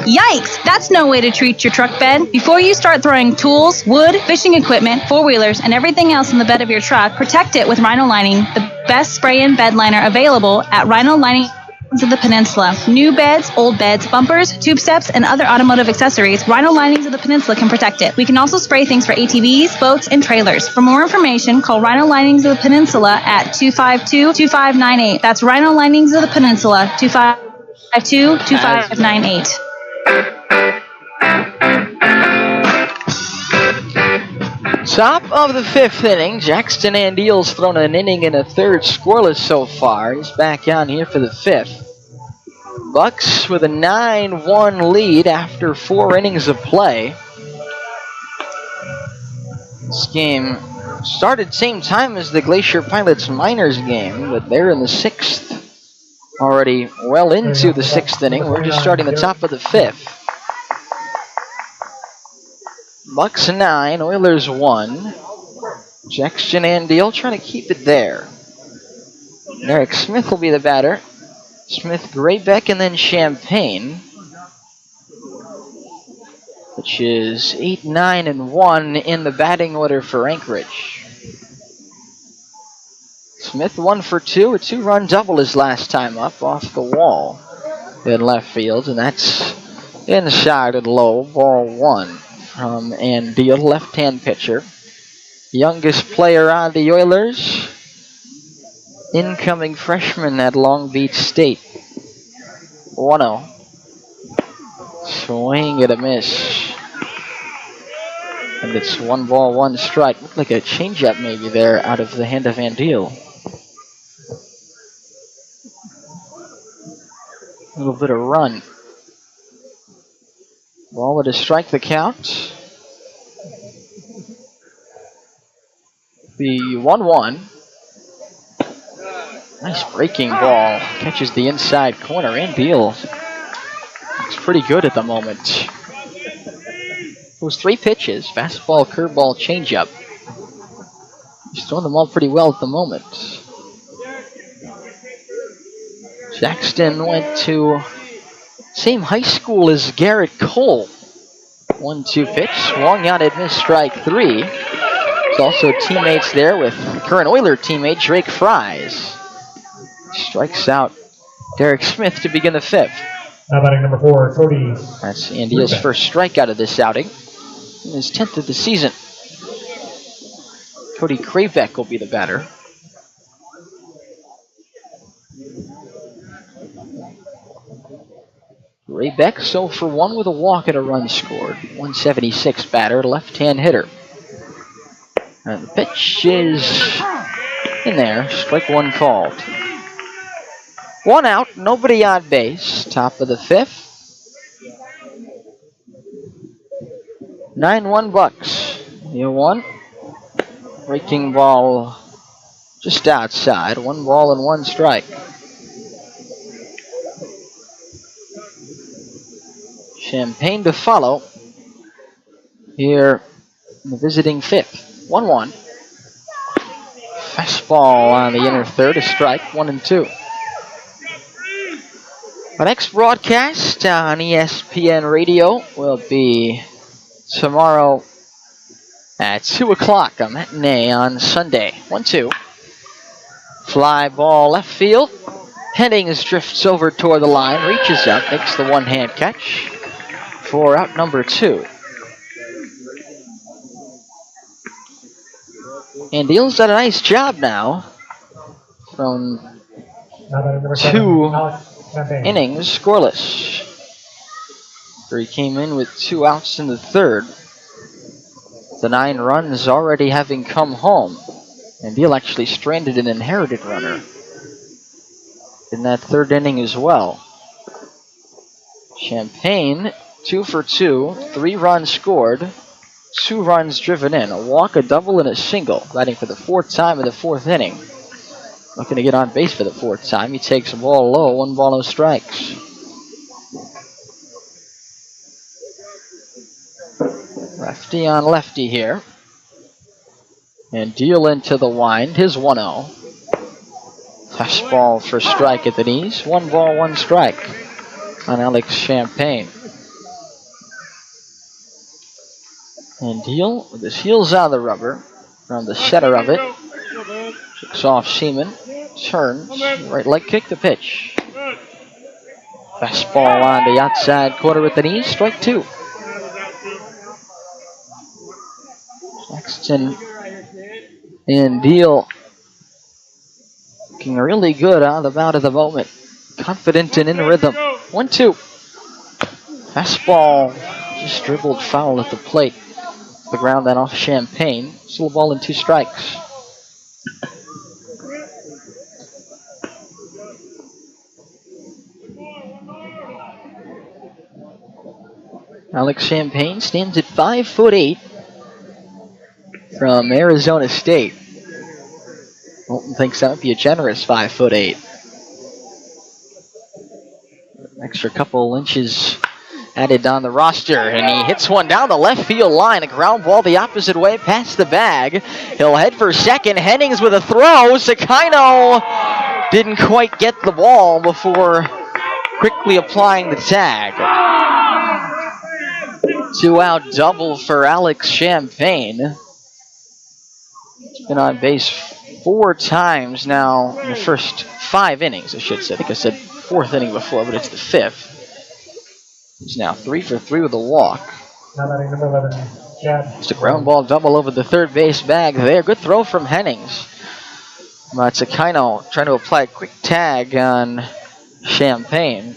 Yikes! That's no way to treat your truck bed. Before you start throwing tools, wood, fishing equipment, four-wheelers, and everything else in the bed of your truck, protect it with Rhino Lining, the best spray-in bed liner available at Rhino Lining of the Peninsula. New beds, old beds, bumpers, tube steps, and other automotive accessories, Rhino Linings of the Peninsula can protect it. We can also spray things for ATVs, boats, and trailers. For more information, call Rhino Linings of the Peninsula at 252-2598. That's Rhino Linings of the Peninsula, 252-2598. Top of the 5th inning, Jackson Andeal's thrown an inning and a third scoreless so far. He's back on here for the 5th. Bucs with a 9-1 lead after 4 innings of play. This game started same time as the Glacier Pilots Miners game, but they're in the 6th. Already well into the 6th inning. We're just starting the top of the 5th. Bucs 9, Oilers 1. Jackson Andeal trying to keep it there. Eric Smith will be the batter. Smith, Graybeck, and then Champagne. Which is 8, 9, and 1 in the batting order for Anchorage. Smith 1 for 2, a 2-run double his last time up off the wall in left field, and that's inside and low, ball 1. From Andeal, left-hand pitcher. Youngest player on the Oilers. Incoming freshman at Long Beach State. 1-0. Swing and a miss. And it's 1 ball, 1 strike. Looked like a changeup maybe there out of the hand of Andeal. A little bit of run. Ball to strike the count. The 1-1. Nice breaking ball. Catches the inside corner. Andeal looks pretty good at the moment. It was 3 pitches. Fastball, curveball, changeup. He's throwing them all pretty well at the moment. Jackson went to same high school as Garrett Cole. 1-2 pitch, swung out at missed strike 3. There's also teammates there with current Oiler teammate Drake Fries. Strikes out Derek Smith to begin the 5th. Now batting number 4, Cody. That's Andy's first strikeout of this outing. And his 10th of the season. Cody Krabeck will be the batter. Krabeck, so for 1 with a walk and a run scored. 176 batter, left-hand hitter. And the pitch is in there. Strike 1 called. 1 out, nobody on base. Top of the 5th. 9-1 Bucs. 1. Breaking ball just outside. 1 ball and 1 strike. Champagne to follow here in the visiting 5th. 1-1. Fastball on the inner third, a strike. 1-2. Our next broadcast on ESPN Radio will be tomorrow at 2 o'clock, a matinee on Sunday. 1-2. Fly ball left field. Hennings drifts over toward the line, reaches up, makes the one-hand catch for out number 2. And Deal's done a nice job now from 2 innings scoreless. He came in with 2 outs in the 3rd. The 9 runs already having come home. And Deal actually stranded an inherited runner in that 3rd inning as well. Champagne, 2 for 2, 3 runs scored, 2 runs driven in, a walk, a double, and a single. Batting for the 4th time in the 4th inning. Looking to get on base for the 4th time. He takes a ball low, 1 ball, no strikes. Lefty on lefty here. And Deal into the wind, his 1-0. Fastball for strike at the knees. 1 ball, 1 strike on Alex Champagne. And Deal with his heels on the rubber, around the center of it. Kicks off Seaman, turns, right leg kick, the pitch. Fastball on the outside corner at the knees, strike 2. Sexton and Deal looking really good on the mound at the moment. Confident and in rhythm. 1-2. Fastball just dribbled foul at the plate. The ground then off Champagne. Still a ball and 2 strikes. Alex Champagne stands at 5'8" from Arizona State. Bolton thinks that would be a generous 5'8". An extra couple inches added on the roster, and he hits one down the left field line. A ground ball the opposite way past the bag. He'll head for second. Hennings with a throw. Sakino didn't quite get the ball before quickly applying the tag. 2-out double for Alex Champagne. He's been on base 4 times now in the first 5 innings, I should say. I think I said 4th inning before, but it's the 5th. He's now 3 for 3 with a walk. Now batting number 11, Chad. It's a ground ball double over the third base bag there. Good throw from Hennings. Matsukino trying to apply a quick tag on Champagne.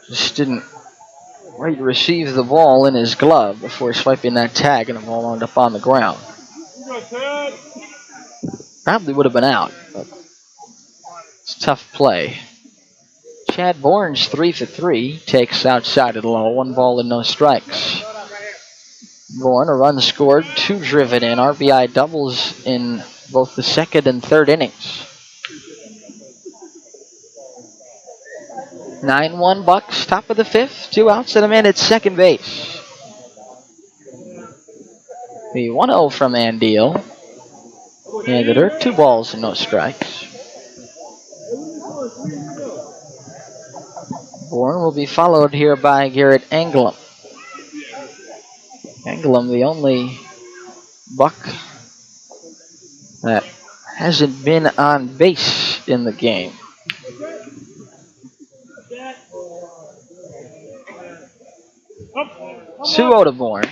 Just didn't quite receive the ball in his glove before swiping that tag, and the ball wound up on the ground. Probably would have been out, but it's a tough play. Chad Bourne's 3 for 3, takes outside of the low, 1 ball and no strikes. Bourne, a run scored, 2 driven in, RBI doubles in both the 2nd and 3rd innings. 9-1 Bucs, top of the 5th, 2 outs and a man at second base. The 1-0 from Andeal. Handed her 2 balls and no strikes. Bourne will be followed here by Garrett Anglem. Anglem, the only Buck that hasn't been on base in the game. Two out of Bourne.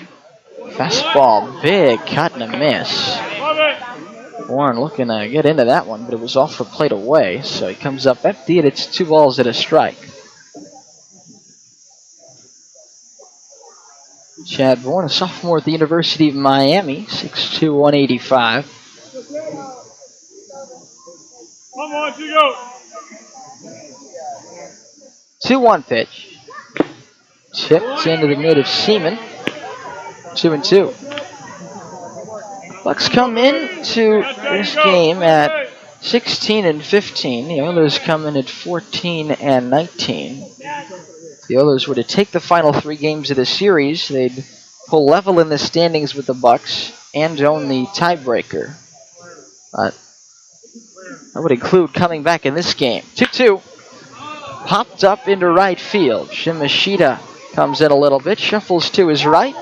Fastball, big cut and a miss. Bourne looking to get into that one, but it was off for plate away, so he comes up empty, and it's 2 balls and a strike. Chad Bourne, a sophomore at the University of Miami, 6'2", 185. 2-1 pitch. Tipped into the mid of Seaman. 2-2. Bucs come into this game at 16-15. The Oilers come in at 14-19. If the Oilers were to take the final 3 games of the series, they'd pull level in the standings with the Bucs and own the tiebreaker. But that would include coming back in this game. 2-2. Popped up into right field. Shimashita comes in a little bit, shuffles to his right,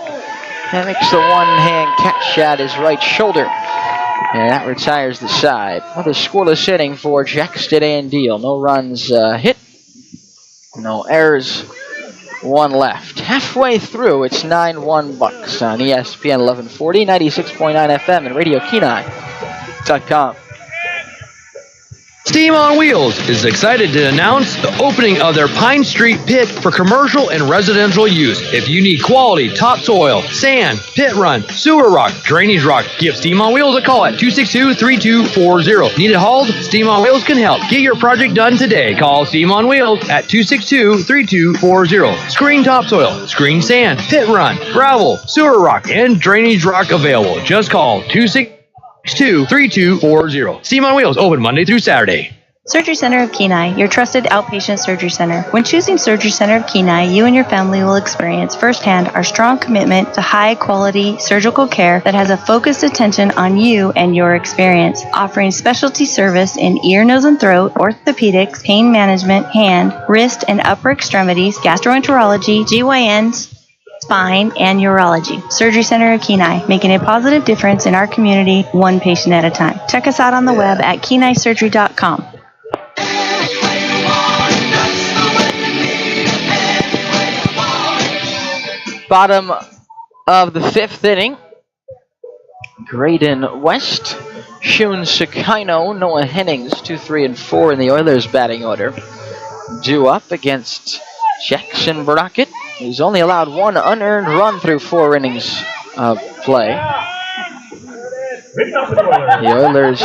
and makes the one-hand catch at his right shoulder. And that retires the side. Another scoreless inning for Jackson Andeal. No runs hit, no errors, 1 left. Halfway through, it's 9-1 Bucs on ESPN 1140, 96.9 FM, and RadioKenai.com. Steam on Wheels is excited to announce the opening of their Pine Street pit for commercial and residential use. If you need quality topsoil, sand, pit run, sewer rock, drainage rock, give Steam on Wheels a call at 262-3240. Need it hauled? Steam on Wheels can help. Get your project done today. Call Steam on Wheels at 262-3240. Screen topsoil, screen sand, pit run, gravel, sewer rock, and drainage rock available. Just call 262-3240. Steam on Wheels, open Monday through Saturday. Surgery Center of Kenai, your trusted outpatient surgery center. When choosing Surgery Center of Kenai, you and your family will experience firsthand our strong commitment to high-quality surgical care that has a focused attention on you and your experience, offering specialty service in ear, nose, and throat, orthopedics, pain management, hand, wrist, and upper extremities, gastroenterology, GYNs, spine, and urology. Surgery Center of Kenai, making a positive difference in our community, one patient at a time. Check us out on the web at kenaisurgery.com. Bottom of the 5th inning. Graydon West, Shun Sakino, Noah Hennings, 2, 3, and 4 in the Oilers batting order. Due up against Jackson Brockett, who's only allowed 1 unearned run through 4 innings of play. The Oilers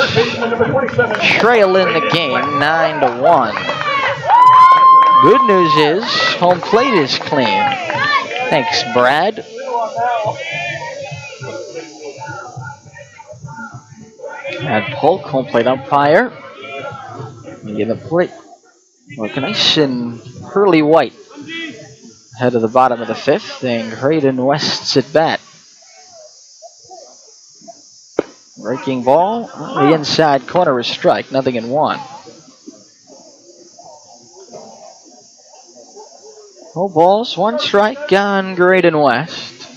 trail in the game 9-1. Good news is home plate is clean. Thanks, Brad. Brad Polk, home plate umpire. And the plate look nice and pearly white. Head of the bottom of the 5th, and Graydon West's at bat. Breaking ball, the inside corner is strike, 0-1. No balls, 1 strike on Graydon West.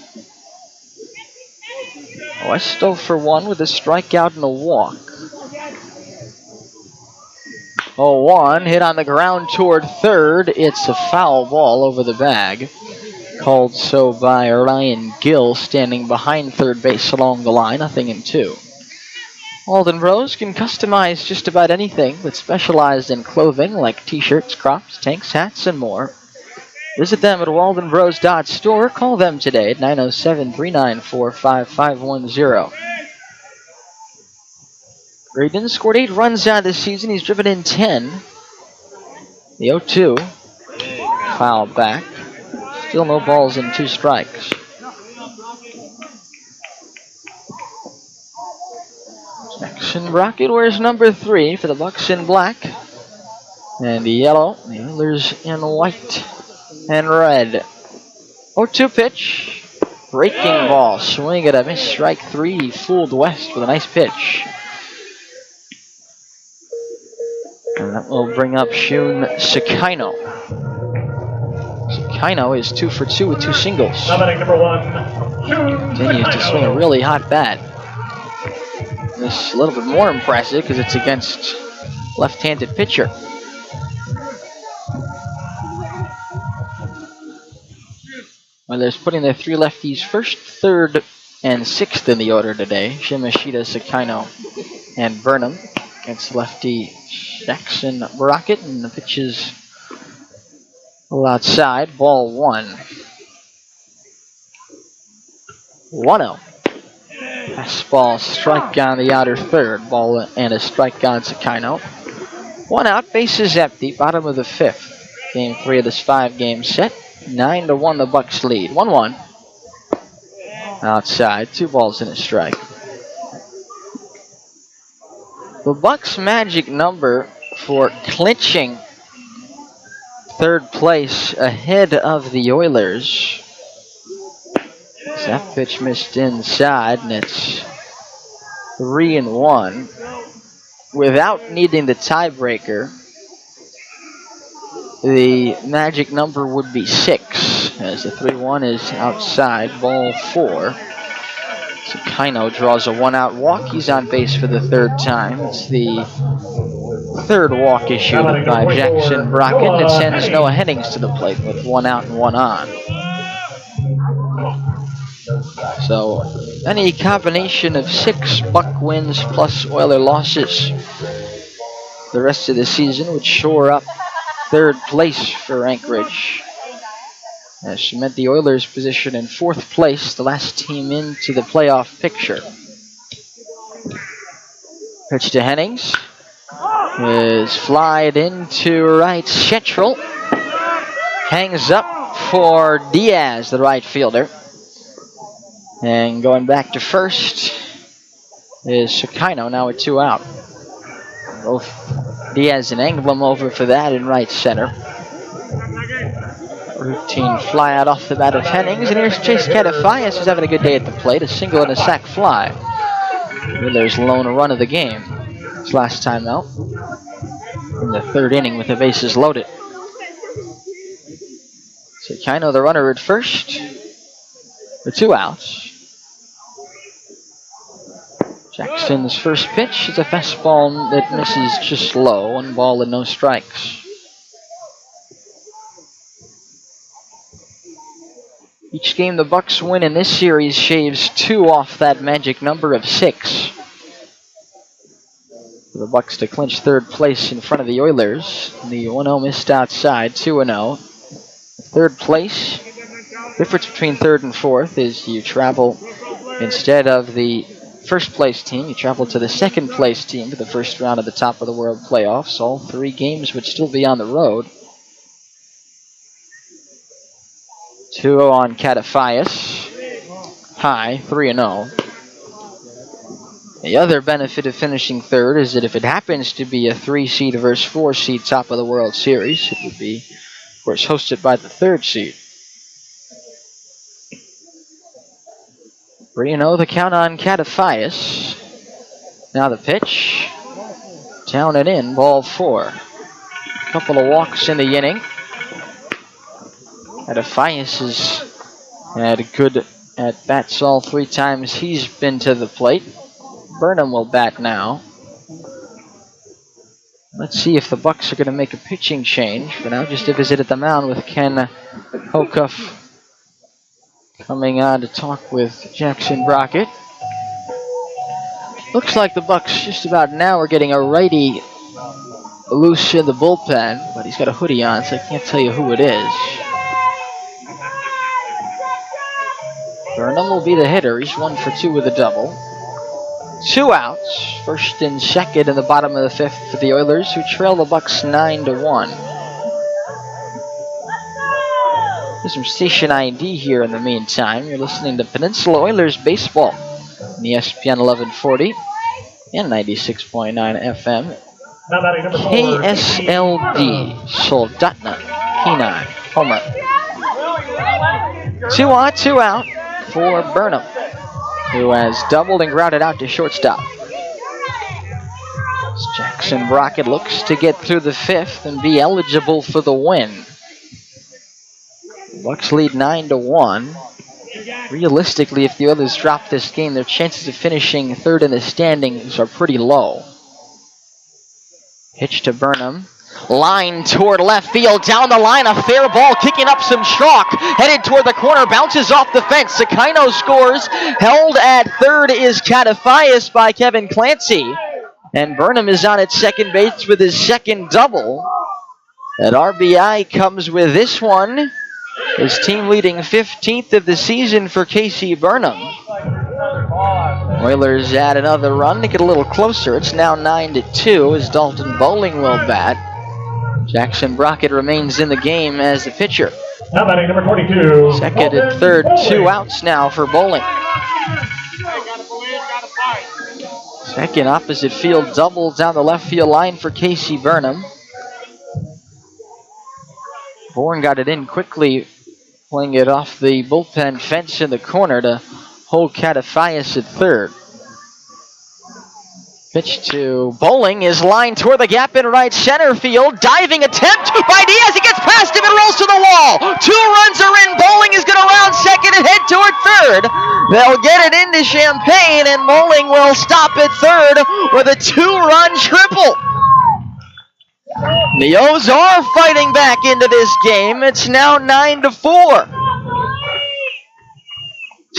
West 0 for 1 with a strikeout and a walk. 0-1, hit on the ground toward third. It's a foul ball over the bag. Called so by Ryan Gill, standing behind third base along the line, 0-2. Walden Bros can customize just about anything, but specialized in clothing like t-shirts, crops, tanks, hats, and more. Visit them at waldenbros.store. Call them today at 907-394-5510. Graydon scored 8 runs out this season. He's driven in 10. The 0-2. Foul back. Still no balls and 2 strikes. Jackson Brockett wears number 3 for the Bucs in black and yellow. The Oilers in white and red. 0-2 pitch. Breaking ball, swing at a miss, strike 3, fooled West with a nice pitch. And that will bring up Shun Sakino. Sakino is 2 for 2 with 2 singles. Now batting number 1. Continues to swing a really hot bat. This is a little bit more impressive because it's against left-handed pitcher. Well, they're putting their 3 lefties first, third, and 6th in the order today. Shimashita, Sakino, and Burnham against lefty Jackson Brockett, and the pitch is a little outside. Ball 1. 1-0. Fastball strike on the outer third. Ball and a strike on Sakino. 1 out, bases empty, bottom of the 5th. Game 3 of this 5-game set. 9-1 the Bucs lead. 1-1. Outside, 2 balls and a strike. The Bucs' magic number for clinching 3rd place ahead of the Oilers. That pitch missed inside, and it's 3-1. Without needing the tiebreaker, the magic number would be 6, as the 3-1 is outside. Ball 4. Sakino draws a 1-out walk. He's on base for the 3rd time. It's the 3rd walk issued by Jackson Brockett, and it sends Noah Hennings to the plate with 1 out and 1 on. So any combination of 6 Buck wins plus Oiler losses the rest of the season would shore up 3rd place for Anchorage. That cement the Oilers' position in 4th place, the last team into the playoff picture. Pitch to Hennings is flied into right central. Hangs up for Diaz, the right fielder. And going back to first is Sakino, now with 2 out. Both Diaz and Englum over for that in right center. Routine fly out off the bat of Hennings, and here's Chase Catafias, who's having a good day at the plate. A single and a sac fly. Wheeler's lone run of the game. His last time out in the 3rd inning with the bases loaded. Sakino, the runner at first, with 2 outs. Jackson's first pitch is a fastball that misses just low. 1 ball and no strikes. Each game the Bucs win in this series shaves 2 off that magic number of 6. For the Bucs to clinch 3rd place in front of the Oilers. The 1-0 missed outside, 2-0. 3rd place. Difference between 3rd and 4th is you travel, instead of the 1st place team, you travel to the 2nd place team for the first round of the Top of the World playoffs. All 3 games would still be on the road. 2-0 on Catafias. High, 3-0. The other benefit of finishing 3rd is that if it happens to be a 3-seed versus 4-seed Top of the World Series, it would be, of course, hosted by the 3rd seed. 3-0 the count on Catafias. Now the pitch. Down and in, ball 4. Couple of walks in the inning. Catafias has had good at-bats all 3 times he's been to the plate. Burnham will bat now. Let's see if the Bucs are going to make a pitching change. For now, just a visit at the mound with Ken Hocuff coming on to talk with Jackson Brockett. Looks like the Bucs just about now are getting a righty loose in the bullpen, but he's got a hoodie on, so I can't tell you who it is. Burnham will be the hitter. He's 1 for 2 with a double. 2 outs, 1st and 2nd in the bottom of the 5th for the Oilers, who trail the Bucs 9-1. There's some station ID here in the meantime. You're listening to Peninsula Oilers Baseball on ESPN 1140 and 96.9 FM. Now batting number 4. KSLD, Soldotna, Kenai, Homer. 2 on, 2 out. for Burnham, who has doubled and grounded out to shortstop. Jackson Brockett looks to get through the 5th and be eligible for the win. Bucs lead 9-1. Realistically, if the Oilers drop this game, their chances of finishing 3rd in the standings are pretty low. Pitch to Burnham. Line toward left field, down the line, a fair ball, kicking up some chalk, headed toward the corner, bounces off the fence. Sakino scores, held at 3rd is Catafias by Kevin Clancy, and Burnham is on at second base with his 2nd double. That RBI comes with this one, his team leading 15th of the season for Casey Burnham. Oilers add another run to get a little closer. It's now 9-2 as Dalton Bowling will bat. Jackson Brockett remains in the game as the pitcher. Now batting number 22. Second and 3rd, 2 outs now for Bowling. Second opposite field double down the left field line for Casey Burnham. Bourne got it in quickly, pulling it off the bullpen fence in the corner to hold Catafias at 3rd. Pitch to Bowling is lined toward the gap in right center field. Diving attempt by Diaz. He gets past him and rolls to the wall. 2 runs are in. Bowling is going to round second and head toward 3rd. They'll get it into Champaign, and Bowling will stop at 3rd with a 2-run triple. The O's are fighting back into this game. It's now 9-4.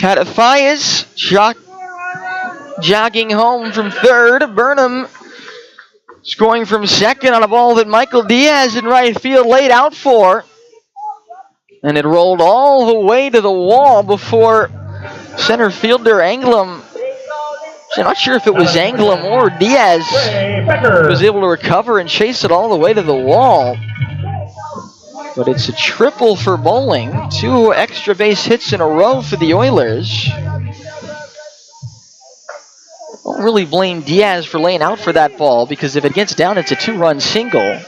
Catafias jogging home from 3rd. Burnham scoring from 2nd on a ball that Michael Diaz in right field laid out for. And it rolled all the way to the wall before center fielder Anglem. I'm not sure if it was Anglem or Diaz was able to recover and chase it all the way to the wall. But it's a triple for Bowling. 2 extra base hits in a row for the Oilers. Don't really blame Diaz for laying out for that ball, because if it gets down, it's a 2-run single.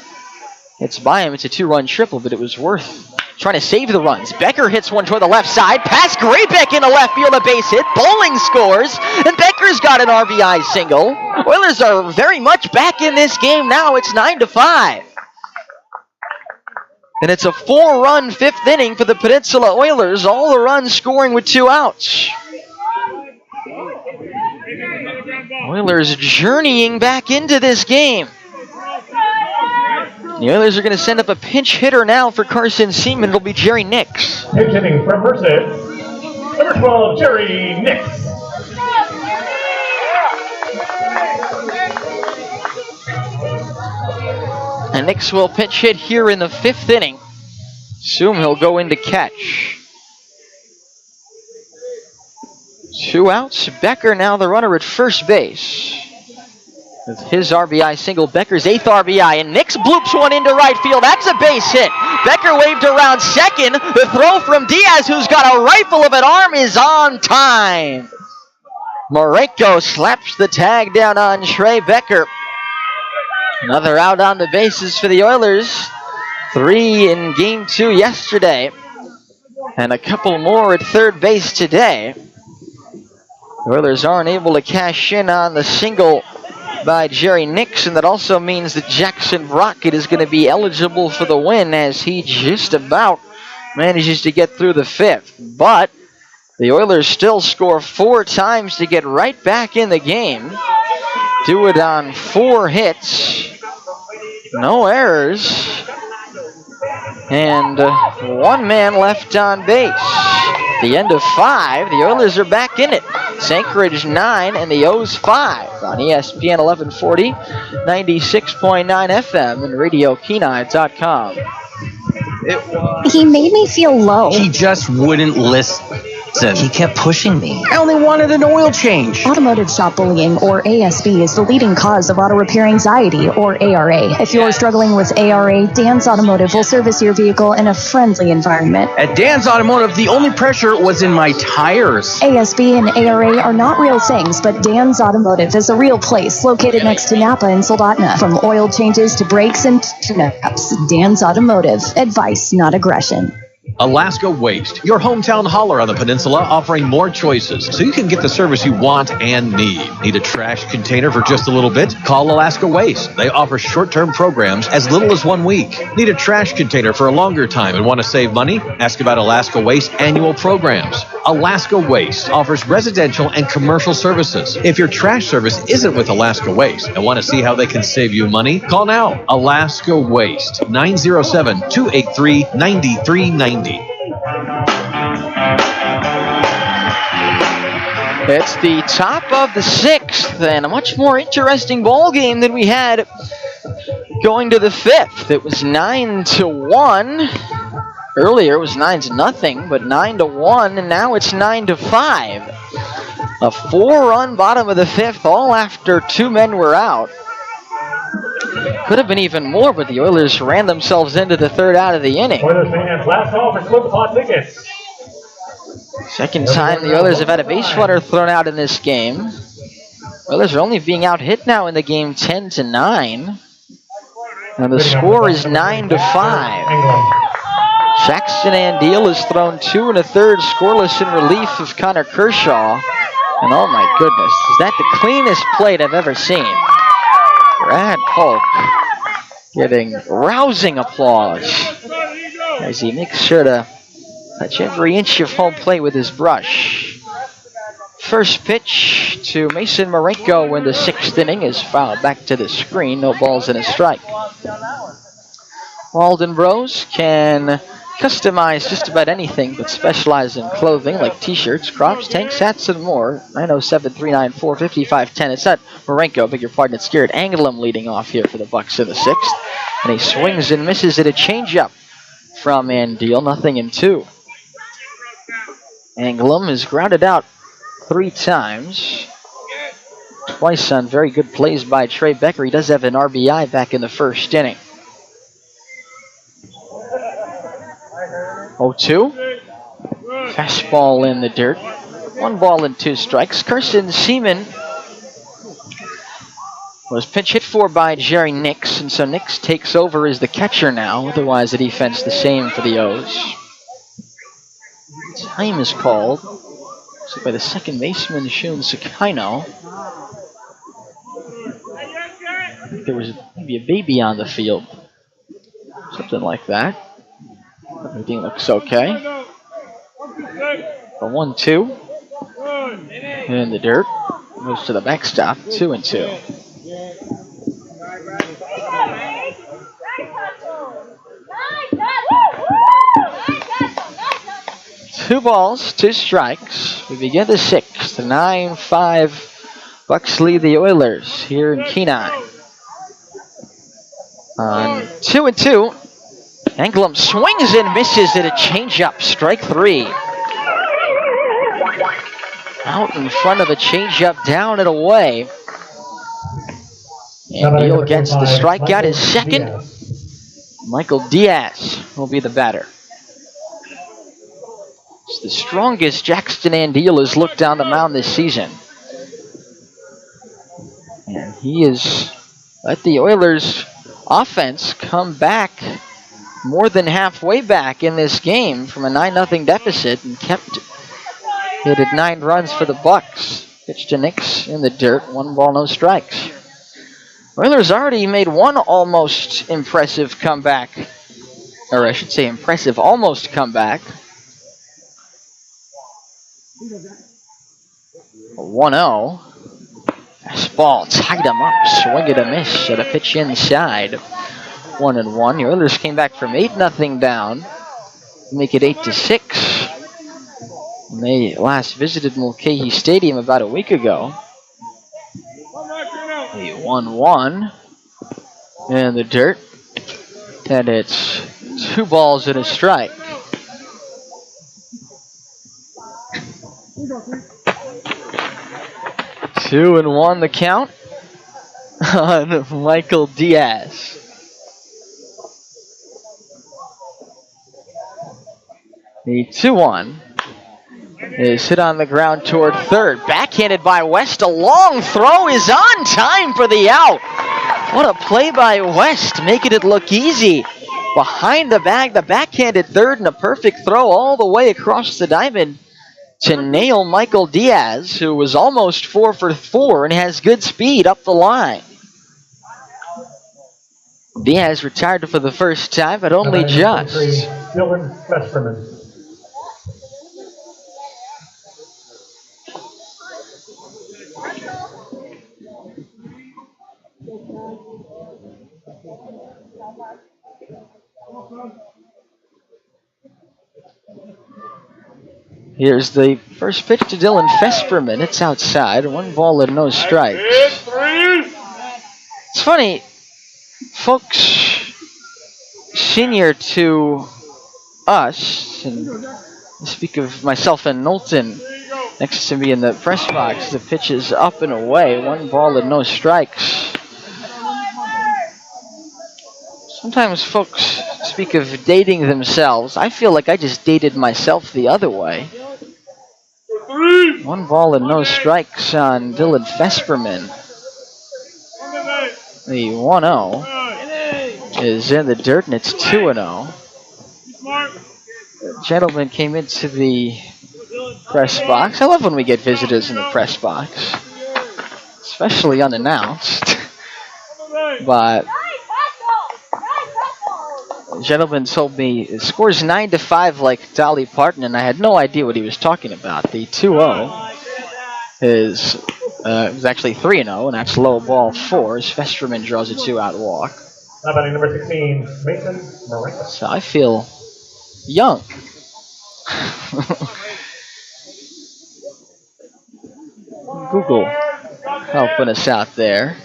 It's by him, it's a 2-run triple, but it was worth trying to save the runs. Becker hits one toward the left side. Pass Graybeck into left field, a base hit. Bowling scores, and Becker's got an RBI single. Oilers are very much back in this game now. It's 9-5. And it's a 4-run 5th inning for the Peninsula Oilers. All the runs scoring with 2 outs. Oilers journeying back into this game. The Oilers are going to send up a pinch hitter now for Carson Seaman. It'll be Jerry Nix. Pinch hitting from Merced, number 12, Jerry Nix. And Nix will pinch hit here in the 5th inning. Assume he'll go in to catch. 2 outs. Becker now the runner at first base. With his RBI single, Becker's 8th RBI, and Nix bloops one into right field. That's a base hit. Becker waved around second. The throw from Diaz, who's got a rifle of an arm, is on time. Moreko slaps the tag down on Trey Becker. Another out on the bases for the Oilers. 3 in Game 2 yesterday, and a couple more at 3rd base today. The Oilers aren't able to cash in on the single by Jerry Nix, and that also means that Jackson Brockett is going to be eligible for the win, as he just about manages to get through the 5th. But the Oilers still score 4 times to get right back in the game. Do it on 4 hits. No errors. And 1 man left on base. The end of 5, the Oilers are back in it. Anchorage 9 and the O's 5 on ESPN 1140, 96.9 FM and RadioKenai.com. He made me feel low. He just wouldn't listen. He kept pushing me. I only wanted an oil change. Automotive shop bullying, or ASB, is the leading cause of auto repair anxiety, or ARA. If you're struggling with ARA, Dan's Automotive will service your vehicle in a friendly environment. At Dan's Automotive, the only pressure was in my tires. ASB and ARA are not real things, but Dan's Automotive is a real place located next to Napa and Soldotna. From oil changes to brakes and tune-ups, Dan's Automotive. Advice, not aggression. Alaska Waste, your hometown hauler on the peninsula, offering more choices so you can get the service you want and need. Need a trash container for just a little bit? Call Alaska Waste. They offer short-term programs as little as 1 week. Need a trash container for a longer time and want to save money? Ask about Alaska Waste annual programs. Alaska Waste offers residential and commercial services. If your trash service isn't with Alaska Waste and want to see how they can save you money, call now. Alaska Waste, 907-283-9390. It's the top of the 6th, and a much more interesting ball game than we had going to the 5th. It was 9-1. Earlier it was 9-0, but 9-1, and now it's 9-5. A 4-run bottom of the 5th, all after 2 men were out. Could have been even more, but the Oilers ran themselves into the 3rd out of the inning. Oilers fans, last call for Clip Pot tickets. Second time the Oilers have had a base runner thrown out in this game. Oilers are only being out hit now in the game 10-9. And the score is 9-5. Jackson Andeal has thrown 2 1/3 scoreless in relief of Connor Kershaw. And oh my goodness, is that the cleanest plate I've ever seen? Brad Polk getting rousing applause as he makes sure to touch every inch of home plate with his brush. First pitch to Mason Marenko in the 6th inning is fouled back to the screen. No balls and a strike. Walden Bros can customize just about anything but specialize in clothing like t-shirts, crops, tanks, hats, and more. 907-394-5510. It's not Marenko, beg your pardon, it's Garrett Anglem leading off here for the Bucs in the 6th. And he swings and misses at a changeup from Andeal, 0-2. Anglem is grounded out 3 times. Twice on very good plays by Trey Becker. He does have an RBI back in the 1st inning. 0-2. Fastball in the dirt. 1 ball and 2 strikes. Carson Seaman was pinch hit for by Jerry Nix, and so Nix takes over as the catcher now. Otherwise, the defense the same for the O's. Time is called by the second baseman, Shun Sakino. I think there was maybe a baby on the field. Something like that. Everything looks okay. A 1-2. In the dirt. Moves to the backstop. 2-2. Two balls, 2 strikes. We begin the 6th. 9-5. Bucs lead the Oilers here in Kenai. On 2-2. Anglem swings and misses at a changeup. Strike 3. Out in front of the changeup, down and away. Andeal gets the strikeout. His second. Michael Diaz will be the batter. It's the strongest Jackson Andeal has looked down the mound this season. And he has let the Oilers offense come back more than halfway back in this game from a 9-0 deficit and kept it at 9 runs for the Bucs. Pitch to Nix in the dirt, 1 ball, no strikes. Oilers already made one almost impressive comeback, or I should say impressive almost comeback. 1-0. Fastball tied him up, swing and a miss at a pitch inside. 1-1. The Oilers came back from 8-0 down, make it 8-6. When they last visited Mulcahy Stadium about a week ago. A 1-1 in the dirt, and it's 2 balls and a strike. Two and 1 the count on Michael Diaz. The 2-1 is hit on the ground toward third. Backhanded by West. A long throw is on time for the out. What a play by West, making it look easy. behind the bag, the backhanded third, and a perfect throw all the way across the diamond to nail Michael Diaz, who was almost 4 for 4 and has good speed up the line. Diaz retired for the first time, but only just. Dylan Festerman. Here's the first pitch to Dylan Fesperman. It's outside. 1 ball and no strikes. It's funny, folks senior to us, and I speak of myself and Knowlton next to me in the press box. The pitch is up and away. 1 ball and no strikes. Sometimes folks speak of dating themselves. I feel like I just dated myself the other way. 1 ball and no strikes on Dylan Fesperman. The 1-0 is in the dirt, and it's 2-0. The gentleman came into the press box. I love when we get visitors in the press box, especially unannounced. But the gentleman told me it scores 9-5 like Dolly Parton, and I had no idea what he was talking about. The 2-0 is it was actually 3-0, and that's low ball 4 as Festerman draws a 2-out walk. Now batting number 16, Mason Marenko. So I feel young. Google helping us out there.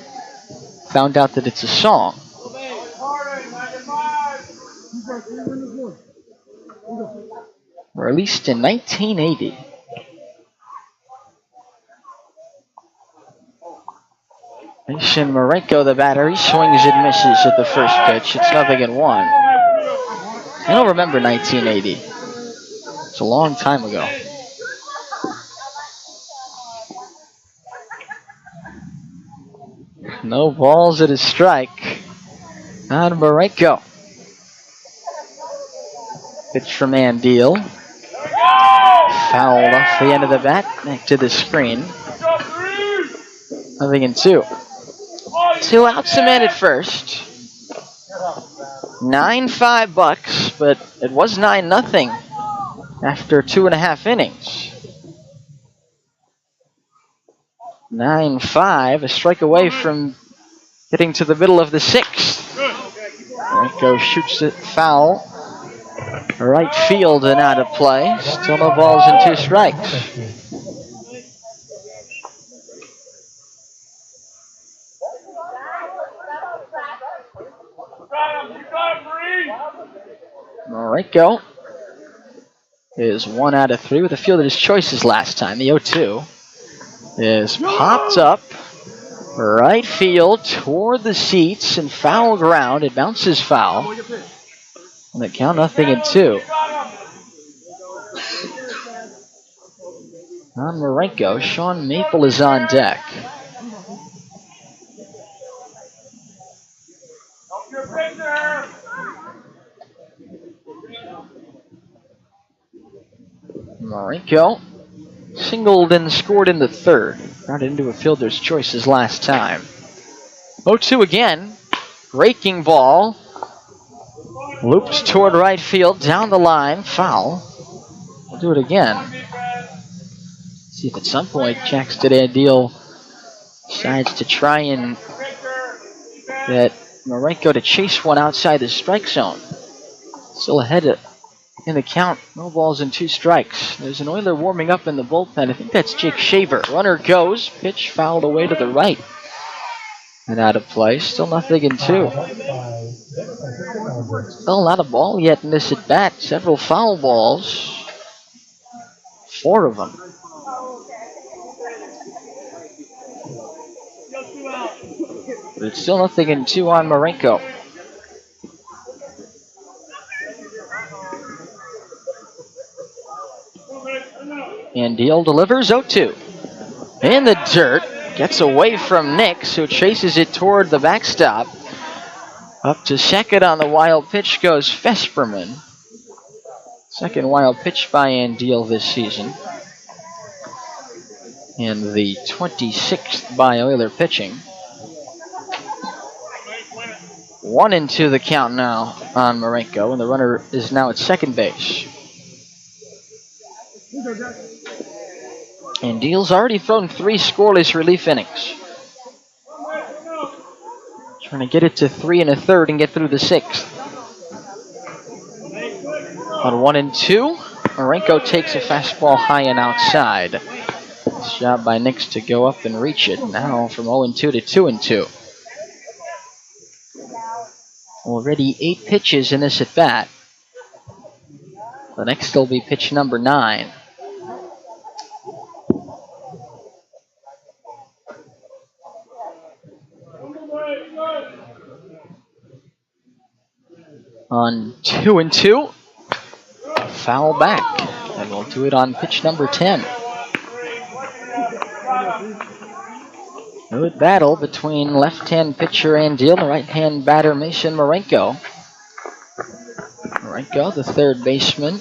Found out that it's a song. Released in 1980. Mason Marenko, the batter, he swings and misses at the first pitch. It's 0-1. I don't remember 1980. It's a long time ago. No balls at a strike on Marenko. Pitch from Andeal. Fouled off the end of the bat, back to the screen. 0-2. 2 outs, cement at first. 9-5 Bucs, but it was 9-0 after 2.5 innings. 9-5, a strike away from getting to the middle of the 6th. Marenko shoots it foul. Right field and out of play. Still no balls and 2 strikes. Marenko is 1 out of 3 with a field of his choices last time. The 0-2 is popped up right field toward the seats and foul ground. It bounces foul. And the count 0-2. On Marenko, Sean Maple is on deck. Marenko singled and scored in the 3rd. Got into a fielder's choices last time. 0-2 again. Breaking ball. Loops toward right field, down the line, foul. We'll do it again. See if at some point Jackson Andeal decides to try and get Marenko to chase one outside the strike zone. Still ahead in the count, no balls and 2 strikes. There's an Oiler warming up in the bullpen. I think that's Jake Shaver. Runner goes, pitch fouled away to the right. And out of play, still 0-2. Still not a ball yet in this at bat. Several foul balls. 4 of them. But it's still 0-2 on Marenko. Andeal delivers 0-2. In the dirt. Gets away from Nix, who chases it toward the backstop. Up to second on the wild pitch goes Vesperman. Second wild pitch by Andeal this season. And the 26th by Oiler pitching. 1-2 the count now on Marenko, and the runner is now at second base. Andeal's already thrown 3 scoreless relief innings. Trying to get it to 3 1/3 and get through the 6th. On 1-2, Marenko takes a fastball high and outside. Nice job by Nix to go up and reach it. Now from 0-2 to 2-2. Already 8 pitches in this at bat. The next will be pitch number 9. On 2-2, foul back, and we'll do it on pitch number 10. Good battle between left-hand pitcher Andeal and right-hand batter Mason Marenko. Marenko, the third baseman,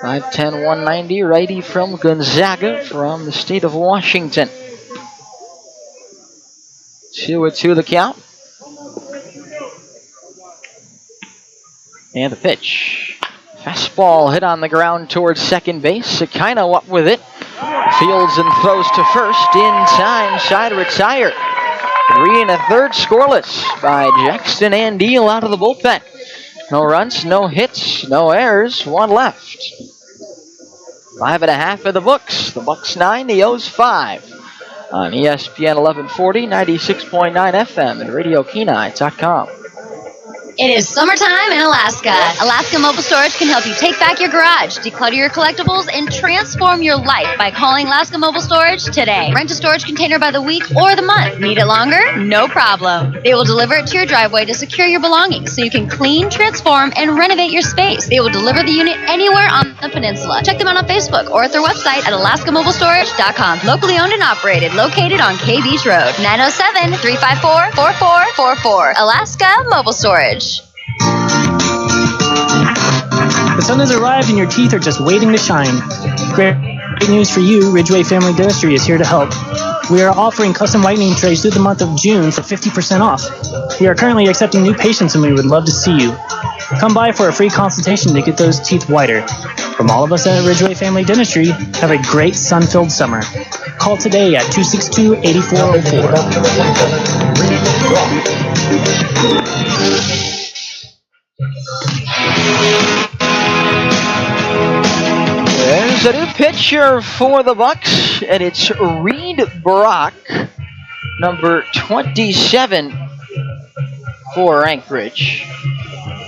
5'10", 190, righty from Gonzaga, from the state of Washington. 2-2 the count. And the pitch. Fastball hit on the ground towards second base. Sakino up with it. Fields and throws to first. In time, side retire. 3 1/3 scoreless by Jackson Andeal out of the bullpen. No runs, no hits, no errors, 1 left. 5 1/2 for the Bucs. The Bucs 9, the O's 5. On ESPN 1140, 96.9 FM and RadioKenai.com. It is summertime in Alaska. Alaska Mobile Storage can help you take back your garage, declutter your collectibles, and transform your life by calling Alaska Mobile Storage today. Rent a storage container by the week or the month. Need it longer? No problem. They will deliver it to your driveway to secure your belongings so you can clean, transform, and renovate your space. They will deliver the unit anywhere on the peninsula. Check them out on Facebook or at their website at alaskamobilestorage.com. Locally owned and operated, located on K Beach Road, 907-354-4444. Alaska Mobile Storage. The sun has arrived and your teeth are just waiting to shine. Great news for you, Ridgeway Family Dentistry is here to help. We are offering custom whitening trays through the month of June for 50% off. We are currently accepting new patients and we would love to see you. Come by for a free consultation to get those teeth whiter. From all of us at Ridgeway Family Dentistry, have a great sun-filled summer. Call today at 262-8404. There's a new pitcher for the Bucs, and it's Reed Brock, number 27 for Anchorage.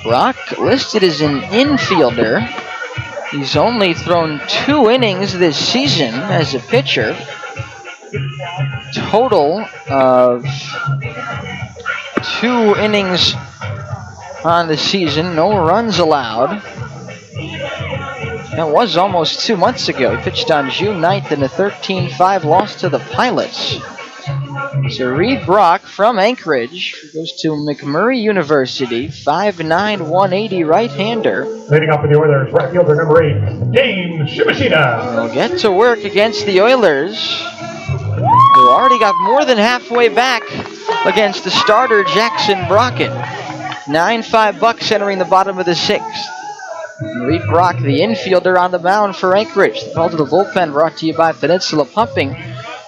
Brock listed as an infielder. He's only thrown 2 innings this season as a pitcher. Total of 2 innings on the season, no runs allowed. That was almost 2 months ago. He pitched on June 9th in a 13-5 loss to the Pilots. So Reed Brock from Anchorage goes to McMurray University, 5'9", 180 right-hander. Leading off for the Oilers, right fielder number 8, James Shimashita. Will get to work against the Oilers, who already got more than halfway back against the starter Jackson Brocken. 9-5 Bucs entering the bottom of the 6th. Reed Brock, the infielder, on the mound for Anchorage. The call to the bullpen brought to you by Peninsula Pumping,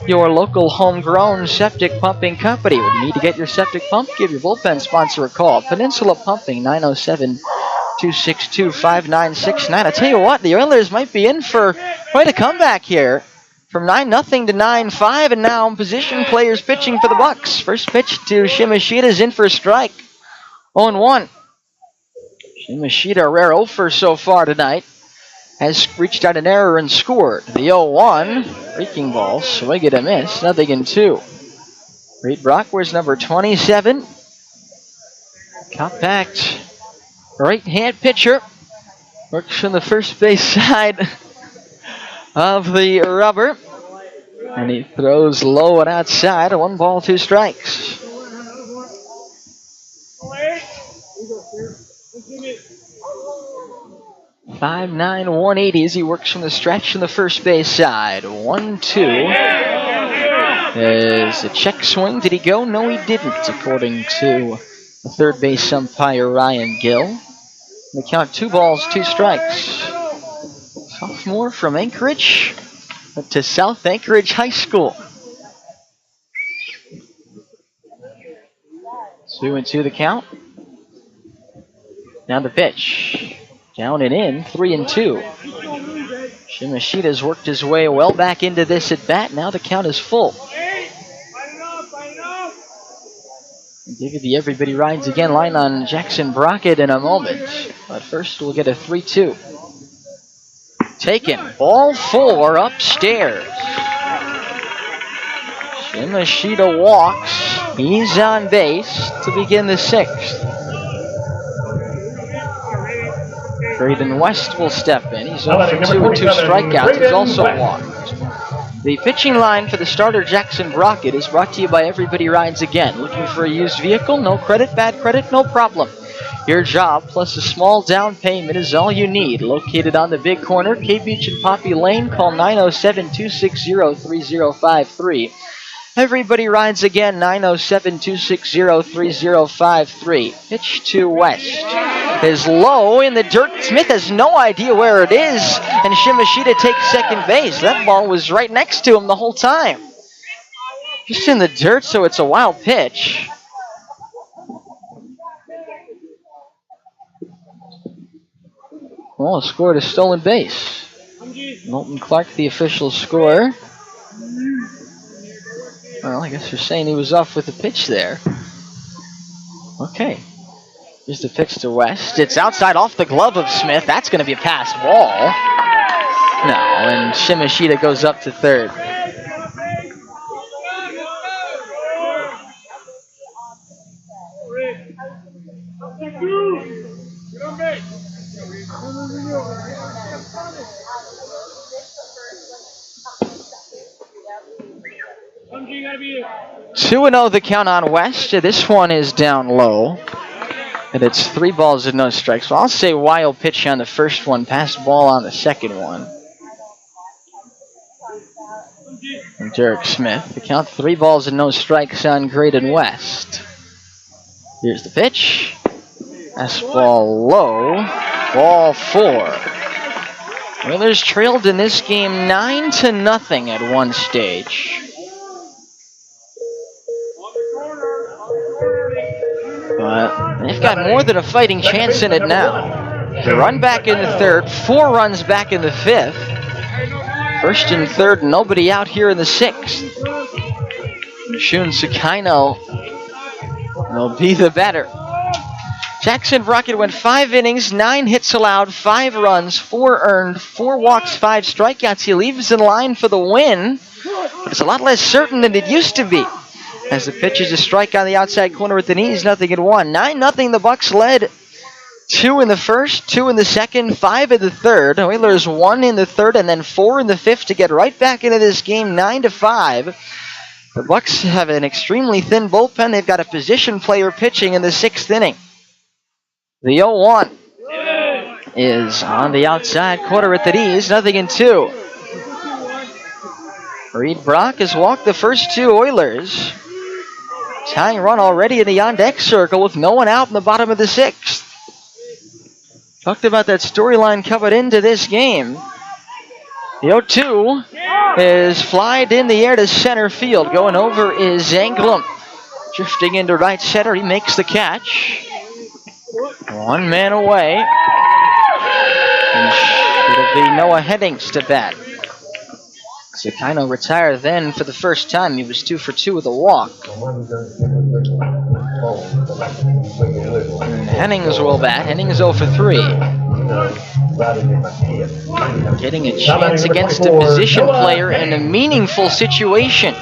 your local homegrown septic pumping company. When you need to get your septic pumped, give your bullpen sponsor a call. Peninsula Pumping, 907-262-5969. I tell you what, the Oilers might be in for quite a comeback here. From 9-0 to 9-5, and now position players pitching for the Bucs. First pitch to Shimashita is in for a strike. 0-1. Shimashita, a rare 0-for so far tonight, has reached out an error and scored. The 0-1, breaking ball, swing and a miss, 0-2. Reed Brock wears number 27. Compact right-hand pitcher. Works from the first base side of the rubber. And he throws low and outside. 1 ball, 2 strikes. 5'9", 180 as he works from the stretch from the first base side. 1-2. As a check swing. Did he go? No, he didn't, according to the third base umpire, Ryan Gill. They count 2 balls, 2 strikes. Sophomore from Anchorage to South Anchorage High School. 2-2 the count. Now the pitch. Down and in, 3-2. Shimashita's worked his way well back into this at bat. Now the count is full. I'll give you the Everybody Rides Again line on Jackson Brockett in a moment. But first we'll get a 3-2. Taken. Ball 4 upstairs. Shimashita walks. He's on base to begin the 6th. Braden West will step in. He's over 2 and 2 strikeouts. He's also walked. The pitching line for the starter, Jackson Brockett, is brought to you by Everybody Rides Again. Looking for a used vehicle? No credit, bad credit, no problem. Your job plus a small down payment is all you need. Located on the big corner, Cape Beach and Poppy Lane. Call 907-260-3053. Everybody Rides Again, 907-260-3053. Pitch to West is low in the dirt. Smith has no idea where it is, and Shimashita takes second base. That ball was right next to him the whole time. Just in the dirt, so it's a wild pitch. Well, scored a stolen base. Milton Clark, the official scorer. Well, I guess you're saying he was off with the pitch there. Okay. Here's the pitch to West. It's outside off the glove of Smith. That's going to be a pass ball. No, and Shimashita goes up to third. Two 2-0 the count on West. This one is down low. And it's 3 balls and no strikes. So I'll say wild pitch on the first one, pass ball on the second one. And Derek Smith. The count 3 balls and no strikes on Graydon West. Here's the pitch. Pass ball low. Ball 4. Oilers trailed in this game 9-0 at one stage. But they've got more than a fighting chance in it now. The run back in the 3rd, 4 runs back in the 5th. 1st and 3rd, nobody out here in the 6th. Shun Sakino will be the batter. Jackson Brockett went 5 innings, 9 hits allowed, 5 runs, 4 earned, 4 walks, 5 strikeouts. He leaves in line for the win, but it's a lot less certain than it used to be. As the pitch is a strike on the outside corner with the knees, 0-1. 9-0, the Bucs led. 2 in the 1st, 2 in the 2nd, 5 in the 3rd. Oilers 1 in the 3rd and then 4 in the 5th to get right back into this game, 9-5. The Bucs have an extremely thin bullpen. They've got a position player pitching in the 6th inning. The 0-1 is on the outside corner at the knees, 0-2. Reed Brock has walked the first 2 Oilers. Tying run already in the on-deck circle with no one out in the bottom of the 6th. Talked about that storyline coming into this game. The 0-2 is flied in the air to center field. Going over is Anglum. Drifting into right center, he makes the catch. 1 man away. And it'll be Noah Headings to bat. Sakino retired then for the first time. He was 2 for 2 with a walk. And Hennings will bat. Hennings 0 for 3. Getting a chance against a position player in a meaningful situation.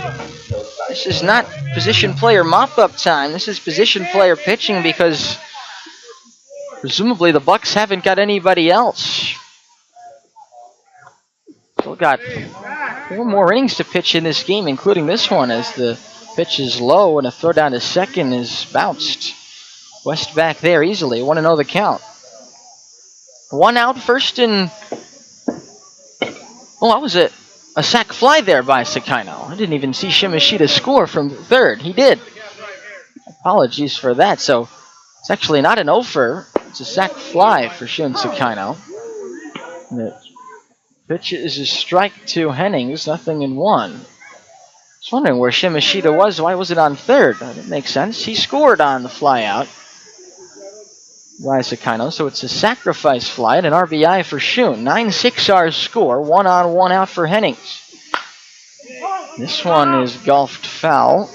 This is not position player mop-up time. This is position player pitching because presumably the Bucs haven't got anybody else. Still got 4 more innings to pitch in this game, including this one, as the pitch is low and a throw down to second is bounced. West back there easily, 1-0 the count. One out, first and... Oh, that was a sac fly there by Sakino. I didn't even see Shimashita score from third. He did. Apologies for that. So it's actually not an offer. It's a sac fly for Shun Sakino. The pitch is a strike to Hennings, nothing in one. I was wondering where Shimashita was. Why was it on third? That didn't make sense. He scored on the fly out by Sakino, so it's a sacrifice fly and an RBI for Shun. 9-6 our score, 1 on, 1 out for Hennings. This one is golfed foul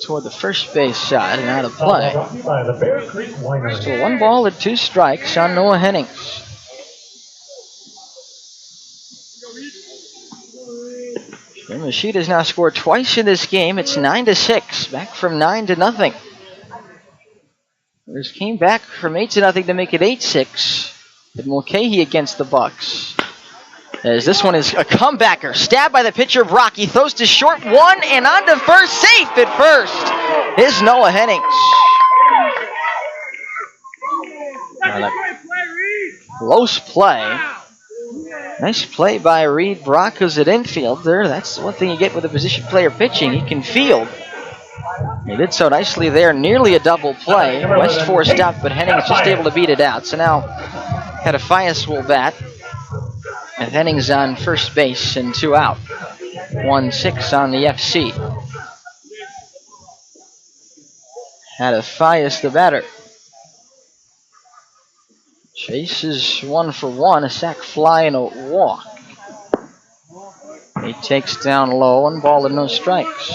toward the first base side and out of play. So 1 ball and 2 strikes on Noah Hennings. Yamashita's now scored twice in this game. It's 9-6, back from 9-0. This came back from 8-0 to make it 8-6. But Mulcahy against the Bucs. As this one is a comebacker. Stabbed by the pitcher, Brock. He throws to short, one, and on to first. Safe at first is Noah Hennings. Close play. Nice play by Reed Brock, who's at infield there. That's one thing you get with a position player pitching. He can field. He did so nicely there, nearly a double play. West forced out, but Hennings just able to beat it out. So now Hadafias will bat. And Hennings on first base and 2 out. 1-6 on the FC. Hadafias the batter. Chase is 1 for 1, a sac fly and a walk. He takes down low, 1 ball and no strikes.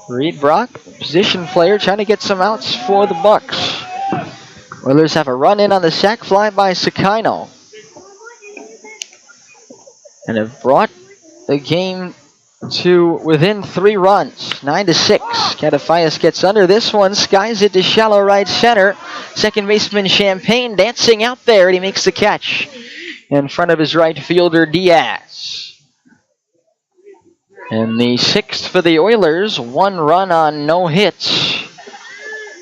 Reed Brock, position player, trying to get some outs for the Bucs. Oilers have a run in on the sac fly by Sakino. And have brought the game to within 3 runs, 9-6. Catafias gets under this one, skies it to shallow right center. Second baseman Champagne dancing out there, and he makes the catch in front of his right fielder Diaz. And the 6th for the Oilers, 1 run on no hits,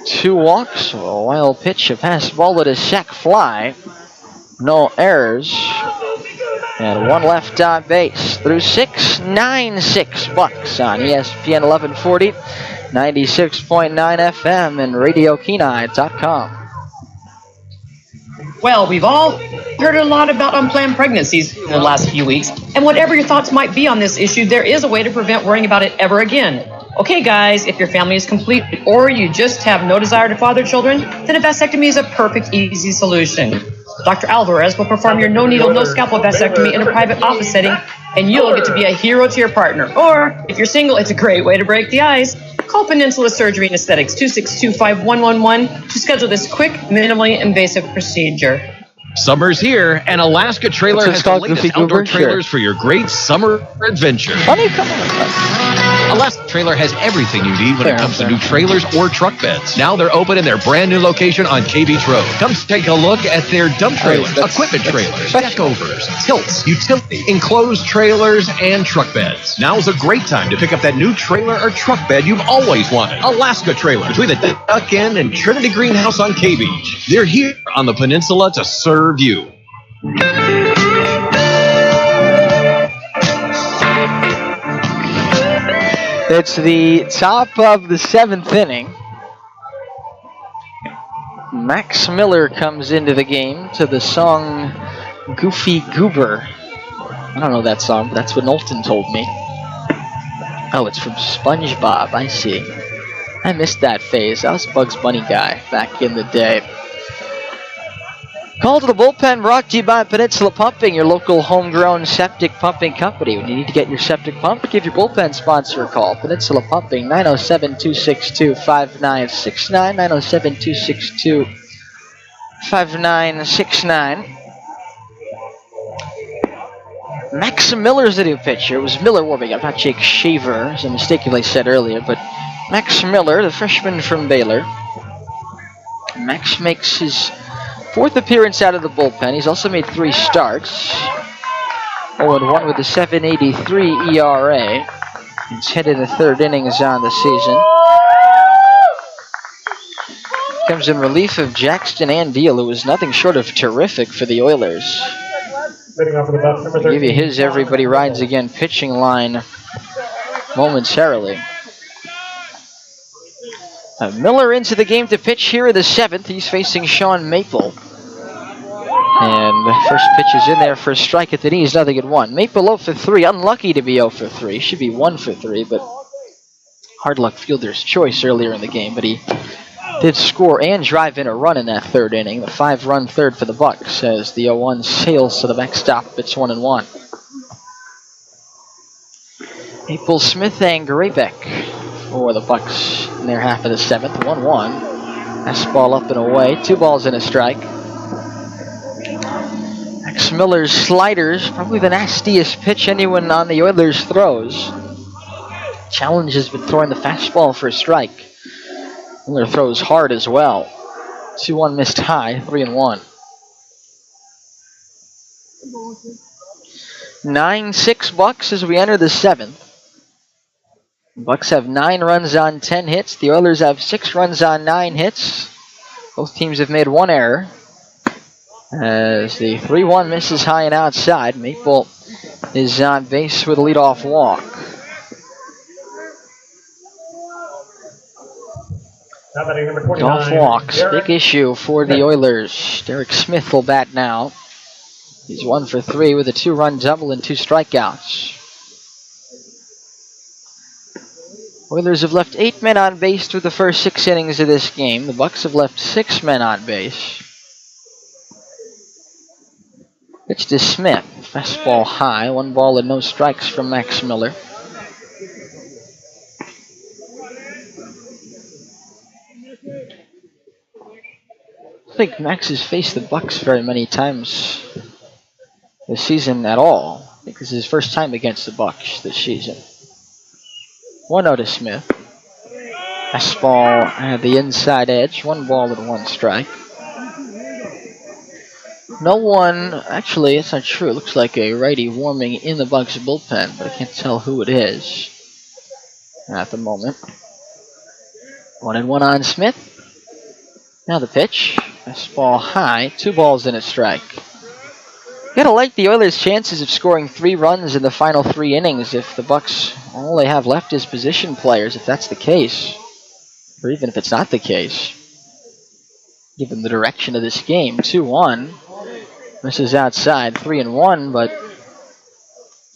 2 walks, a wild pitch, a pass ball at a sac fly, no errors. And 1 left on base. Through 6, 9-6 Bucs on ESPN 1140, 96.9 FM, and RadioKenai.com. Well, we've all heard a lot about unplanned pregnancies in the last few weeks, and whatever your thoughts might be on this issue, there is a way to prevent worrying about it ever again. Okay, guys, if your family is complete or you just have no desire to father children, then a vasectomy is a perfect, easy solution. Dr. Alvarez will perform your no-needle, no-scalpel vasectomy in a private office setting, and you'll get to be a hero to your partner. Or, if you're single, it's a great way to break the ice. Call Peninsula Surgery and Aesthetics 262-5111 to schedule this quick, minimally invasive procedure. Summer's here, and Alaska Trailer has the latest outdoor trailers for your great summer adventure. Alaska Trailer has everything you need when it comes to new trailers or truck beds. Now they're open in their brand new location on K Beach Road. Come take a look at their dump trailers, equipment trailers, deck overs, tilts, utility, enclosed trailers, and truck beds. Now's a great time to pick up that new trailer or truck bed you've always wanted. Alaska Trailer, between the Duck Inn and Trinity Greenhouse on K Beach. They're here on the peninsula to serve you. It's the top of the 7th inning. Max Miller comes into the game to the song Goofy Goober. I don't know that song, but that's what Knowlton told me. Oh, it's from SpongeBob, I see. I missed that phase. I was a Bugs Bunny guy back in the day. Call to the bullpen brought to you by Peninsula Pumping, your local homegrown septic pumping company. When you need to get your septic pumped, give your bullpen sponsor a call. Peninsula Pumping, 907-262-5969, 907-262-5969. Max Miller's the new pitcher. It was Miller warming up, not Jake Shaver, as I mistakenly said earlier, but Max Miller, the freshman from Baylor. Max makes his 4th appearance out of the bullpen. He's also made 3 starts. 0-1 with a 7.83 ERA. He's headed the 3rd innings on the season. Comes in relief of Jackson Andeal, who was nothing short of terrific for the Oilers. Sitting on for the Bucs, number I'll give you 13. his everybody rides again pitching line momentarily. Miller into the game to pitch here in the 7th. He's facing Sean Maple. And first pitch is in there for a strike at the knees, 0-1. Maple 0 for 3, unlucky to be 0 for 3. Should be 1 for 3, but hard luck fielder's choice earlier in the game. But he did score and drive in a run in that 3rd inning. The 5-run 3rd for the Bucs as the 0-1 sails to the backstop. It's 1-1. Maple, Smith, and Graybeck for the Bucs in their half of the 7th. 1-1. Fastball up and away. 2 balls and a strike. Max Miller's sliders, probably the nastiest pitch anyone on the Oilers throws. Challenge has been throwing the fastball for a strike. Miller throws hard as well. 2-1 missed high, 3-1. 9-6 Bucs as we enter the 7th. Bucs have 9 runs on 10 hits. The Oilers have 6 runs on 9 hits. Both teams have made 1 error. As the 3-1 misses high and outside, Maple is on base with a leadoff walk. Golf walks, big issue for the Oilers. Derek Smith will bat now. He's 1 for 3 with a 2-run double and 2 strikeouts. Oilers have left 8 men on base through the first 6 innings of this game. The Bucs have left 6 men on base. Pitch to Smith. Fastball high. 1 ball and no strikes from Max Miller. I don't think Max has faced the Bucs very many times this season at all. I think this is his first time against the Bucs this season. 1-0 to Smith. Fastball at the inside edge. 1 ball and 1 strike. No one, actually, it's not true. It looks like a righty warming in the Bucs bullpen, but I can't tell who it is at the moment. 1-1 on Smith. Now the pitch. Fastball high. 2 balls and a strike. You gotta like the Oilers' chances of scoring 3 runs in the final 3 innings if the Bucs, all they have left is position players, if that's the case. Or even if it's not the case. Given the direction of this game. 2-1. Misses outside, 3-1, but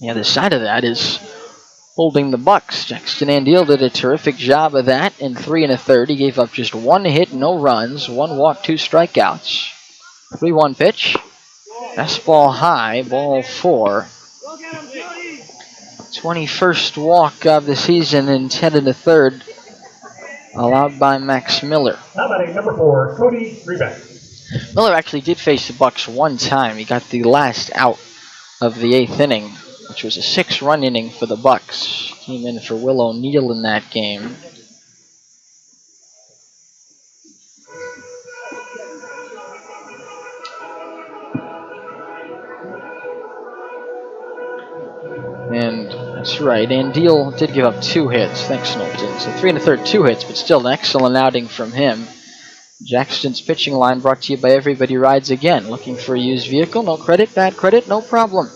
the other side of that is holding the Bucs. Jackson Andeal did a terrific job of that in 3 1/3. He gave up just 1 hit, no runs, 1 walk, 2 strikeouts. 3-1 pitch. Fastball high, ball 4. 21st walk of the season in 10 1/3, allowed by Max Miller. Now batting number 4, Cody Graybeck. Miller actually did face the Bucs 1 time. He got the last out of the 8th inning, which was a 6-run inning for the Bucs. Came in for Will O'Neill in that game. And that's right, Andeal did give up 2 hits. Thanks, Knowlton. So 3 1/3, 2 hits, but still an excellent outing from him. Jackson's pitching line brought to you by Everybody Rides Again. Looking for a used vehicle? No credit, bad credit, no problem.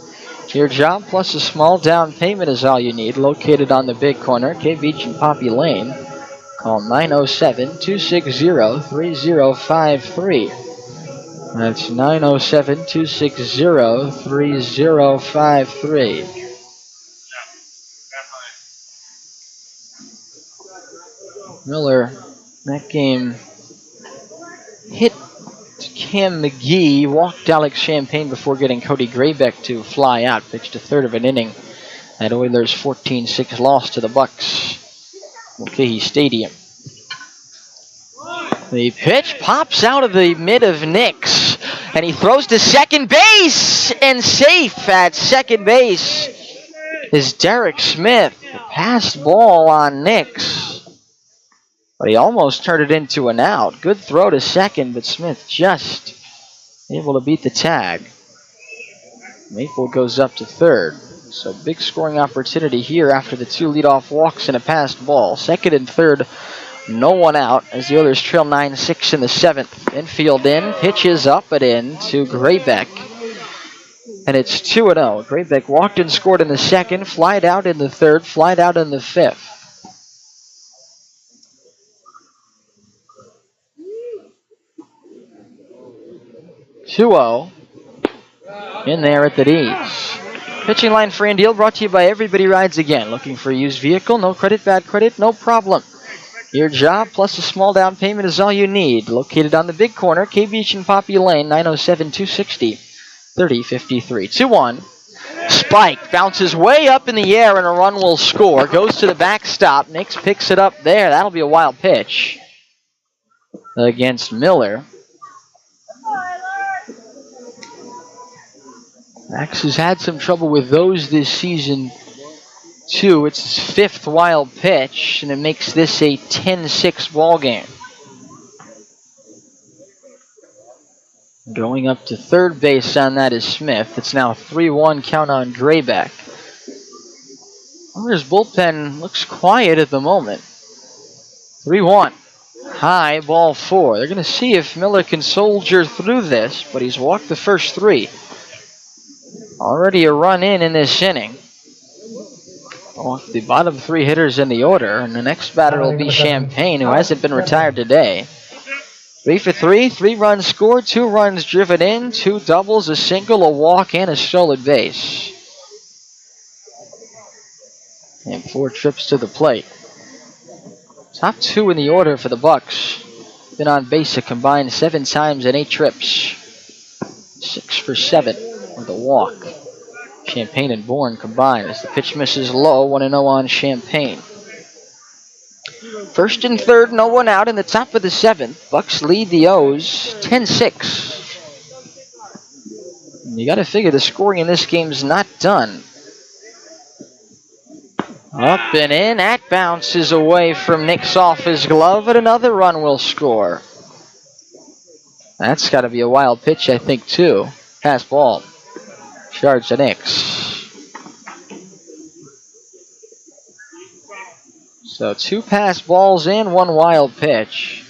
Your job plus a small down payment is all you need. Located on the big corner, K Beach and Poppy Lane. Call 907-260-3053. That's 907-260-3053. Miller, that game, hit Cam McGee, walked Alex Champagne before getting Cody Graybeck to fly out. Pitched a 1/3 of an inning. That Oilers 14-6 loss to the Bucs. Mulcahy Stadium. The pitch pops out of the mid of Nix, and he throws to second base, and safe at second base is Derek Smith. Passed ball on Nix. But he almost turned it into an out. Good throw to second, but Smith just able to beat the tag. Maple goes up to third. So big scoring opportunity here after the 2 leadoff walks and a passed ball. Second and third No one out as the Oilers trail 9-6 in the 7th. Infield in, pitches up and in to Graybeck. And it's 2-0. Graybeck walked and scored in the 2nd, flied out in the 3rd, flied out in the 5th. In there at the D's. Pitching line for Andy Hill brought to you by Everybody Rides Again. Looking for a used vehicle? No credit, bad credit? No problem. Your job plus a small down payment is all you need. Located on the big corner, K Beach and Poppy Lane, 907-260-3053. 2-1. Spike bounces way up in the air and a run will score. Goes to the backstop. Nix picks it up there. That'll be a wild pitch against Miller. Max has had some trouble with those this season, too. It's his 5th wild pitch, and it makes this a 10-6 ball game. Going up to third base on that is Smith. It's now 3-1 count on Graybeck. Oilers bullpen looks quiet at the moment. 3-1. High, ball 4. They're going to see if Miller can soldier through this, but he's walked the first 3. Already a run in this inning. Off the bottom 3 hitters in the order, and the next batter will be Champagne, who hasn't been retired today. 3 for 3, 3 runs scored, 2 runs driven in, 2 doubles, a single, a walk, and a stolen base. And 4 trips to the plate. Top 2 in the order for the Bucs. Been on base a combined 7 times and 8 trips. 6 for 7 with a walk. Champagne and Bourne combined as the pitch misses low, 1-0 on Champagne. First and third, no one out in the top of the 7th. Bucs lead the O's 10-6. You got to figure the scoring in this game's not done. Up and in, that bounces away from Nix off his glove, and another run will score. That's got to be a wild pitch, I think, too. Pass ball. Charge to Nix. So 2 pass balls in, 1 wild pitch.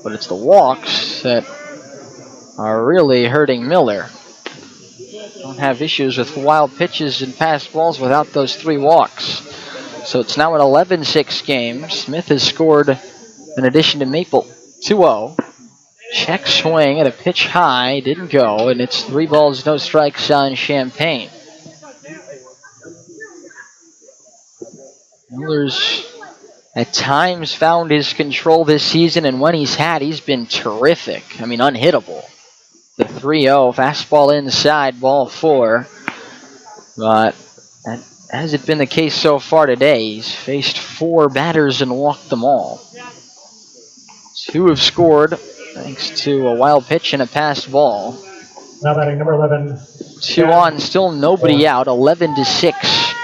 But it's the walks that are really hurting Miller. Don't have issues with wild pitches and pass balls without those 3 walks. So it's now an 11-6 game. Smith has scored in addition to Maple. 2-0. Check swing at a pitch high, didn't go, and it's 3 balls, no strikes on Champagne. Miller's at times found his control this season, and when he's had, he's been terrific. I mean, unhittable. The 3-0, fastball inside, ball 4. But that hasn't been the case so far today. He's faced 4 batters and walked them all. 2 have scored thanks to a wild pitch and a passed ball. Now batting number 11. 2 on, still nobody out. 11-6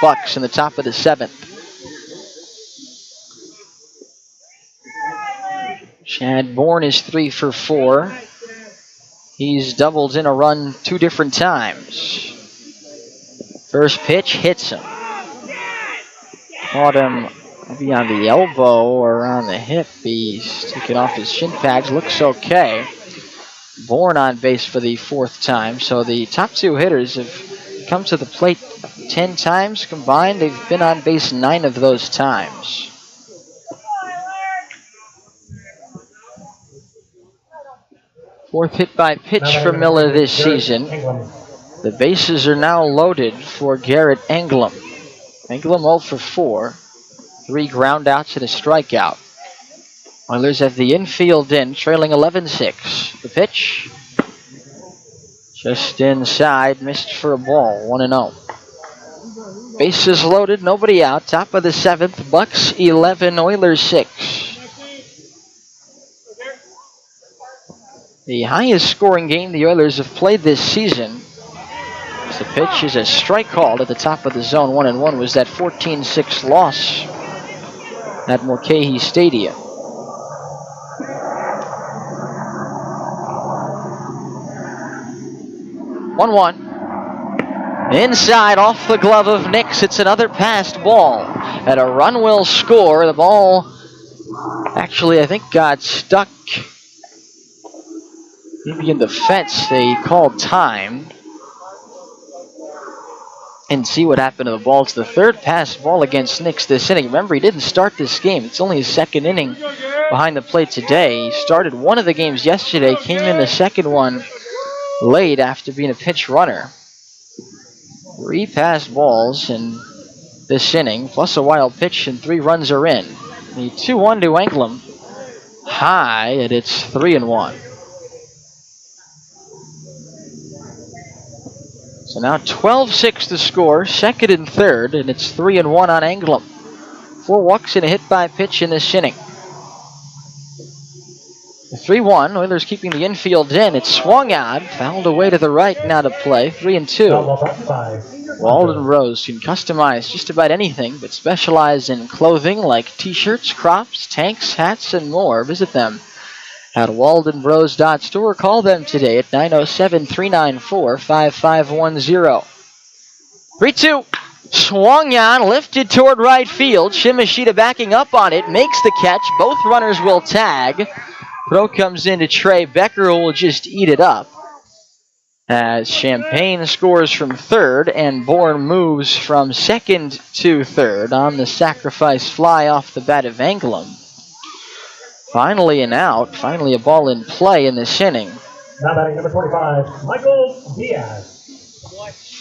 Bucs in the top of the 7th. Chad Bourne is 3 for 4. He's doubled in a run 2 different times. First pitch hits him. Caught him maybe on the elbow or on the hip. He's taken off his shin pads. Looks okay. Bourne on base for the 4th time. So the top 2 hitters have come to the plate 10 times combined. They've been on base 9 of those times. Fourth hit by pitch for Miller this season. The bases are now loaded for Garrett Englum. Englum 0 for 4. 3 ground outs and a strikeout. Oilers have the infield in, trailing 11-6. The pitch just inside, missed for a ball, 1-0. Bases loaded, nobody out. Top of the 7th, Bucs 11, Oilers 6. The highest scoring game the Oilers have played this season. The pitch is a strike called at the top of the zone. 1-1 was that 14-6 loss at Mulcahy Stadium. 1-1. Inside, off the glove of Nix, it's another passed ball. And a run will score. The ball actually, I think, got stuck maybe in the fence. They called time. And see what happened to the ball. It's the third pass ball against Nix this inning. Remember, he didn't start this game. It's only his second inning behind the plate today. He started one of the games yesterday, came in the second one late after being a pinch runner. 3 passed balls in this inning, plus a wild pitch, and 3 runs are in. The 2-1 to Anglem. High, and it's 3-1. So now 12-6 to score, second and third, and it's 3-1 on Anglem. 4 walks and a hit by pitch in this inning. The 3-1, Oilers keeping the infield in. It's swung on, fouled away to the right, now to play. 3-2. Walden Rose can customize just about anything, but specialize in clothing like t-shirts, crops, tanks, hats, and more. Visit them at waldenrose.store. Call them today at 907-394-5510. 3-2. Swung on, lifted toward right field. Shimashita backing up on it, makes the catch. Both runners will tag. Throw comes into Trey Becker, who will just eat it up. As Champagne scores from third, and Bourne moves from second to third on the sacrifice fly off the bat of Anglem. Finally an out, finally a ball in play in this inning. Now batting number 25, Michael Diaz.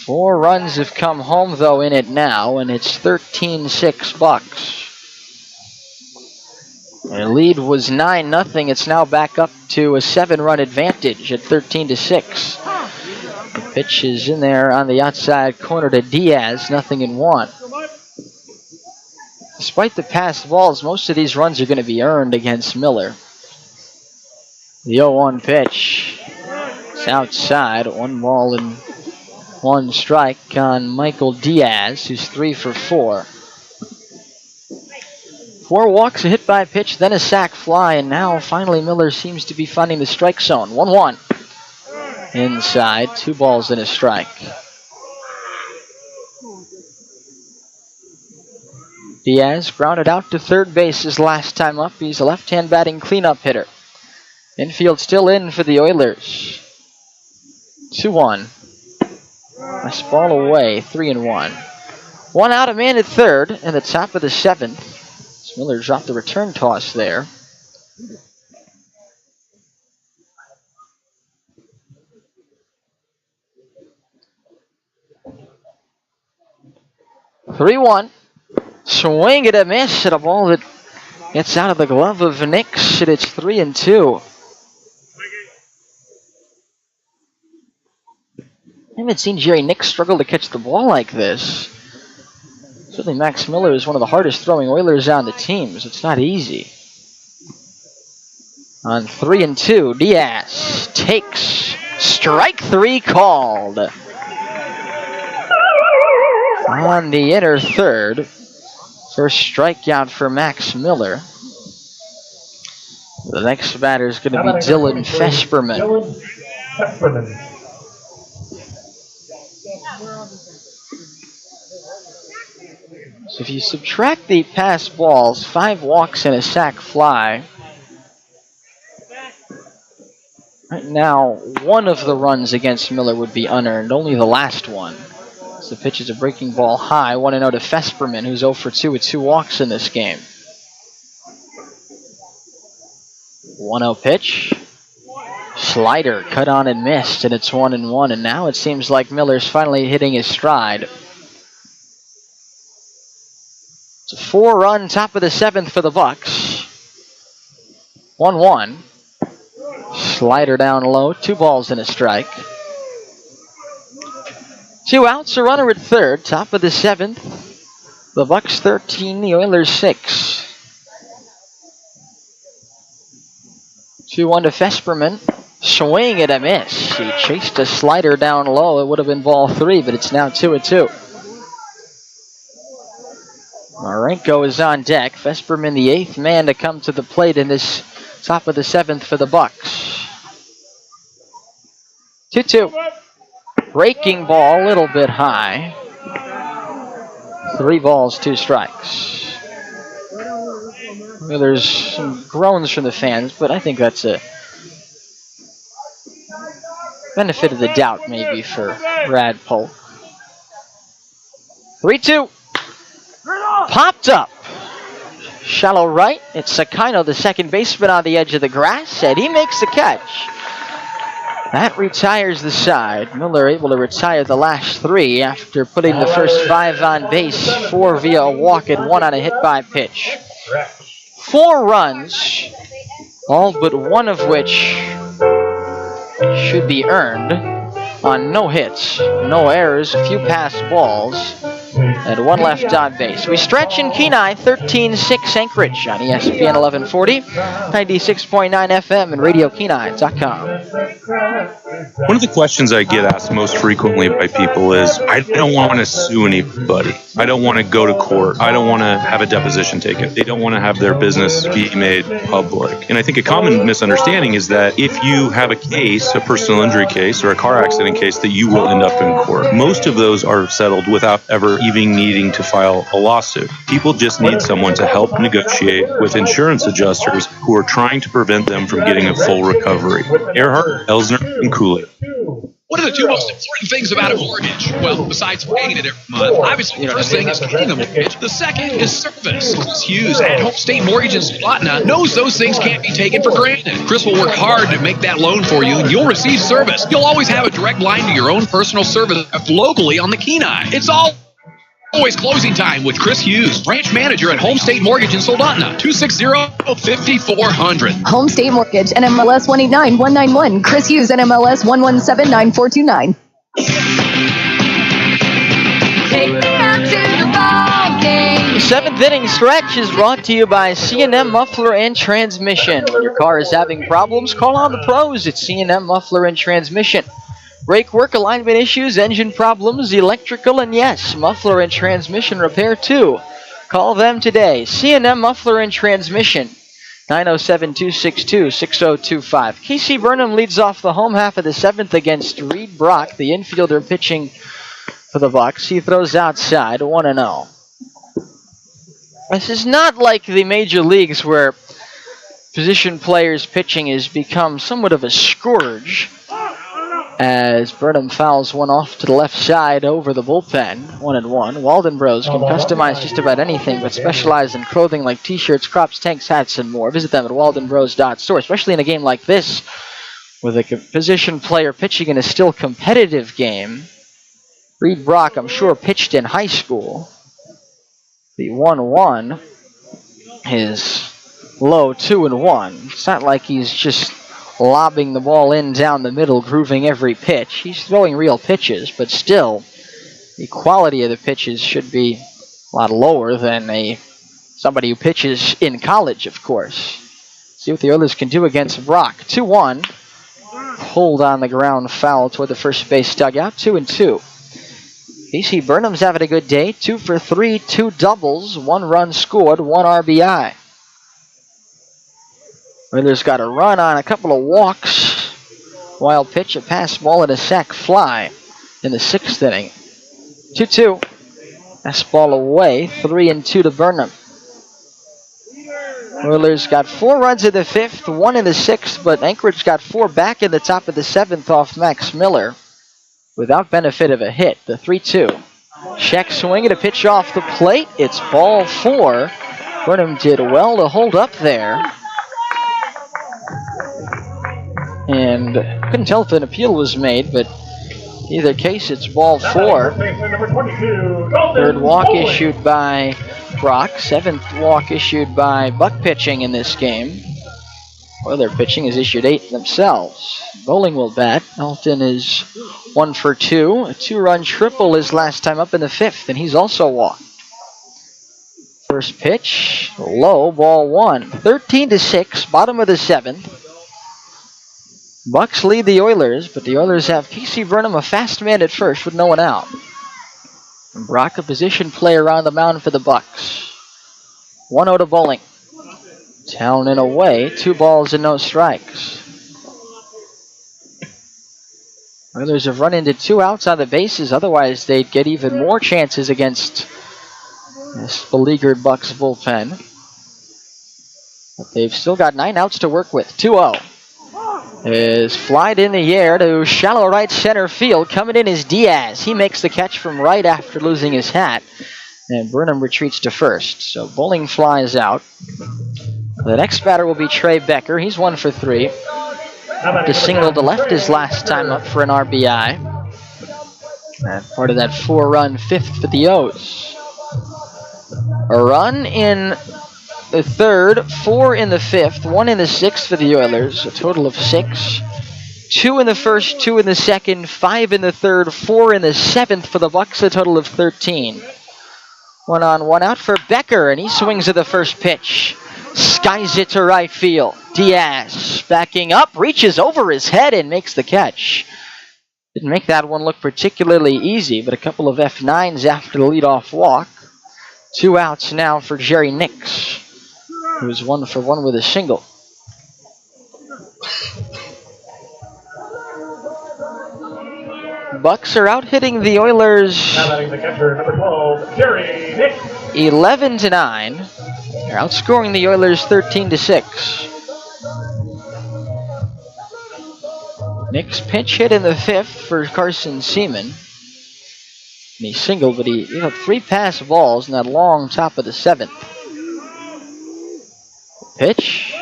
4 runs have come home, though, in it now, and it's 13-6 Bucs. The lead was 9-0. It's now back up to a 7-run advantage at 13-6. The pitch is in there on the outside corner to Diaz, 0-1. Despite the passed balls, most of these runs are going to be earned against Miller. The 0-1 pitch. It's outside. 1 ball and 1 strike on Michael Diaz, who's 3 for 4. 4 walks, a hit by pitch, then a sac fly, and now finally Miller seems to be finding the strike zone. 1-1. Inside, 2 balls and a strike. Diaz grounded out to third base his last time up. He's a left-hand batting cleanup hitter. Infield still in for the Oilers. 2-1. Nice ball away, 3-1. 1 out, a man at third, and the top of the 7th. Miller dropped the return toss there. (3-1). Swing and a miss at a ball that gets out of the glove of Nix, and it's 3-2. I haven't seen Jerry Nix struggle to catch the ball like this. Certainly Max Miller is one of the hardest throwing Oilers on the team, so it's not easy. On 3-2, Diaz takes strike 3 called. On the inner third, first strikeout for Max Miller. The next batter is going to be Dylan Fesperman. So if you subtract the pass balls, 5 walks and a sac fly, right now, 1 of the runs against Miller would be unearned, only the last one. So the pitch is a breaking ball high, 1-0 to Fesperman, who's 0 for 2 with 2 walks in this game. 1-0 pitch. Slider cut on and missed, and it's 1-1, and now it seems like Miller's finally hitting his stride. It's a 4-run top of the 7th for the Bucs. 1-1. Slider down low, 2 balls and a strike. 2 outs, a runner at third, top of the 7th. The Bucs 13, the Oilers 6. 2-1 to Fesperman. Swing and a miss. He chased a slider down low. It would have been ball 3, but it's now 2-2. Marenko is on deck. Fesperman, the 8th man to come to the plate in this top of the 7th for the Bucs. 2-2. Breaking ball, a little bit high. 3 balls, 2 strikes. Well, there's some groans from the fans, but I think that's a benefit of the doubt maybe for Brad Polk. 3-2. Popped up. Shallow right. It's Sakino, the second baseman, on the edge of the grass, and he makes the catch. That retires the side. Miller able to retire the last 3 after putting the first 5 on base, 4 via a walk and 1 on a hit by pitch. 4 runs, all but 1 of which should be earned on no hits, no errors, a few passed balls, and 1 left on base. We stretch in Kenai, 13-6 Anchorage on ESPN 1140, 96.9 FM, and RadioKenai.com. One of the questions I get asked most frequently by people is, I don't want to sue anybody. I don't want to go to court. I don't want to have a deposition taken. They don't want to have their business be made public. And I think a common misunderstanding is that if you have a case, a personal injury case or a car accident case, that you will end up in court. Most of those are settled without ever even needing to file a lawsuit. People just need someone to help negotiate with insurance adjusters who are trying to prevent them from getting a full recovery. Earhart, Elsner, and Cooley. What are the 2 most important things about a mortgage? Well, besides paying it every month, obviously the first thing is getting a mortgage. The second is service. Chris Hughes at Home State Mortgage in Soldotna knows those things can't be taken for granted. Chris will work hard to make that loan for you, and you'll receive service. You'll always have a direct line to your own personal service locally on the Kenai. It's always closing time with Chris Hughes, branch manager at Home State Mortgage in Soldotna, 260-5400. Home State Mortgage, NMLS 189191. Chris Hughes, NMLS 1179429. Take me out to the ball game. The 7th inning stretch is brought to you by C&M Muffler and Transmission. When your car is having problems, call on the pros at C&M Muffler and Transmission. Brake work, alignment issues, engine problems, electrical, and yes, muffler and transmission repair too. Call them today. C&M Muffler and Transmission, 907-262-6025. Casey Burnham leads off the home half of the 7th against Reed Brock, the infielder pitching for the Bucs. He throws outside, 1-0. This is not like the major leagues where position players' pitching has become somewhat of a scourge, as Burnham fouls one off to the left side over the bullpen. 1-1. Walden Bros can customize just about anything, but specialize in clothing like t-shirts, crops, tanks, hats, and more. Visit them at waldenbros.store, especially in a game like this, with a position player pitching in a still competitive game. Reed Brock, I'm sure, pitched in high school. The 1-1 is low, 2-1. It's not like he's just lobbing the ball in down the middle, grooving every pitch. He's throwing real pitches, but still, the quality of the pitches should be a lot lower than somebody who pitches in college, of course. See what the Oilers can do against Brock. 2-1. Hold on the ground, foul toward the first base dugout. 2-2. Casey Burnham's having a good day. 2 for 3, 2 doubles, 1 run scored, 1 RBI. Oilers got a run on a couple of walks. Wild pitch, a pass ball, and a sac fly in the 6th inning. 2-2. Pass ball away. 3-2 to Burnham. Oilers got 4 runs in the 5th, 1 in the 6th, but Anchorage got 4 back in the top of the 7th off Max Miller without benefit of a hit. The 3-2. Sheck swinging a pitch off the plate. It's ball 4. Burnham did well to hold up there. And couldn't tell if an appeal was made, but in either case, it's ball 4. 3rd walk issued by Brock. 7th walk issued by Buck pitching in this game. Oiler pitching has issued 8 themselves. Bowling will bat. Elton is 1 for 2. A 2-run triple his last time up in the 5th, and he's also walked. First pitch, low, ball 1. 13-6, bottom of the 7th. Bucs lead the Oilers, but the Oilers have Casey Burnham, a fast man at first with no one out. And Brock, a position player on the mound for the Bucs. 1-0 to Bowling. Down and away, 2 balls and no strikes. Oilers have run into 2 outs on the bases. Otherwise, they'd get even more chances against this beleaguered Bucs bullpen. But they've still got 9 outs to work with. 2-0. Is flied in the air to shallow right center field. Coming in is Diaz. He makes the catch from right after losing his hat. And Burnham retreats to first. So Bowling flies out. The next batter will be Trey Becker. He's 1 for 3. The single to left his last time up for an RBI. And part of that 4-run fifth for the O's. A run in the third, 4 in the fifth, 1 in the sixth for the Oilers. A total of 6. 2 in the first, 2 in the second, 5 in the third, 4 in the seventh for the Bucs. A total of 13. 1 on, 1 out for Becker, and he swings at the first pitch. Skies it to right field. Diaz backing up, reaches over his head and makes the catch. Didn't make that one look particularly easy, but a couple of F9s after the leadoff walk. 2 outs now for Jerry Nix, who's 1 for 1 with a single. Bucs are out hitting the Oilers. Now batting the catcher, number 12, Jerry Nix. 11-9. They're outscoring the Oilers 13-6. Nix pinch hit in the fifth for Carson Seaman. And he singled, but he had 3 pass balls in that long top of the 7th. Pitch.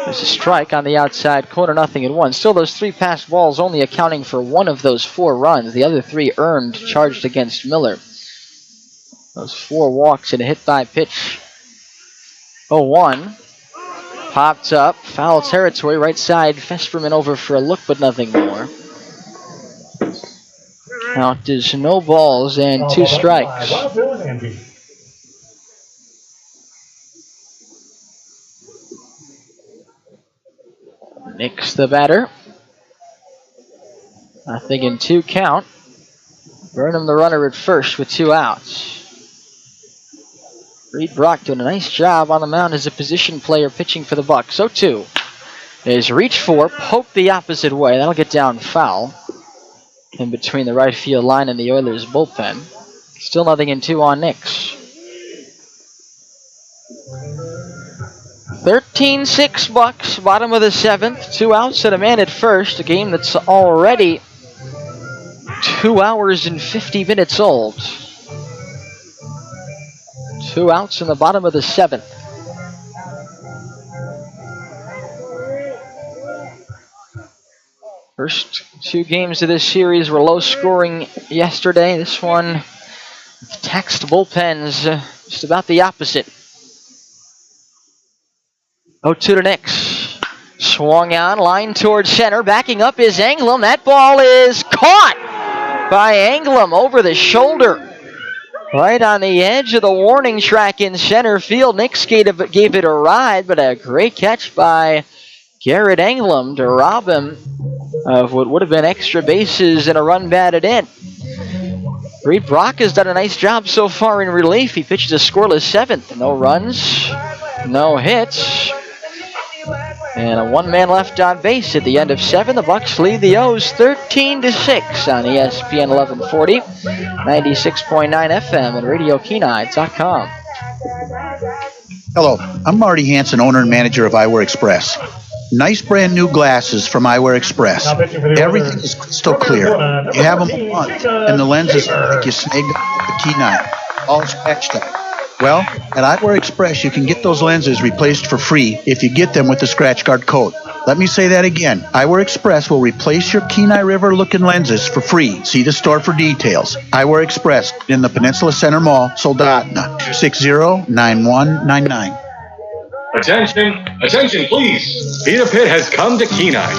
There's a strike on the outside corner, 0-1. Still, those 3 pass balls only accounting for 1 of those 4 runs. The other 3 earned, charged against Miller. Those 4 walks and a hit by pitch. 0-1. Popped up, foul territory, right side. Fesperman over for a look, but nothing more. Count is no balls and 2 strikes. Nix the batter. 0-2 count. Burnham the runner at first with 2 outs. Reed Brock doing a nice job on the mound as a position player pitching for the Bucs. 0-2 is reach for, poke the opposite way. That'll get down foul in between the right field line and the Oilers bullpen. Still 0-2 on Nix. 13-6 Bucs, bottom of the 7th. 2 outs and a man at first. A game that's already 2 hours and 50 minutes old. 2 outs in the bottom of the 7th. First 2 games of this series were low scoring yesterday. This one, taxed bullpens, just about the opposite. 0-2 to Nix. Swung on, line towards center. Backing up is Anglem. That ball is caught by Anglem over the shoulder. Right on the edge of the warning track in center field. Nix gave it a ride, but a great catch by Garrett Anglem to rob him of what would have been extra bases and a run batted in. Reed Brock has done a nice job so far in relief. He pitched a scoreless 7th. No runs, no hits, and a 1-man left on base at the end of 7. The Bucs lead the O's 13-6 on ESPN 1140, 96.9 FM, and RadioKenai.com. Hello, I'm Marty Hansen, owner and manager of Eyewear Express. Nice brand new glasses from Eyewear Express. Everything is crystal clear. You have them a month, and the lenses like you snagged the Kenai, all scratched up. Well, at Eyewear Express, you can get those lenses replaced for free if you get them with the Scratch Guard code. Let me say that again. Eyewear Express will replace your Kenai River-looking lenses for free. See the store for details. Eyewear Express in the Peninsula Center Mall, Soldotna, 609199. Attention please. Pita Pit has come to Kenai.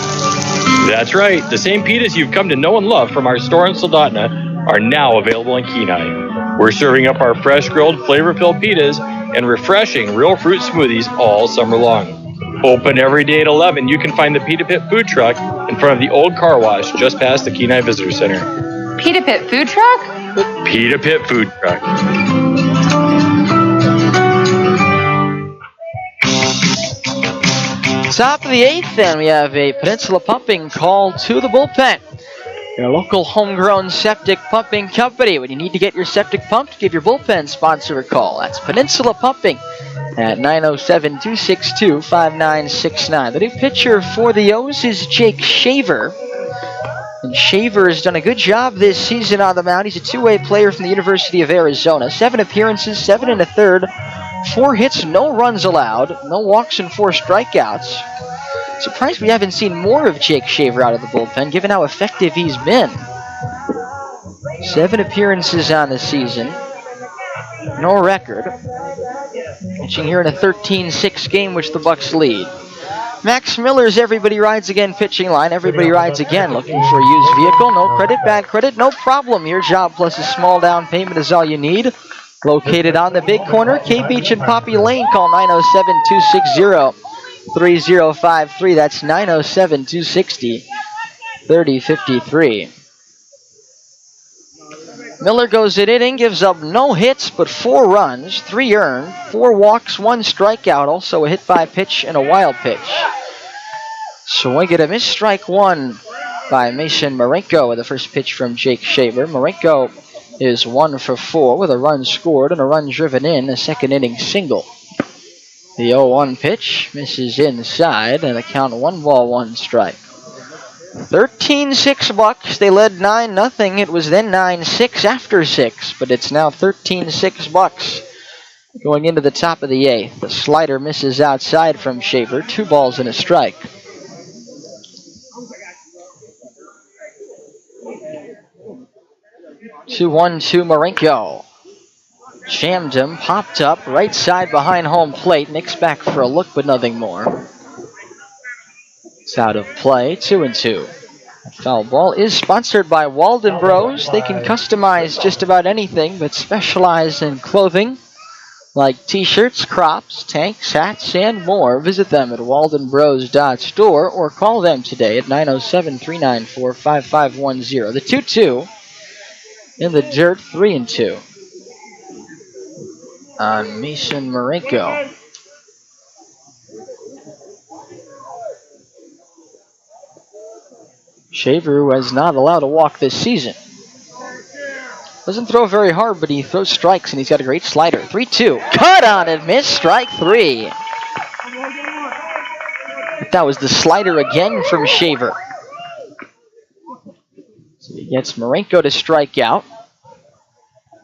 That's right. The same pitas you've come to know and love from our store in Soldotna are now available in Kenai. We're serving up our fresh grilled, flavor-filled pitas and refreshing real fruit smoothies all summer long. Open every day at 11, you can find the Pita Pit food truck in front of the old car wash just past the Kenai Visitor Center. Pita Pit food truck? Pita Pit food truck. Top of the 8th, then we have a Peninsula pumping call to the bullpen. Your local homegrown septic pumping company. When you need to get your septic pumped, give your bullpen sponsor a call. That's Peninsula Pumping at 907-262-5969. The new pitcher for the O's is Jake Shaver. And Shaver has done a good job this season on the mound. He's a two-way player from the University of Arizona. 7 appearances, 7 1/3, 4 hits, no runs allowed, no walks and 4 strikeouts. Surprised we haven't seen more of Jake Shaver out of the bullpen, given how effective he's been. 7 appearances on the season. No record. Pitching here in a 13-6 game, which the Bucs lead. Max Miller's Everybody Rides Again pitching line. Everybody Rides Again. Looking for a used vehicle? No credit, bad credit? No problem. Your job plus a small down payment is all you need. Located on the big corner, K Beach and Poppy Lane. Call 907-260-3053. That's 907-260-3053. Miller goes at inning, gives up no hits but 4 runs, 3 earned, 4 walks, 1 strikeout, also a hit by pitch and a wild pitch. So we get a missed strike 1 by Mason Marenko with the first pitch from Jake Shaver. Marenko is 1 for 4 with a run scored and a run driven in, a second inning single. The 0-1 pitch misses inside and a count 1 ball, 1 strike. 13-6 Bucs. They led 9-0. It was then 9-6 after 6, but it's now 13-6 Bucs going into the top of the 8th. The slider misses outside from Shaver. 2 balls and a strike. Two 1-2 Marenko. Jammed him, popped up, right side behind home plate. Nick's back for a look, but nothing more. It's out of play, 2-2. Foul ball is sponsored by Walden Bros. They can customize just about anything, but specialize in clothing like t-shirts, crops, tanks, hats, and more. Visit them at waldenbros.store or call them today at 907-394-5510. The 2-2 in the dirt, 3-2 on Mason Marenko. Shaver, who has not allowed a walk this season. Doesn't throw very hard, but he throws strikes, and he's got a great slider. 3-2. Cut on and miss. Strike 3. That was the slider again from Shaver. So he gets Marenko to strike out.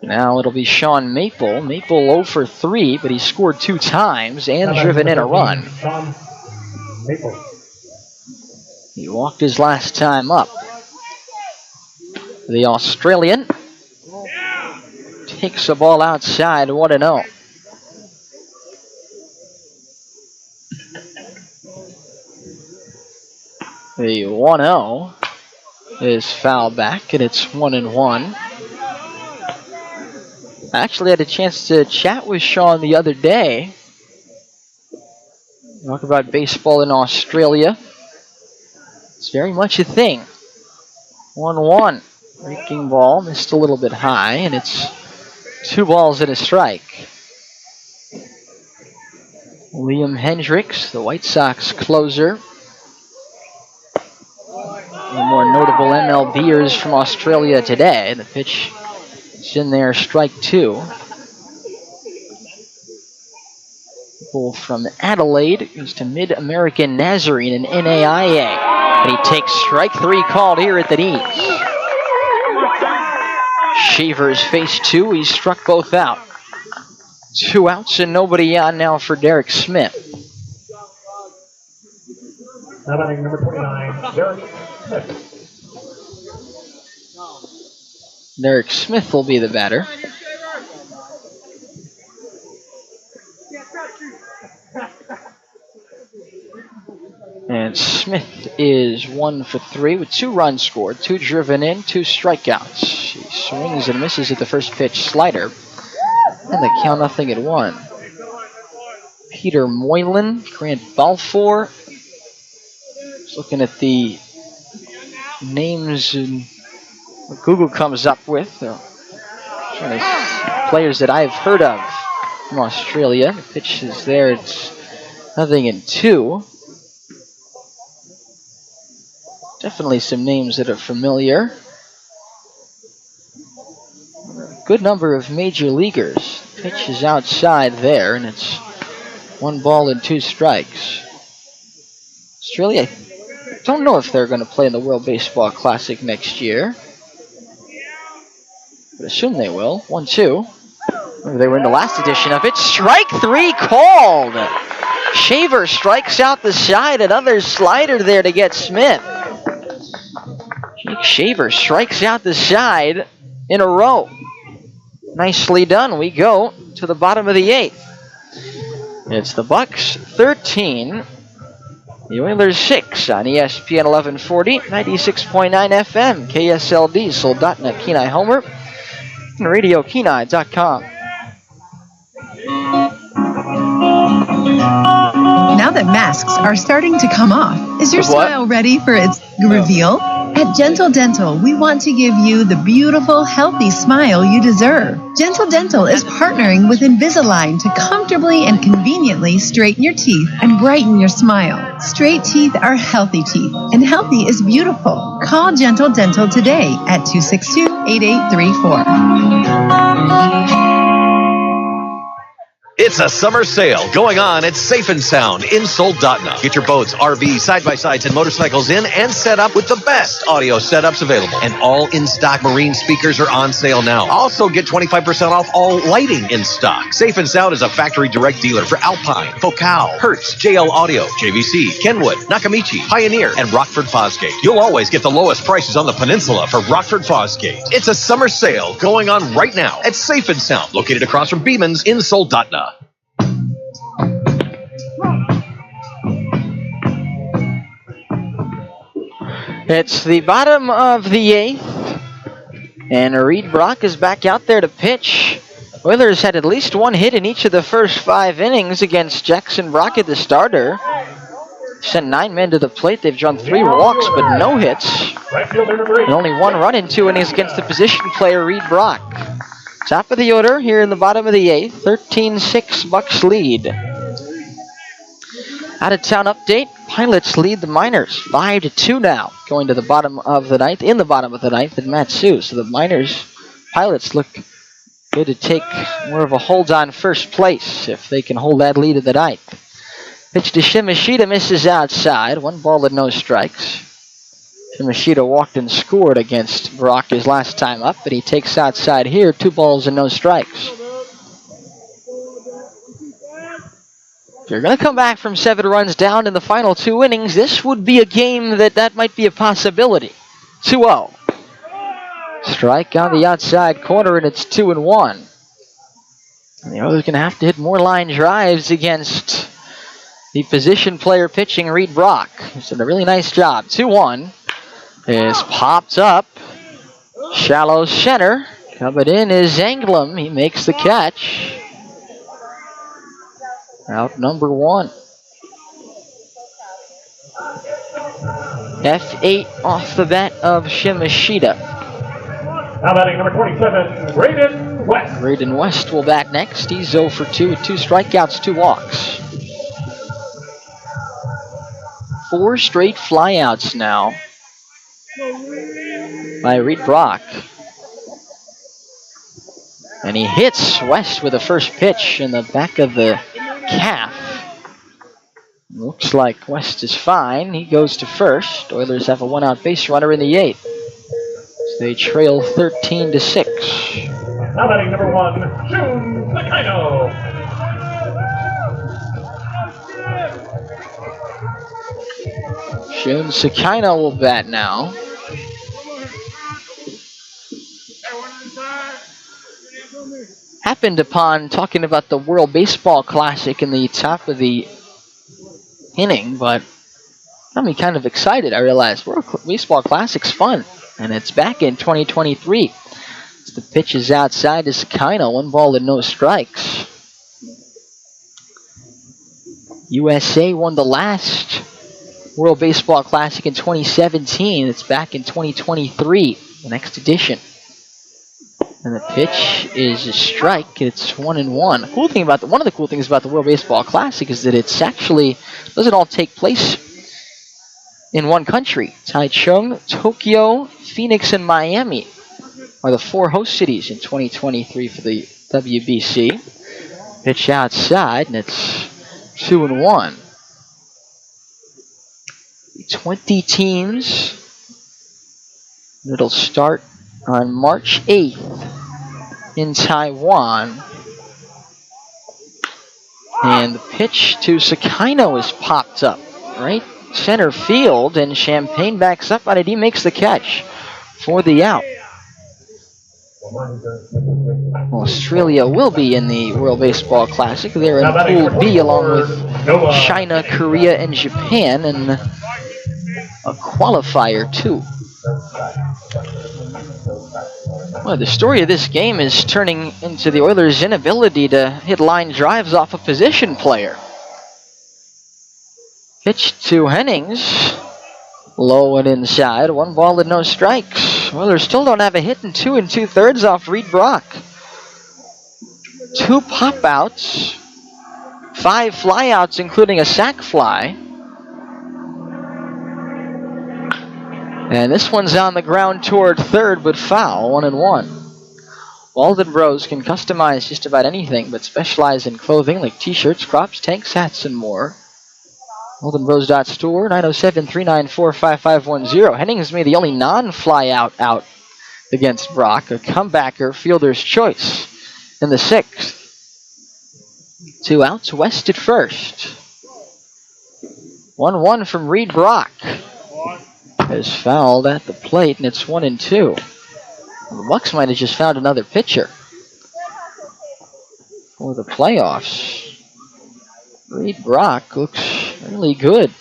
Now it'll be Sean Maple. Maple 0 for 3, but he scored 2 times and driven in a run. Sean Maple. He walked his last time up. The Australian takes the ball outside, 1-0. The 1-0 is foul back, and it's 1-1. I actually had a chance to chat with Sean the other day. Talk about baseball in Australia. It's very much a thing. 1-1. Breaking ball, missed a little bit high, and it's 2 balls and a strike. Liam Hendricks, the White Sox closer. The more notable MLBers from Australia today. The pitch is in there, strike 2. Ball from Adelaide goes to Mid-American Nazarene in NAIA. And he takes strike 3 called here at the knees. Shaver's face 2. He struck both out. 2 outs and nobody on now for Derek Smith. Now batting number 29, Derek Smith. Derek Smith will be the batter. And Smith is 1 for 3 with 2 runs scored, 2 driven in, 2 strikeouts. He swings and misses at the first pitch slider. And the count 0-1. Peter Moylan, Grant Balfour. Just looking at the names and what Google comes up with. Players that I've heard of from Australia. The pitch is there. It's 0-2. Definitely some names that are familiar. Good number of major leaguers. Pitch is outside there, and it's 1 ball and 2 strikes. Australia, I don't know if they're going to play in the World Baseball Classic next year. But assume they will. 1-2. They were in the last edition of it. Strike 3 called. Shaver strikes out the side. Another slider there to get Smith. Jake Shaver strikes out the side in a row. Nicely done. We go to the bottom of the 8th. It's the Bucs 13, the Oilers 6 on ESPN 1140, 96.9 FM, KSLD, Soldotna, Kenai Homer, and RadioKenai.com. Now that masks are starting to come off, is your smile ready for its reveal? At Gentle Dental, we want to give you the beautiful, healthy smile you deserve. Gentle Dental is partnering with Invisalign to comfortably and conveniently straighten your teeth and brighten your smile. Straight teeth are healthy teeth, and healthy is beautiful. Call Gentle Dental today at 262-8834. It's a summer sale going on at Safe and Sound in Soldotna. Get your boats, RVs, side-by-sides, and motorcycles in and set up with the best audio setups available. And all in-stock marine speakers are on sale now. Also get 25% off all lighting in stock. Safe and Sound is a factory direct dealer for Alpine, Focal, Hertz, JL Audio, JVC, Kenwood, Nakamichi, Pioneer, and Rockford Fosgate. You'll always get the lowest prices on the peninsula for Rockford Fosgate. It's a summer sale going on right now at Safe and Sound, located across from Beeman's in Soldotna. It's the bottom of the 8th, and Reed Brock is back out there to pitch. Oilers had at least 1 hit in each of the first 5 innings against Jackson Brockett, the starter. Sent 9 men to the plate. They've drawn 3 walks, but no hits. And only 1 run in 2 innings against the position player, Reed Brock. Top of the order here in the bottom of the 8th, 13-6 Bucs lead. Out-of-town update, Pilots lead the Miners 5-2 now, going to the bottom of the 9th, in the bottom of the 9th at Matsu. So the Pilots look good to take more of a hold on first place if they can hold that lead in the 9th. Pitch to Shimashita, misses outside, 1 ball and no strikes. Shimashita walked and scored against Brock his last time up, but he takes outside here, 2 balls and no strikes. If you're going to come back from 7 runs down in the final 2 innings, this would be a game that might be a possibility. 2-0. Strike on the outside corner, and it's 2-1. And the Oilers are going to have to hit more line drives against the position player pitching, Reed Brock. He's done a really nice job. 2-1 is popped up. Shallow center. Coming in is Anglem. He makes the catch. Out number 1. F8 off the bat of Shimashita. Now batting number 27, Braden West. Braden West will bat next. He's 0 for 2 with 2 strikeouts, 2 walks. 4 straight flyouts now by Reed Brock. And he hits West with the first pitch in the back of the calf. Looks like West is fine. He goes to first. Oilers have a 1-out base runner in the 8th. So they trail 13-6. Now batting number 1, Shun Sakino. Shun Sakino will bat now. Happened upon talking about the World Baseball Classic in the top of the inning, but I'm kind of excited. I realized World Baseball Classic's fun, and it's back in 2023. As the pitch is outside to Sakino, 1 ball and no strikes. USA won the last World Baseball Classic in 2017. It's back in 2023, the next edition. And the pitch is a strike. It's 1-1. One of the cool things about the World Baseball Classic is that it's actually doesn't all take place in one country. Taichung, Tokyo, Phoenix, and Miami are the 4 host cities in 2023 for the WBC. Pitch outside, and it's 2-1. 20 teams. It'll start on March 8th in Taiwan. And the pitch to Sakino is popped up, right? Center field, and Champagne backs up on it. He makes the catch for the out. Australia will be in the World Baseball Classic. They're in Pool B along with China, Korea, and Japan, and a qualifier too. Well, the story of this game is turning into the Oilers' inability to hit line drives off a position player. Pitch to Hennings. Low and inside. 1 ball and no strikes. Oilers still don't have a hit in 2 2/3 off Reed Brock. 2 pop-outs. 5 fly-outs, including a sac fly. And this one's on the ground toward third, but foul, 1-1. Walden Bros can customize just about anything, but specialize in clothing like t-shirts, crops, tanks, hats, and more. WaldenBros.store, 907-394-5510. Hennings made the only non-fly-out out against Brock, a comebacker fielder's choice in the 6th. 2 outs, West at first. 1-1 from Reed Brock. Is fouled at the plate, and it's 1-2. The Bucs might have just found another pitcher for the playoffs. Reed Brock looks really good.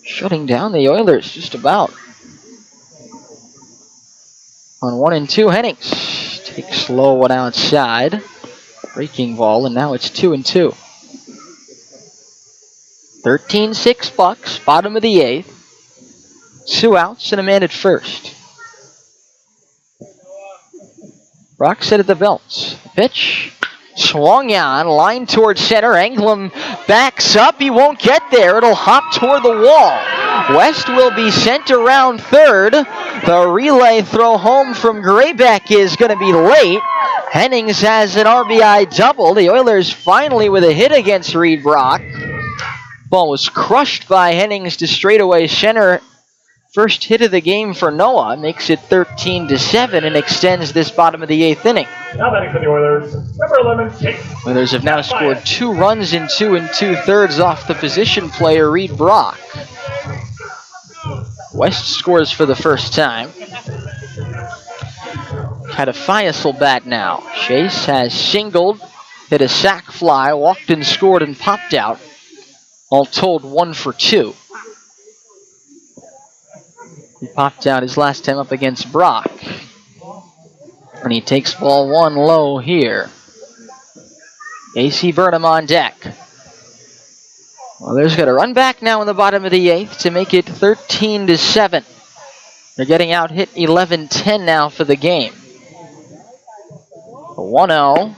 Shutting down the Oilers just about. On 1-2, Hennings takes slow one outside. Breaking ball, and now it's 2-2. 13-6 Bucs, bottom of the 8th. 2 outs and a man at first. Brock set at the belt. Pitch. Swung on, line towards center. Anglem backs up. He won't get there. It'll hop toward the wall. West will be sent around third. The relay throw home from Graybeck is going to be late. Hennings has an RBI double. The Oilers finally with a hit against Reed Brock. Ball was crushed by Hennings to straightaway center. First hit of the game for Noah, makes it 13-7 and extends this bottom of the 8th inning. Now batting for the Oilers, number 11, Jake. Oilers have now scored 2 runs in 2 2/3 off the position player Reed Brock. West scores for the first time. Catafias will bat now. Chase has singled, hit a sac fly, walked and scored and popped out. All told 1 for 2. He popped out his last time up against Brock. And he takes ball 1 low here. AC Burnham on deck. Well, there's got a run back now in the bottom of the 8th to make it 13-7. They're getting out hit 11-10 now for the game. 1-0.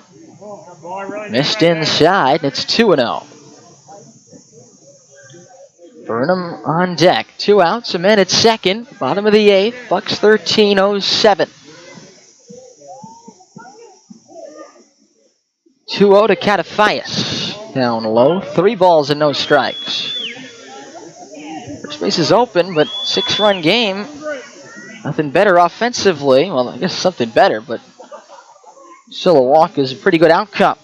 Missed inside. It's 2-0. Burnham on deck. 2 outs, a man at second. Bottom of the 8th. Bucs 13-07. 2-0 to Catafias. Down low. 3 balls and no strikes. First base is open, but 6-run game. Nothing better offensively. Well, I guess something better, but still a walk is a pretty good outcome.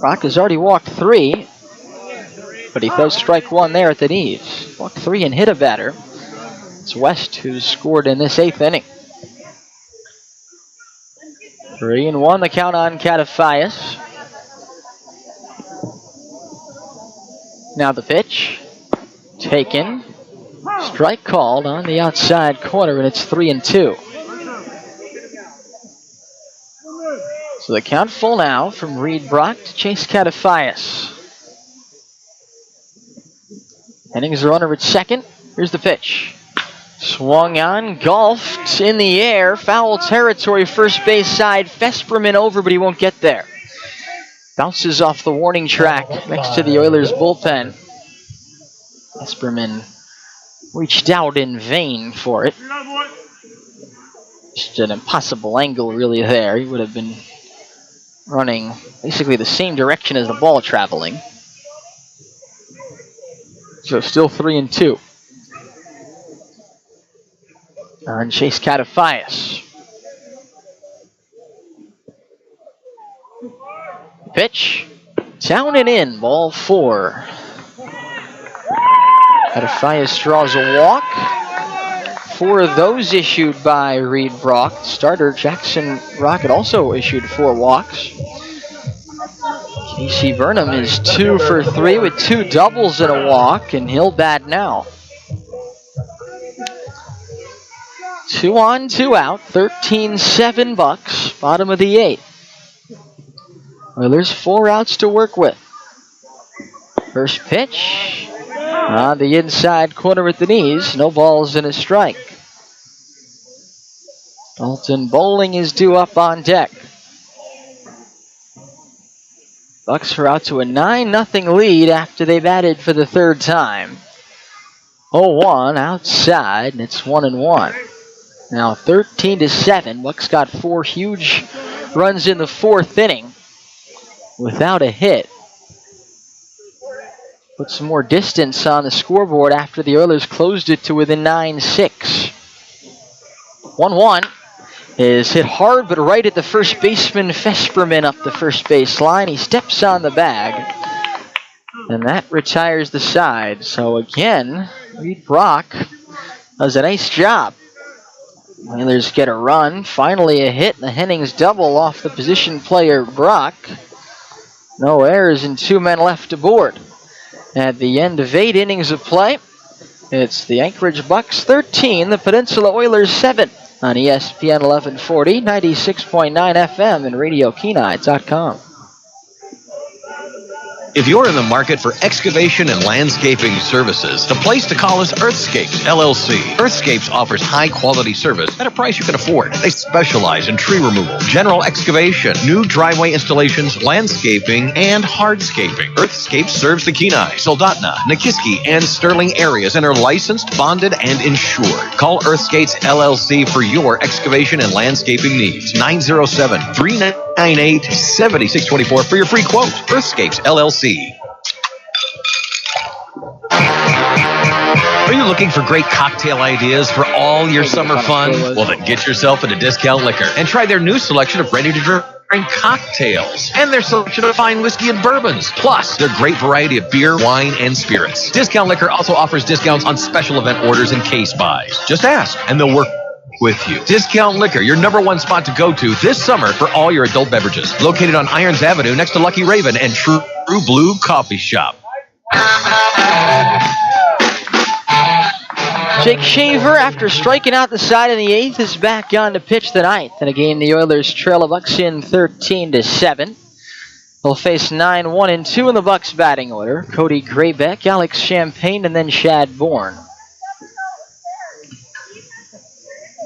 Brock has already walked 3, but he throws strike 1 there at the knees. Walked 3 and hit a batter. It's West who's scored in this 8th inning. 3-1 the count on Catafias. Now the pitch. Taken. Strike called on the outside corner, and it's 3-2. So the count full now from Reed Brock to Chase Catafias. Hennings the runner at second. Here's the pitch. Swung on, golfed in the air. Foul territory, first base side. Fesperman over, but he won't get there. Bounces off the warning track next to the Oilers bullpen. Esperman reached out in vain for it. Just an impossible angle really there. He would have been running basically the same direction as the ball traveling. So still 3-2. On Chase Catafias. Pitch. Down and in. Ball 4. Catafias draws a walk. 4 of those issued by Reed Brock. Starter Jackson Rocket also issued 4 walks. Casey Burnham is 2 for 3 with 2 doubles and a walk, and he'll bat now. 2 on, 2 out, 13-7 Bucs, bottom of the 8th. Well, there's 4 outs to work with. First pitch on the inside corner at the knees, no balls and a strike. Dalton Bowling is due up on deck. Bucs are out to a 9-0 lead after they batted for the 3rd time. 0-1 outside, and it's 1-1. Now 13-7. Bucs got 4 huge runs in the 4th inning without a hit. Put some more distance on the scoreboard after the Oilers closed it to within 9-6. 1-1 is hit hard but right at the first baseman. Fesperman up the first base line. He steps on the bag, and that retires the side. So again, Reed Brock does a nice job. Oilers get a run. Finally a hit, and the Hennings double off the position player Brock. No errors and 2 men left aboard. At the end of 8 innings of play, it's the Anchorage Bucs 13, the Peninsula Oilers 7 on ESPN 1140, 96.9 FM, and RadioKenai.com. If you're in the market for excavation and landscaping services, the place to call is Earthscapes, LLC. Earthscapes offers high-quality service at a price you can afford. They specialize in tree removal, general excavation, new driveway installations, landscaping, and hardscaping. Earthscapes serves the Kenai, Soldotna, Nikiski, and Sterling areas and are licensed, bonded, and insured. Call Earthscapes, LLC for your excavation and landscaping needs. 907-398-7624 for your free quote. Earthscapes, LLC. Are you looking for great cocktail ideas for all your summer fun? Well, then get yourself into Discount Liquor and try their new selection of ready-to-drink cocktails and their selection of fine whiskey and bourbons. Plus, their great variety of beer, wine, and spirits. Discount Liquor also offers discounts on special event orders and case buys. Just ask, and they'll work with you. Discount Liquor, your #1 spot to go to this summer for all your adult beverages. Located on Irons Avenue next to Lucky Raven and True Blue Coffee Shop. Jake Shaver, after striking out the side in the 8th, is back on to pitch the 9th. In a game the Oilers trail the Bucs in 13-7. They'll face 9-1-2 in the Bucs batting order. Cody Graybeck, Alex Champagne, and then Shad Bourne.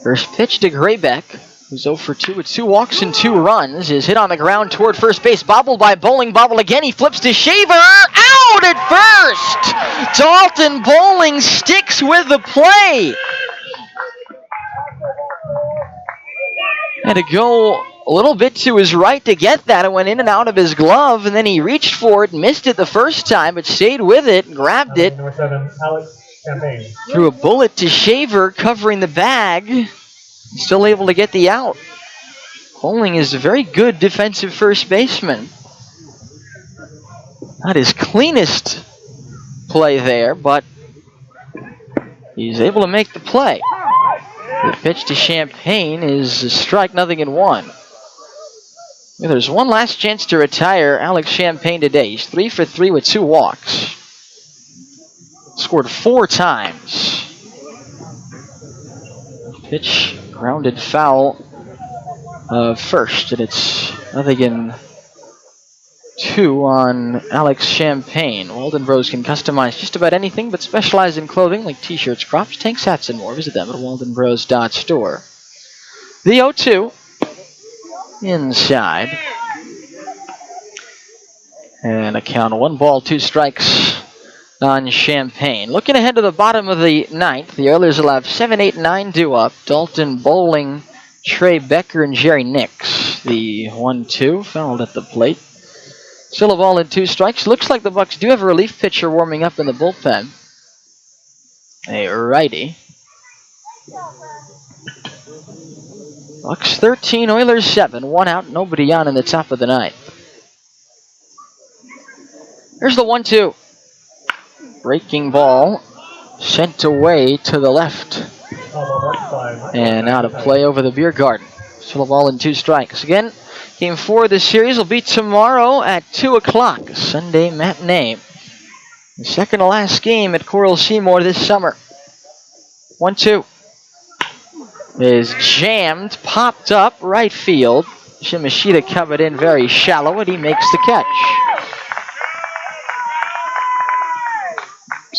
First pitch to Graybeck, who's 0 for 2 with 2 walks and 2 runs, is hit on the ground toward first base. Bobbled by Bowling. Bobble again. He flips to Shaver. Out at first! Dalton Bowling sticks with the play. Had to go a little bit to his right to get that. It went in and out of his glove, and then he reached for it and missed it the first time, but stayed with it and grabbed it. Number 7, Alex Champagne. Threw a bullet to Shaver, covering the bag. Still able to get the out. Bowling is a very good defensive first baseman. Not his cleanest play there, but he's able to make the play. The pitch to Champagne is a strike, 0-1. There's one last chance to retire Alex Champagne today. He's 3 for 3 with 2 walks. Scored 4 times. Pitch grounded foul first, and it's 0-2 on Alex Champagne. Walden Bros can customize just about anything, but specialize in clothing like t-shirts, crops, tanks, hats, and more. Visit them at waldenbros.store. The 0-2 inside. And a count of 1 ball, 2 strikes on Champaign. Looking ahead to the bottom of the ninth, the Oilers will have 7, 8, 9 due up. Dalton Bowling, Trey Becker, and Jerry Nix. The 1-2 fouled at the plate. Still a ball and 2 strikes. Looks like the Bucs do have a relief pitcher warming up in the bullpen. A righty. Bucs 13, Oilers 7. 1 out, nobody on in the top of the ninth. Here's the 1-2. Breaking ball sent away to the left. And out of play over the beer garden. Still a ball and 2 strikes. Again, game 4 of this series will be tomorrow at 2 o'clock. Sunday matinee. The second to last game at Coral Seymour this summer. 1-2. Is jammed, popped up, right field. Shimashita covered in very shallow, and he makes the catch.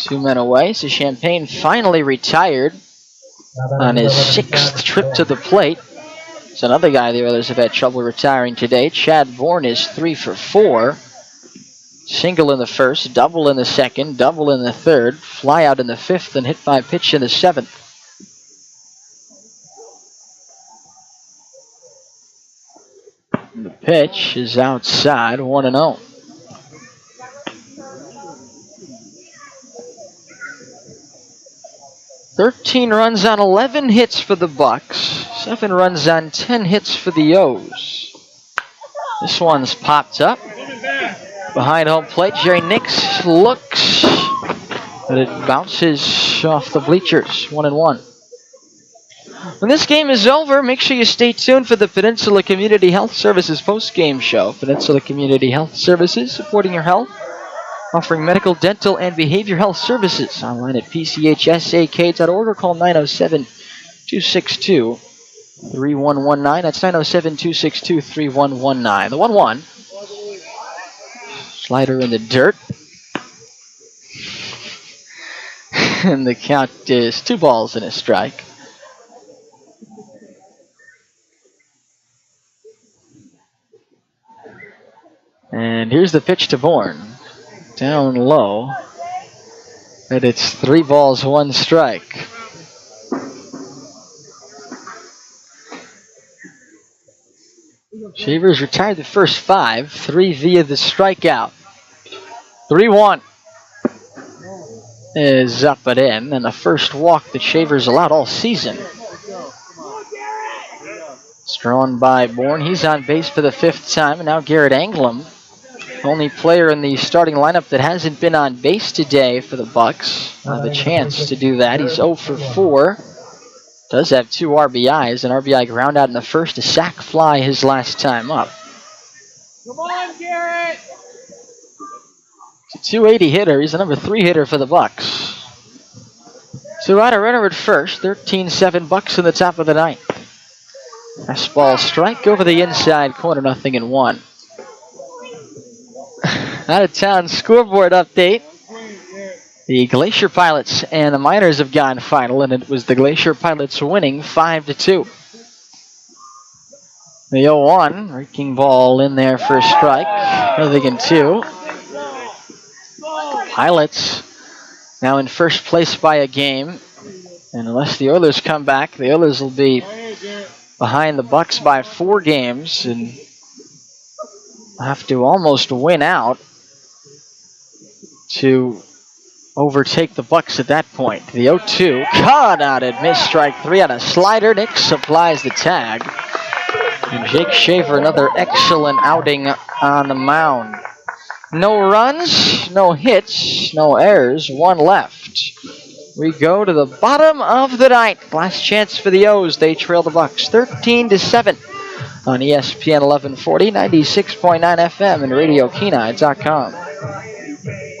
2 men away, so Champaign finally retired on his 6th trip to the plate. It's another guy the Oilers have had trouble retiring today. Chad Bourne is 3 for 4. Single in the first, double in the second, double in the third, fly out in the 5th, and hit by pitch in the 7th. The pitch is outside, 1-0. "13 runs on 11 hits for the Bucs. 7 runs on 10 hits for the O's." This one's popped up. Behind home plate, Jerry Nix looks, but it bounces off the bleachers. 1-1. When this game is over, make sure you stay tuned for the Peninsula Community Health Services post-game show. Peninsula Community Health Services, supporting your health, offering medical, dental, and behavior health services. Online at pchsak.org or call 907-262-3119. That's 907-262-3119. The 1-1. Slider in the dirt. And the count is 2 balls and a strike. And here's the pitch to Bourne. Down low. And it's 3 balls, 1 strike. Shavers retired the first 5, 3 via the strikeout. 3-1 is up and in, and the first walk that Shavers allowed all season. It's drawn by Bourne. He's on base for the 5th time, and now Garrett Anglam, only player in the starting lineup that hasn't been on base today for the Bucs. The chance to do that. He's 0 for 4. Does have 2 RBIs, an RBI ground out in the first, a sac fly his last time up. Come on, Garrett! He's a 280 hitter. He's the number 3 hitter for the Bucs. 2 out, a runner at first. 13-7 Bucs in the top of the ninth. Fastball strike over the inside corner, 0-1. Out of town scoreboard update. The Glacier Pilots and the Miners have gone final, and it was the Glacier Pilots winning 5-2. The 0-1, breaking ball in there for a strike. Nothing in 2. Pilots now in first place by a game, and unless the Oilers come back, the Oilers will be behind the Bucs by 4 games and have to almost win out to overtake the Bucs at that point. The 0-2, caught out at miss, strike 3 on a slider. Nick supplies the tag. And Jake Shaver, another excellent outing on the mound. No runs, no hits, no errors, 1 left. We go to the bottom of the ninth. Last chance for the O's. They trail the Bucs 13-7 on ESPN 1140, 96.9 FM, and RadioKenai.com.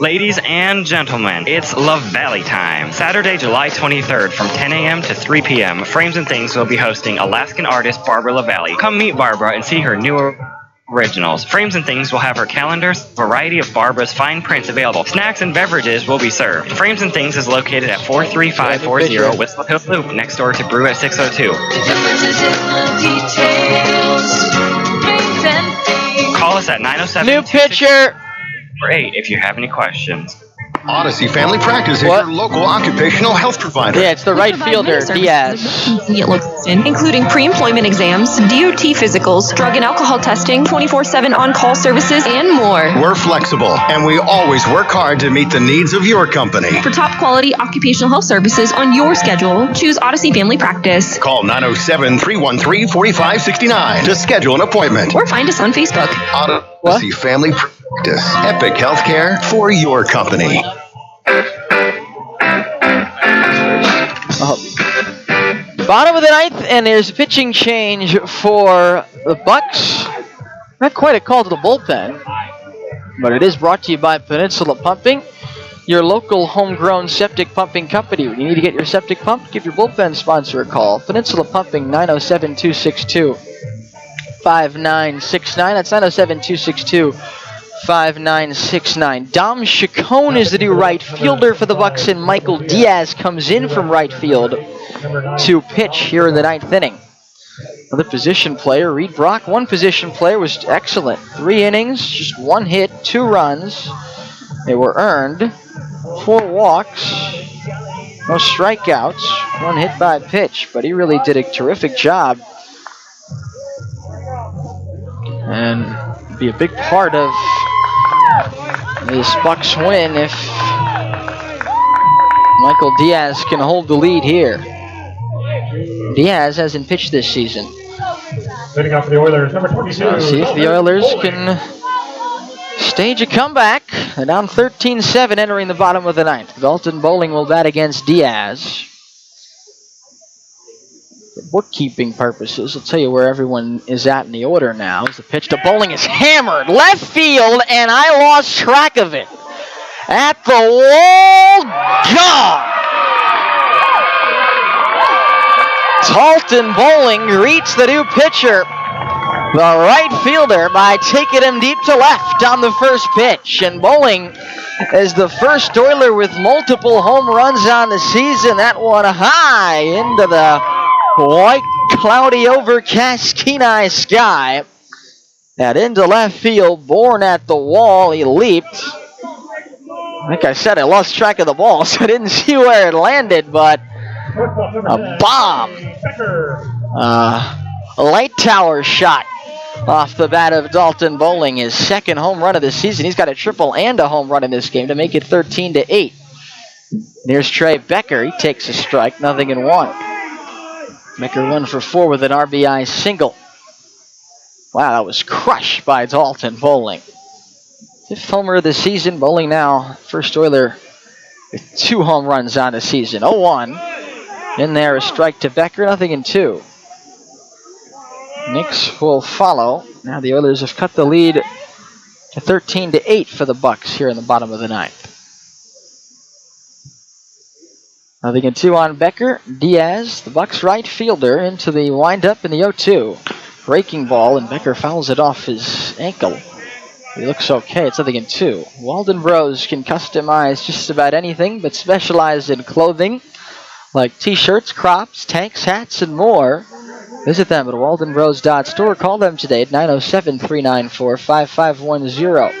Ladies and gentlemen, it's Love Valley time. Saturday, July 23rd from 10 a.m. to 3 p.m. Frames and Things will be hosting Alaskan artist Barbara LaValle. Come meet Barbara and see her new originals. Frames and Things will have her calendars, variety of Barbara's fine prints available. Snacks and beverages will be served. Frames and Things is located at 43540 Whistler Hill Loop, next door to Brew at 602. Call us at 907. New pitcher. or 8 if you have any questions. Odyssey Family Practice is your local occupational health provider. Yeah, it's the right fielder, Diaz. Including pre-employment exams, DOT physicals, drug and alcohol testing, 24/7 on-call services, and more. We're flexible, and we always work hard to meet the needs of your company. For top quality occupational health services on your schedule, choose Odyssey Family Practice. Call 907-313-4569 to schedule an appointment. Or find us on Facebook. Odyssey Family Practice. Epic healthcare for your company. Bottom of the ninth, and there's a pitching change for the Bucs. Not quite a call to the bullpen, but it is brought to you by Peninsula Pumping, your local homegrown septic pumping company. When you need to get your septic pumped, give your bullpen sponsor a call. Peninsula Pumping, 907-262-5969. That's 907-262-5969. Dom Chacon is the new right fielder for the Bucs, and Michael Diaz comes in from right field to pitch here in the ninth inning. Another position player, Reed Brock. One position player was excellent. 3 innings, just 1 hit, 2 runs. They were earned. 4 walks, no strikeouts, 1 hit by pitch, but he really did a terrific job. And be a big part of this Bucs win if Michael Diaz can hold the lead here. Diaz hasn't pitched this season. Leading off for the Oilers, number 22. Let's see if the Oilers can stage a comeback. They're down 13-7 entering the bottom of the ninth. Dalton Bowling will bat against Diaz. For bookkeeping purposes, I'll tell you where everyone is at in the order now. As the pitch to Bowling is hammered left field, and I lost track of it. At the wall, gone! Dalton Bowling greets the new pitcher, the right fielder, by taking him deep to left on the first pitch. And Bowling is the first Oiler with multiple home runs on the season. That one high into the white, cloudy, overcast Kenai sky. And into left field, Bourne at the wall. He leaped. Like I said, I lost track of the ball, so I didn't see where it landed, but a bomb. A light tower shot off the bat of Dalton Bowling, his second home run of the season. He's got a triple and a home run in this game to make it 13-8. Here's Trey Becker. He takes a strike, 0-1. Becker 1 for 4 with an RBI single. Wow, that was crushed by Dalton Bowling. 5th homer of the season. Bowling now first Oiler with 2 home runs on the season. 0-1. In there, a strike to Becker, 0-2. Nix will follow. Now the Oilers have cut the lead to 13-8 for the Bucs here in the bottom of the ninth. 0-2 on Becker. Diaz, the Bucs right fielder, into the windup in the 0-2. Breaking ball, and Becker fouls it off his ankle. He looks okay. It's 0-2. Walden Rose can customize just about anything, but specialize in clothing like t-shirts, crops, tanks, hats, and more. Visit them at waldenrose.store. Call them today at 907-394-5510.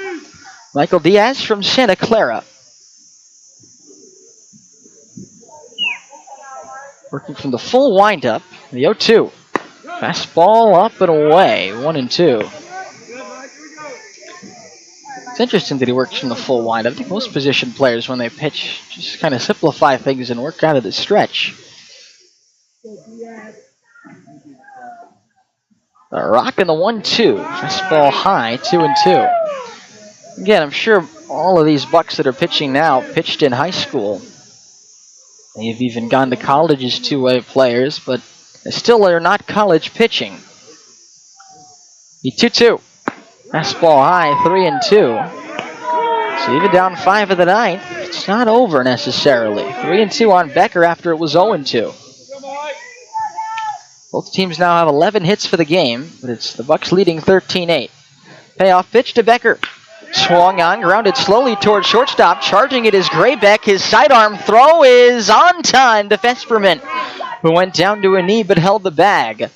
Michael Diaz from Santa Clara. Working from the full windup, the 0-2. Fastball up and away, 1-2. It's interesting that he works from the full windup. I think most position players, when they pitch, just kind of simplify things and work out of the stretch. Rocking the 1-2. Fastball high, 2-2. Again, I'm sure all of these Bucs that are pitching now pitched in high school. They've even gone to college as two-way players, but they still are not college pitching. The 2-2. Fastball high, 3-2. So even down 5 of the ninth, it's not over necessarily. 3-2 on Becker after it was 0-2. Both teams now have 11 hits for the game, but it's the Bucs leading 13-8. Payoff pitch to Becker. Swung on, grounded slowly toward shortstop. Charging it is Graybeck. His sidearm throw is on time to Fesperman, who went down to a knee but held the bag.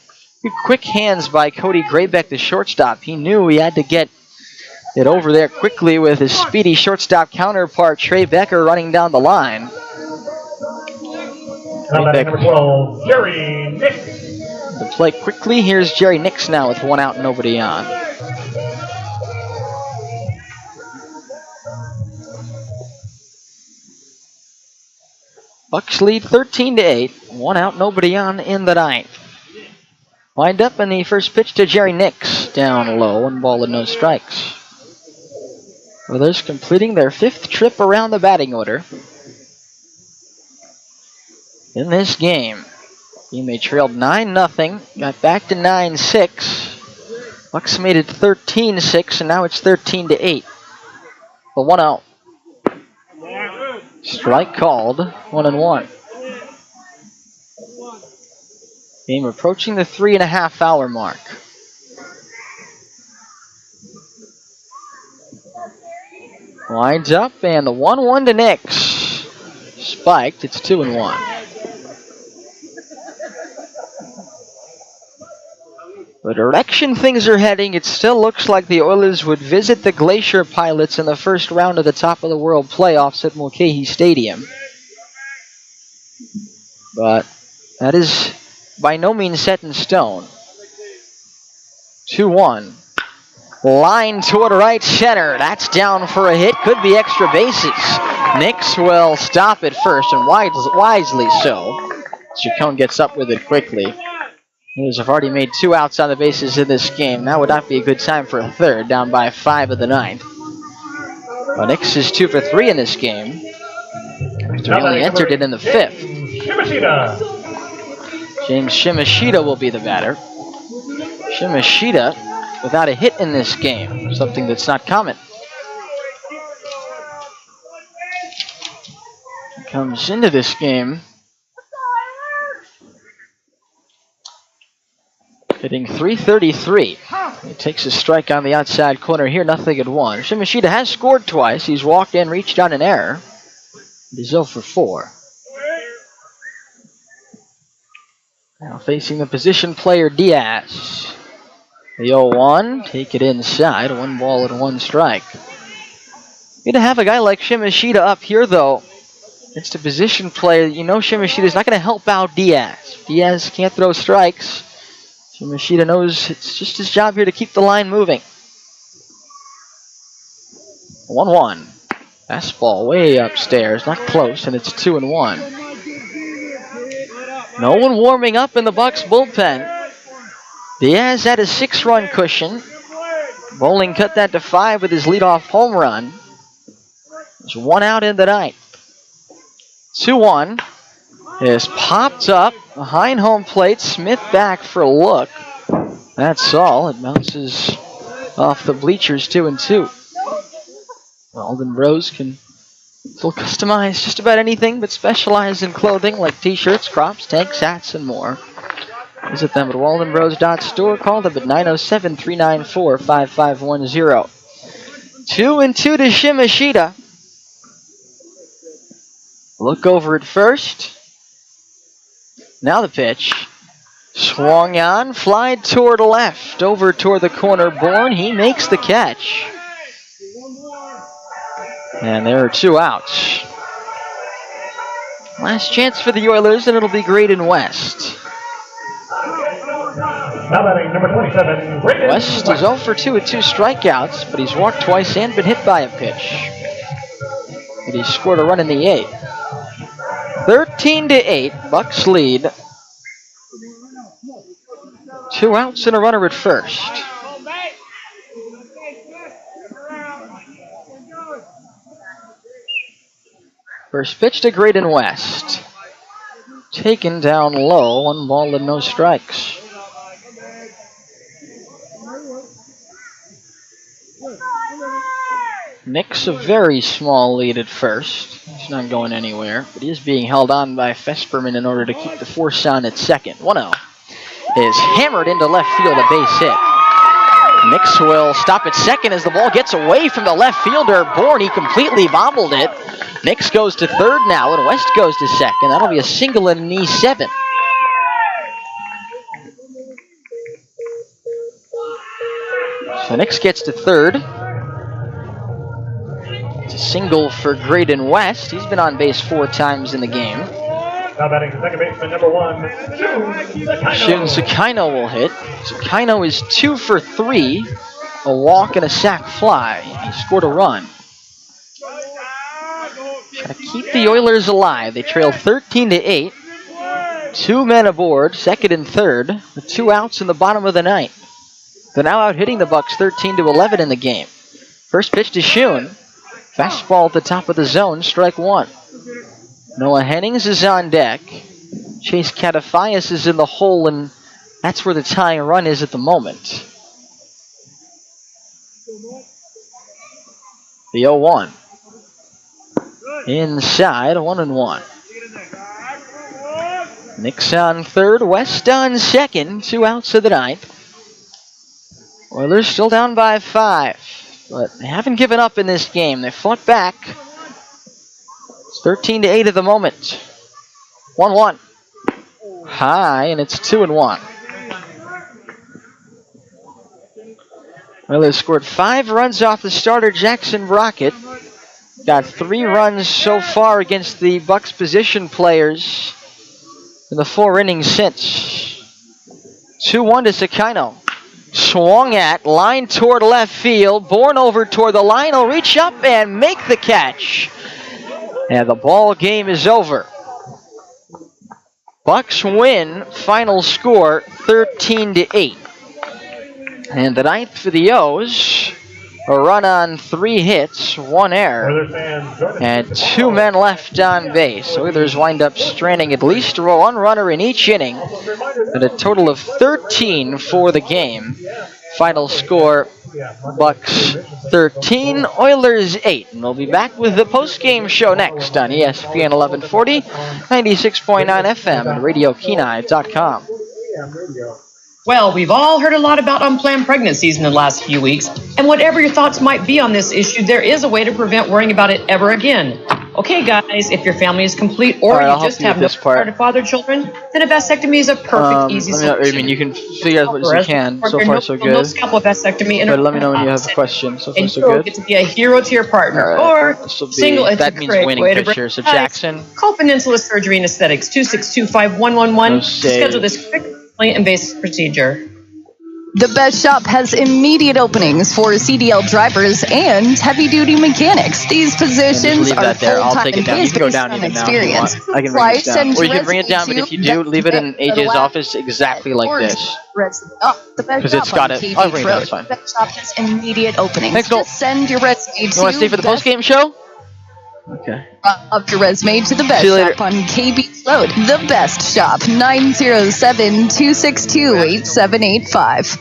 Quick hands by Cody Graybeck, the shortstop. He knew he had to get Get over there quickly with his speedy shortstop counterpart, Trey Becker, running down the line. Number 12, Jerry Nix. The play quickly. Here's Jerry Nix now with 1 out and nobody on. Bucs lead 13-8. 1 out, nobody on in the 9th. Wind up in the first pitch to Jerry Nix. Down low, 1 ball and no strikes. Oilers completing their 5th trip around the batting order in this game. They trailed 9-0, got back to 9-6. Bucs made it 13-6, and now it's 13-8. The 1 out. Strike called, 1-1. Game approaching the 3.5 hour mark. Winds up, and the 1-1 to Nix. Spiked, it's 2-1. The direction things are heading, it still looks like the Oilers would visit the Glacier Pilots in the first round of the Top of the World playoffs at Mulcahy Stadium. But that is by no means set in stone. 2-1. Line toward right center. That's down for a hit. Could be extra bases. Nix will stop it first, and wisely so. Chacon gets up with it quickly. Oilers have already made 2 outs on the bases in this game. That would not be a good time for a third, down by 5 of the 9th. Well, Nix is 2 for 3 in this game. He only entered it in the 5th. James Shimashita will be the batter. Shimashita without a hit in this game, something that's not common. Comes into this game hitting .333. He takes a strike on the outside corner here, 0-1. Shimashita has scored twice. He's walked in, reached on an error. He's 0 for 4. Now facing the position player Diaz. The 0-1, take it inside, 1 ball and 1 strike. Good to have a guy like Shimashita up here, though. It's the position player. You know Shimashita's not going to help out Diaz. Diaz can't throw strikes. Shimashita knows it's just his job here to keep the line moving. 1-1. Fastball way upstairs, not close, and it's 2-1. No one warming up in the Bucs bullpen. Diaz had a 6-run cushion. Bowling cut that to 5 with his leadoff home run. There's 1 out in the 9th. 2-1 is popped up behind home plate. Smith back for a look. That's all. It bounces off the bleachers 2-2. Alden Rose can still customize just about anything but specialize in clothing like t-shirts, crops, tanks, hats, and more. Visit them at waldenrose.store. Call them at 907-394-5510. 2-2 to Shimashita. Look over at first. Now the pitch. Swung on, flied toward left, over toward the corner. Bourne, he makes the catch. And there are 2 outs. Last chance for the Oilers, and it'll be Graydon West. Now batting number 27, Graydon West is 0 for 2 with 2 strikeouts, but he's walked twice and been hit by a pitch. But he scored a run in the 8th. 13-8, Bucs lead. 2 outs and a runner at first. First pitch to Graydon West. Taken down low, 1 ball and no strikes. Nix a very small lead at first. He's not going anywhere, but he is being held on by Fesperman in order to keep the force on at second. 1-0 is hammered into left field, a base hit. Nix will stop at second as the ball gets away from the left fielder. Bourne, he completely bobbled it. Nix goes to third now, and West goes to second. That'll be a single in knee 7. So Nix gets to third. Single for Graydon West. He's been on base 4 times in the game. Now batting second baseman number 1, Shun Sakino will hit. Sakino is 2 for 3. A walk and a sac fly. He scored a run. Trying to keep the Oilers alive. They trail 13-8. 2 men aboard, second and third, with 2 outs in the bottom of the ninth. They're now out hitting the Bucs 13-11 in the game. First pitch to Shun. Fastball at the top of the zone, strike 1. Noah Hennings is on deck. Chase Catafias is in the hole, and that's where the tying run is at the moment. The 0-1. Inside, 1-1. Nick's on third, West on second, 2 outs of the ninth. Oilers still down by 5, but they haven't given up in this game. They fought back. It's 13-8 at the moment. 1-1. High, and it's 2-1. Oilers scored 5 runs off the starter, Jackson Brockett. Got 3 runs so far against the Bucs position players in the 4 innings since. 2-1 to Sakino. Swung at, line toward left field. Bourne over toward the line. He'll reach up and make the catch. And the ball game is over. Bucs win. Final score 13-8. And the ninth for the O's. A run on 3 hits, 1 error, and 2 men left on base. Oilers wind up stranding at least 1 runner in each inning, and a total of 13 for the game. Final score, Bucs 13, Oilers 8. And we'll be back with the post-game show next on ESPN 1140, 96.9 FM, and RadioKenai.com. Well, we've all heard a lot about unplanned pregnancies in the last few weeks, and whatever your thoughts might be on this issue, there is a way to prevent worrying about it ever again. Okay, guys, if your family is complete or you just have no desire to father children, then a vasectomy is a perfect, easy solution. I mean, you can figure out what you can. So far, so good. No scalpel vasectomy. But let me know when you have a question. So far, so good. good. Get to be a hero to your partner, or single. That means winning picture. So Jackson, call Peninsula Surgery and Aesthetics 2625111 to schedule this quick, invasive procedure. The Best Shop has immediate openings for CDL drivers and heavy-duty mechanics. These positions are full-time and based on experience. I can bring it down. Or you can bring it down, but if you do, leave it in AJ's office exactly like this. Because it's got it. I'll bring it down, it's fine. The Best Shop has immediate openings. Thanks, Cole. Just send your resume to... You want to stay for the post-game show? Okay. Up your resume to the Best Shop on KB Road. The Best Shop, 907-262-8785.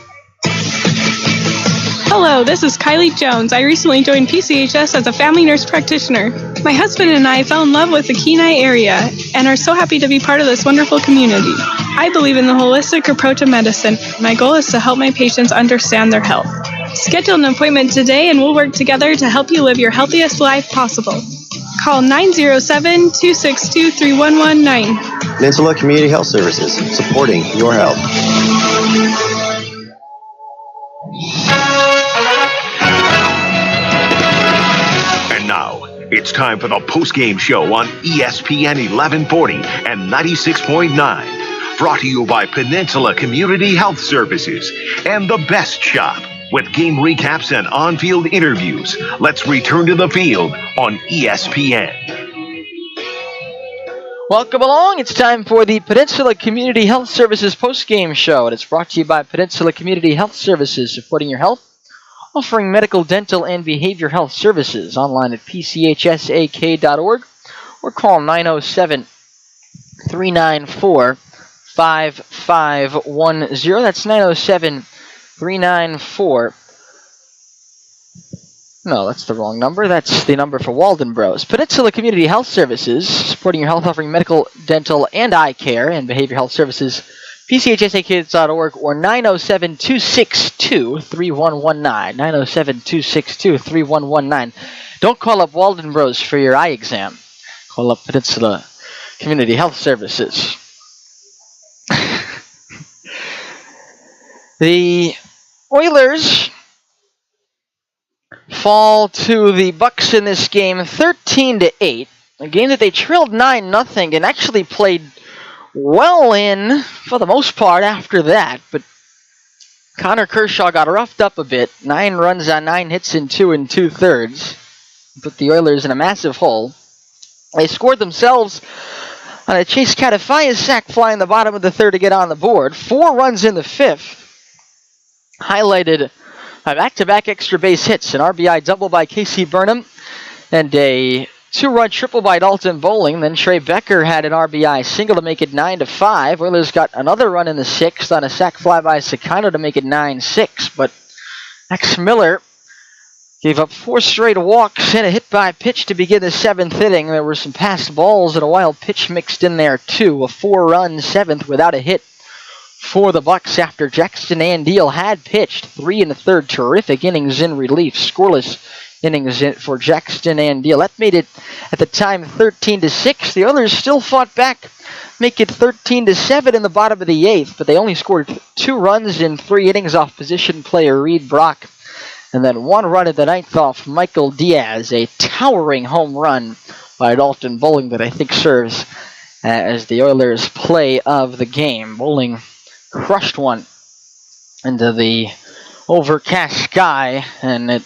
Hello, this is Kylie Jones. I recently joined PCHS as a family nurse practitioner. My husband and I fell in love with the Kenai area and are so happy to be part of this wonderful community. I believe in the holistic approach of medicine. My goal is to help my patients understand their health. Schedule an appointment today and we'll work together to help you live your healthiest life possible. Call 907-262-3119. Peninsula Community Health Services, supporting your health. And now, it's time for the post-game show on ESPN 1140 and 96.9. Brought to you by Peninsula Community Health Services and The Best Shop. With game recaps and on-field interviews, let's return to the field on ESPN. Welcome along. It's time for the Peninsula Community Health Services post-game show. And it's brought to you by Peninsula Community Health Services, supporting your health, offering medical, dental, and behavior health services. Online at pchsak.org or call 907-394-5510. That's 907-394. No, that's the wrong number. That's the number for Walden Bros. Peninsula Community Health Services, supporting your health, offering medical, dental, and eye care and behavior health services. PCHSAkids.org or 907-262-3119. 907-262-3119. Don't call up Walden Bros for your eye exam. Call up Peninsula Community Health Services. The Oilers fall to the Bucs in this game 13-8. A game that they trailed 9-0 and actually played well in for the most part after that. But Connor Kershaw got roughed up a bit. 9 runs on 9 hits in 2 2/3. Put the Oilers in a massive hole. They scored themselves on a Chase Catafias sac fly in the bottom of the third to get on the board. 4 runs in the fifth. Highlighted by back-to-back extra base hits. An RBI double by Casey Burnham and a 2-run triple by Dalton Bowling. Then Trey Becker had an RBI single to make it 9-5. Oilers got another run in the sixth on a sac fly by Sakano to make it 9-6. But Max Miller gave up 4 straight walks and a hit by pitch to begin the 7th inning. There were some passed balls and a wild pitch mixed in there too. A 4-run 7th without a hit for the Bucs after Jackson Andeal had pitched 3 1/3 terrific innings in relief. Scoreless innings for Jackson Andeal. That made it at the time 13-6. The others still fought back, make it 13-7 in the bottom of the 8th, but they only scored 2 runs in 3 innings off position player Reed Brock. And then 1 run at the 9th off Michael Diaz, a towering home run by Dalton Bowling that I think serves as the Oilers' play of the game. Bowling crushed one into the overcast sky, and it